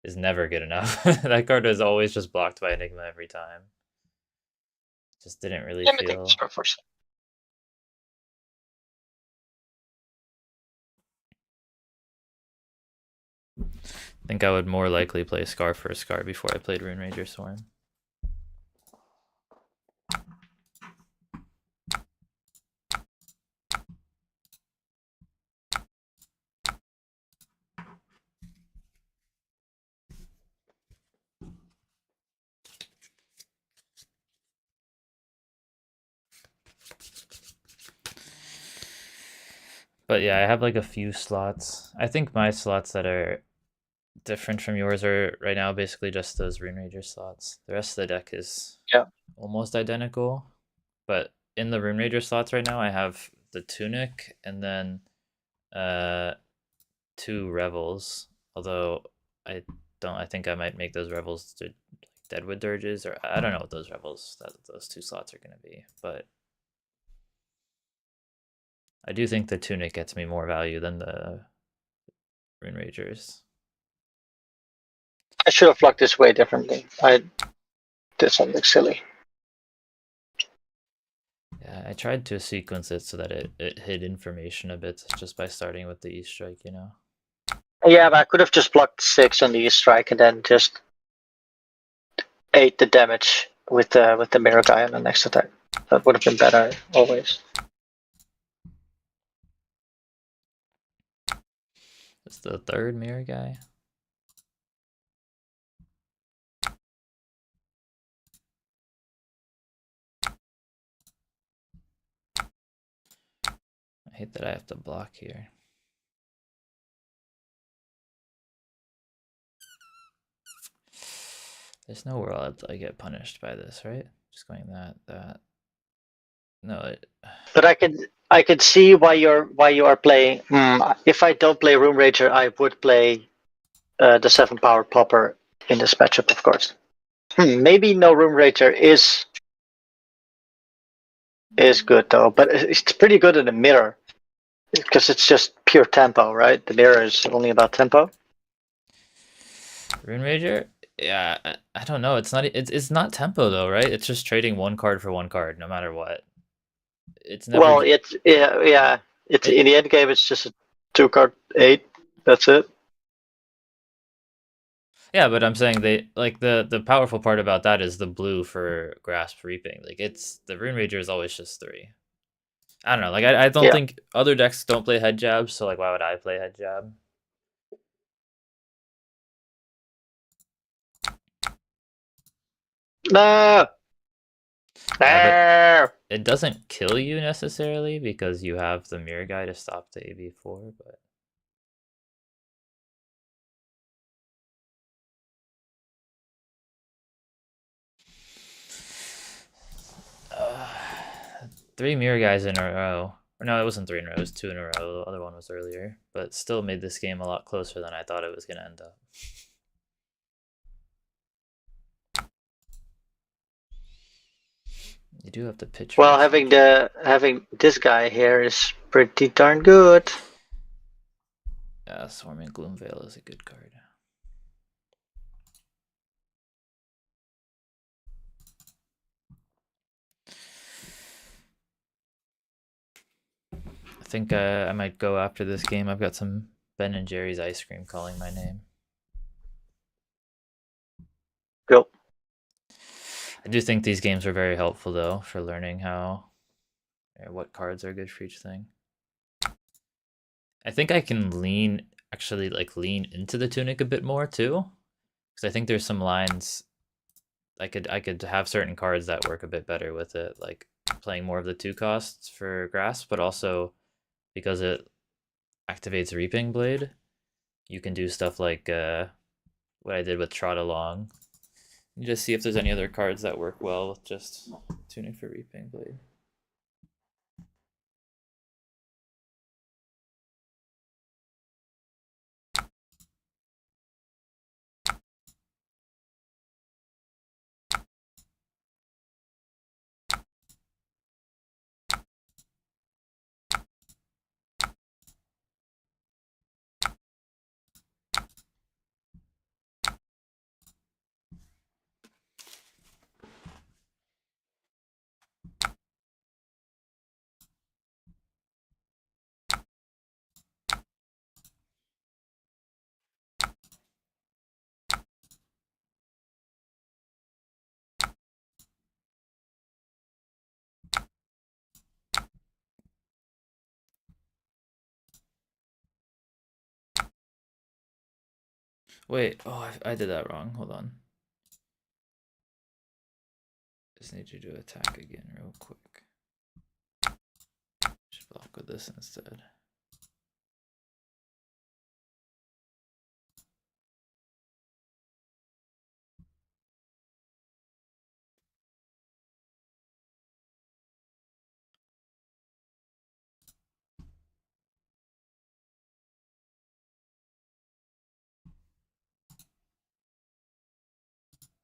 S1: is never good enough. That card is always just blocked by Enigma every time. Just didn't really
S2: Let me take
S1: feel.
S2: this card first.
S1: I think I would more likely play Scar for a Scar before I played Rune Rager Swarm. But yeah, I have like a few slots. I think my slots that are different from yours are right now basically just those Rune Rager slots. The rest of the deck is
S2: Yeah.
S1: almost identical. But in the Rune Rager slots right now, I have the Tunic and then uh, two Revels. Although I don't, I think I might make those Revels to Deadwood Dirges, or I don't know what those Revels, those two slots are going to be. But I do think the Tunic gets me more value than the Rune Ragers.
S2: I should have looked this way differently. I did something silly.
S1: Yeah, I tried to sequence it so that it hid information a bit just by starting with the E strike, you know?
S2: Yeah, but I could have just blocked 6 on the strike and then just ate the damage with the mirror guy on the next attack. That would have been better always.
S1: It's the third mirror guy. I hate that I have to block here. There's no world I get punished by this, right? Just going that. No,
S2: But I could see why you are playing. If I don't play Room Rager, I would play the 7 power popper in this matchup, of course. Maybe no Room Rager is good though, but it's pretty good in the mirror because it's just pure tempo, right? The mirror is only about tempo.
S1: Rune Rager? Yeah, I don't know. It's not tempo though, right? It's just trading one card for one card, no matter what. It's never
S2: Well, it's yeah. It's
S1: it.
S2: in the end game. It's just a 2 card 8. That's it.
S1: Yeah, but I'm saying they like the powerful part about that is the blue for Grasp Reaping. Like it's the Rune Rager is always just three. I don't know. Like I don't
S2: Yeah.
S1: think other decks don't play head jab, so like why would I play head jab?
S2: No.
S1: Yeah, but
S2: No.
S1: it doesn't kill you necessarily because you have the mirror guy to stop the AB4, but uh, three mirror guys in a row. Or no, it wasn't three in a row, it was two in a row. The other one was earlier, but still made this game a lot closer than I thought it was gonna end up. You do have to pitch
S2: Well,
S1: race.
S2: having this guy here is pretty darn good.
S1: Yeah, Swarming Gloomveil is a good card. I think I might go after this game. I've got some Ben and Jerry's ice cream calling my name.
S2: Cool.
S1: I do think these games are very helpful though for learning how or what cards are good for each thing. I think I can lean into the tunic a bit more too, because I think there's some lines I could have certain cards that work a bit better with it, like playing more of the 2 costs for grasp, but also because it activates Reaping Blade, you can do stuff like what I did with Trot Along. You just see if there's any other cards that work well with just Tunic for Reaping Blade. Wait, oh, I did that wrong. Hold on. Just need you to attack again real quick. Should block with this instead.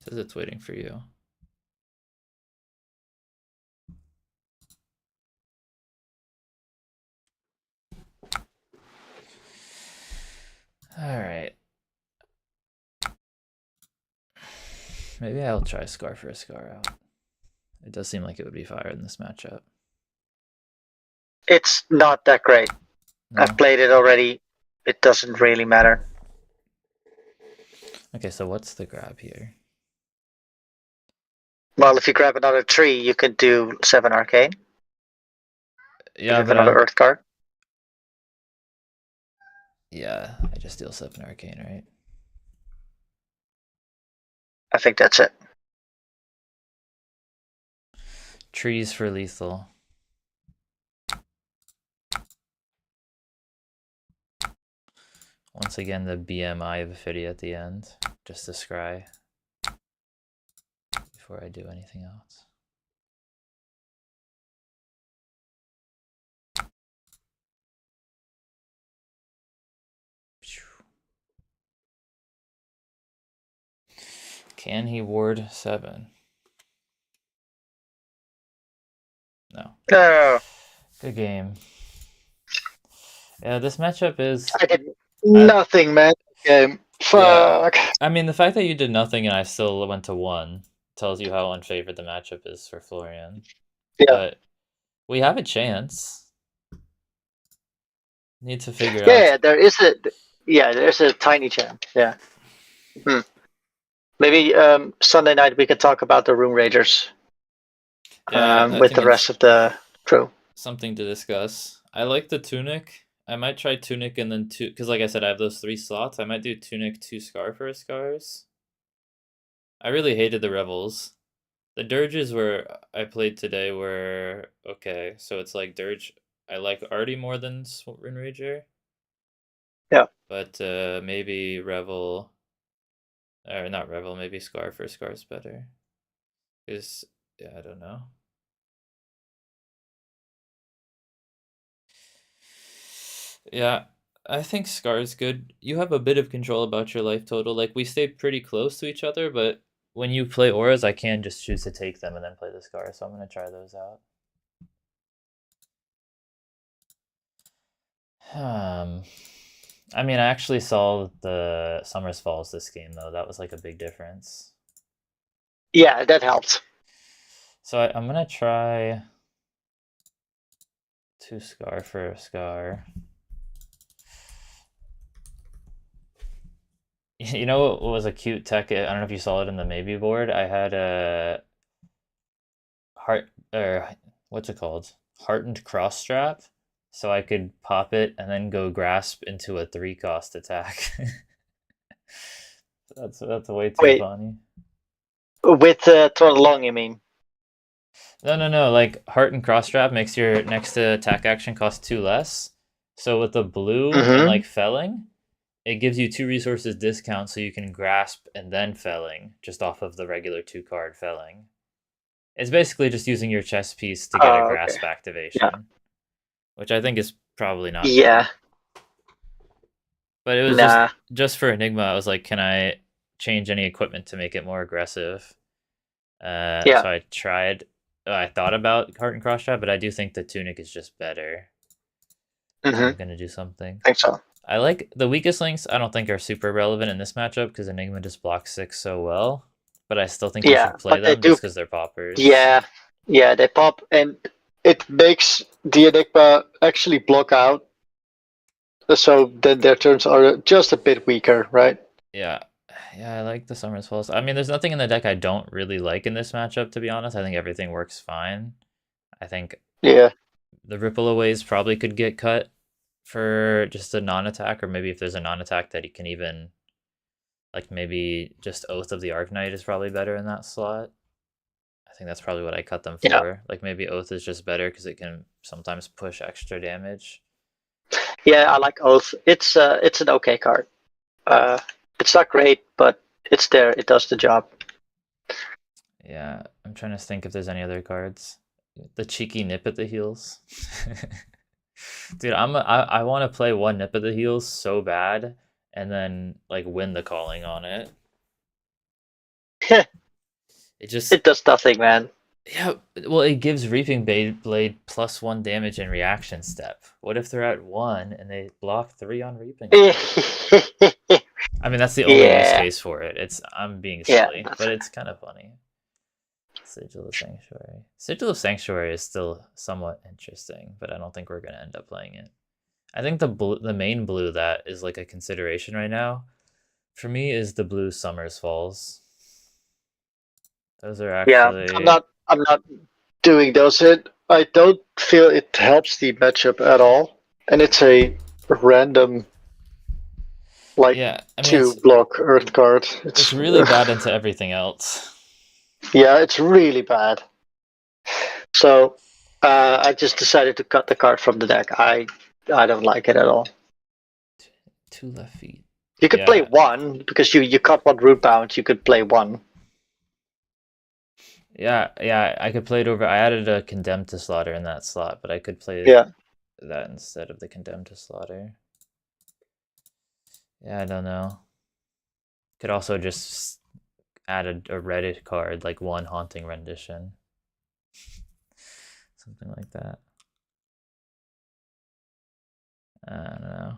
S1: Says it's waiting for you. All right. Maybe I'll try Scar for a Scar out. It does seem like it would be fire in this matchup.
S2: It's not that great.
S1: No?
S2: I've played it already. It doesn't really matter.
S1: Okay, so what's the grab here?
S2: Well, if you grab another 3, you can do 7 arcane.
S1: Yeah,
S2: With
S1: but
S2: another earth card.
S1: yeah, I just deal 7 arcane, right?
S2: I think that's it.
S1: Trees for lethal. Once again, the BMI of Fiddy at the end, just to scry before I do anything else. Can he ward 7? No.
S2: No.
S1: Good game. Yeah, this matchup is...
S2: I did nothing, man. Game. Fuck.
S1: Yeah. I mean, the fact that you did nothing and I still went to 1 tells you how unfavored the matchup is for Florian.
S2: Yeah.
S1: But we have a chance. Need to figure out.
S2: Yeah, there's a tiny chance. Yeah. Maybe Sunday night we can talk about the Room Raiders with the rest of the crew.
S1: Something to discuss. I like the Tunic. I might try Tunic and then 2, because like I said, I have those 3 slots. I might do Tunic, 2 Scar for Scars. I really hated the Revels. The Dirges where I played today were okay. So it's like Dirge, I like Artie more than Rune Rager.
S2: Yeah.
S1: But maybe Revel, or not Revel, maybe Scar for Scar's better. Because, yeah, I don't know. Yeah, I think Scar's good. You have a bit of control about your life total. Like, we stay pretty close to each other, but when you play auras, I can just choose to take them and then play the Scar, so I'm going to try those out. I mean, I actually saw the Summers Falls this game, though. That was like a big difference.
S2: Yeah, that helped.
S1: So I'm going to try 2 Scar for a Scar. You know what was a cute tech? I don't know if you saw it in the maybe board. I had a heart, or what's it called? Heartened cross strap, so I could pop it and then go grasp into a 3-cost attack. That's way too funny.
S2: With Throttle Long, you mean?
S1: No. Like heartened cross strap makes your next attack action cost 2 less. So with the blue and like felling, it gives you 2 resources discount, so you can grasp and then felling just off of the regular 2-card felling. It's basically just using your chess piece to get a grasp activation, which I think is probably not good. But it was just for Enigma. I was like, can I change any equipment to make it more aggressive? So I tried. I thought about Heart and Cross Trap, but I do think the Tunic is just better. So I'm gonna do something.
S2: I think so.
S1: I like the weakest links. I don't think are super relevant in this matchup because Enigma just blocks 6 so well. But I still think you should play them just because they're poppers.
S2: Yeah, they pop, and it makes the Enigma actually block out. So then their turns are just a bit weaker, right?
S1: Yeah, I like the Summers Falls. I mean, there's nothing in the deck I don't really like in this matchup, to be honest. I think everything works fine. I think the Ripple Aways probably could get cut for just a non-attack, or maybe if there's a non-attack that he can even, like maybe just Oath of the Arknight is probably better in that slot. I think that's probably what I cut them for.
S2: Yeah.
S1: Like maybe Oath is just better because it can sometimes push extra damage.
S2: Yeah, I like Oath. It's an okay card. It's not great, but it's there. It does the job.
S1: Yeah, I'm trying to think if there's any other cards. The cheeky Nip at the Heels. Dude, I want to play 1 Nip at the Heels so bad, and then like win the calling on it. It just
S2: It does nothing, man.
S1: yeah, well, it gives Reaping Blade +1 damage and reaction step. What if they're at 1 and they block 3 on Reaping Blade? I mean, that's the only use
S2: Yeah,
S1: case for it. I'm being
S2: yeah,
S1: silly, but it's kind of funny. Sigil of Sanctuary. Sigil of Sanctuary is still somewhat interesting, but I don't think we're gonna end up playing it. I think the main blue that is like a consideration right now for me is the blue Summers Falls. Those are
S2: yeah.
S1: actually
S2: I'm not doing those. I don't feel it helps the matchup at all, and it's a random like
S1: yeah. I mean,
S2: two block Earth card.
S1: it's really bad into everything else.
S2: yeah, it's really bad. So I just decided to cut the card from the deck. I don't like it at all.
S1: Two left feet.
S2: You could play
S1: Yeah,
S2: one because you cut one root bound. You could play one.
S1: yeah. I could play it over. I added a Condemned to Slaughter in that slot, but I could play
S2: Yeah,
S1: that instead of the Condemned to Slaughter. Yeah, I don't know. Could also just add a Reddit card, like one Haunting Rendition. Something like that. I don't know.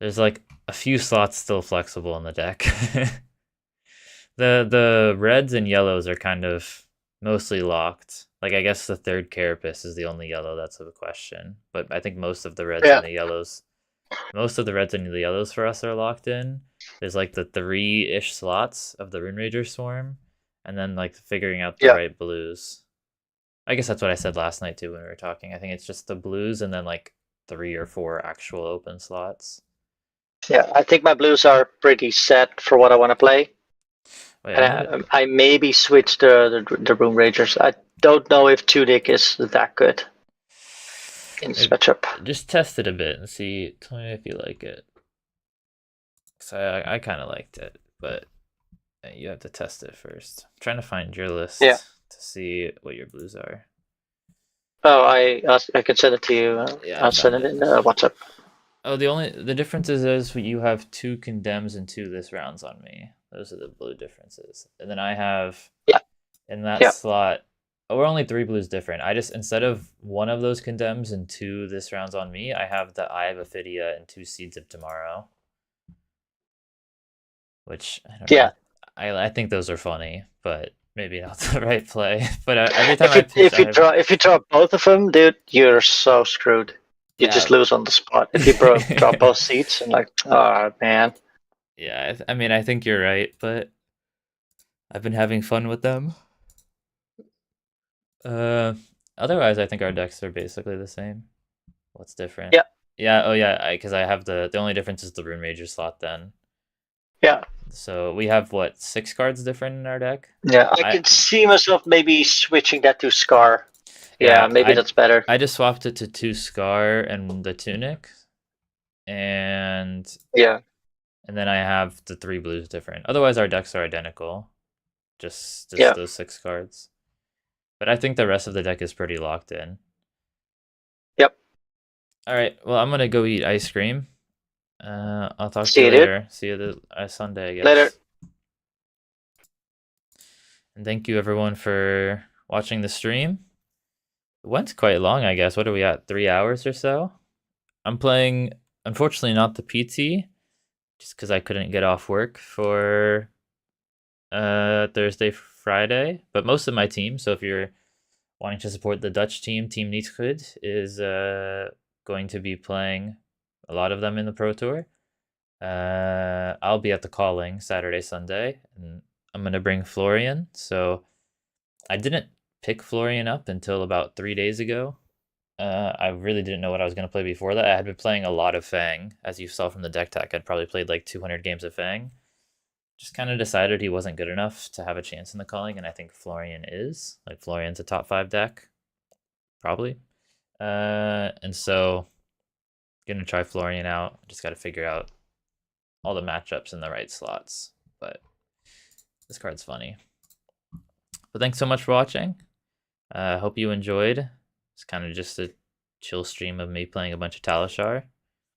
S1: There's like a few slots still flexible in the deck. The reds and yellows are kind of mostly locked. Like I guess the third Carapace is the only yellow that's a question. But I think most of the reds
S2: yeah,
S1: and the yellows for us are locked in. There's like the 3-ish slots of the Rune Rager Swarm, and then like figuring out the
S2: yeah,
S1: right blues. I guess that's what I said last night too when we were talking. I think it's just the blues and then like 3 or 4 actual open slots.
S2: yeah. I think my blues are pretty set for what I want to play.
S1: Wait,
S2: And
S1: I need to
S2: I maybe switch the Room Ragers. I don't know if Tudik is that good in this
S1: maybe,
S2: matchup.
S1: just test it a bit and see. Tell me if you like it. So I kind of liked it, but you have to test it first. I'm trying to find your
S2: Yeah.
S1: list to see what your blues are.
S2: Oh, I can send it to you.
S1: Yeah, I
S2: I'll send
S1: found
S2: it
S1: it.
S2: in WhatsApp.
S1: Oh, the difference is you have 2 condemns and 2 this rounds on me. Those are the blue differences. And then I have
S2: Yeah,
S1: in that
S2: yeah,
S1: slot. Oh, we're only 3 blues different. I just instead of 1 of those condemns and 2 this rounds on me, I have the Eye of Ophidia and 2 Seeds of Tomorrow. Which I don't know.
S2: yeah.
S1: I think those are funny, but maybe not the right play. But every time I pitch,
S2: If you draw both of them, dude, you're so screwed. You
S1: yeah,
S2: just lose on the spot. If you draw both seats and like, oh man.
S1: yeah. I mean, I think you're right, but I've been having fun with them. Uh, Otherwise, I think our decks are basically the same. What's different?
S2: Yeah,
S1: Yeah. Oh, yeah. Because I have the only difference is the Rune Major slot then.
S2: yeah,
S1: So we have what 6 cards different in our deck.
S2: yeah. I
S1: I
S2: can see myself maybe switching that to Scar. Yeah,
S1: yeah.
S2: maybe that's better.
S1: I just swapped it to 2 Scar and the Tunic, and
S2: Yeah,
S1: then I have the 3 blues different. Otherwise, our decks are identical. Just
S2: yeah.
S1: those 6 cards. But I think the rest of the deck is pretty locked in.
S2: Yep.
S1: All right. Well, I'm gonna go eat ice cream. I'll talk to
S2: See
S1: you
S2: you, dude.
S1: later. See you Sunday, I
S2: Later.
S1: guess. And thank you everyone for watching the stream. It went quite long, I guess. What are we at? 3 hours or so? I'm playing, unfortunately, not the PT, just because I couldn't get off work for Thursday, Friday. But most of my team, so if you're wanting to support the Dutch team, Team Nietgoed, is going to be playing a lot of them in the Pro Tour. I'll be at the Calling Saturday, Sunday, and I'm gonna bring Florian. So I didn't pick Florian up until about 3 days ago. I really didn't know what I was gonna play before that. I had been playing a lot of Fang, as you saw from the deck tech. I'd probably played like 200 games of Fang. Just kind of decided he wasn't good enough to have a chance in the Calling, and I think Florian is. Like Florian's a top 5 deck, probably. And so gonna try Florian out. Just got to figure out all the matchups in the right slots. But this card's funny. But thanks so much for watching. I hope you enjoyed. It's kind of just a chill stream of me playing a bunch of Talishar.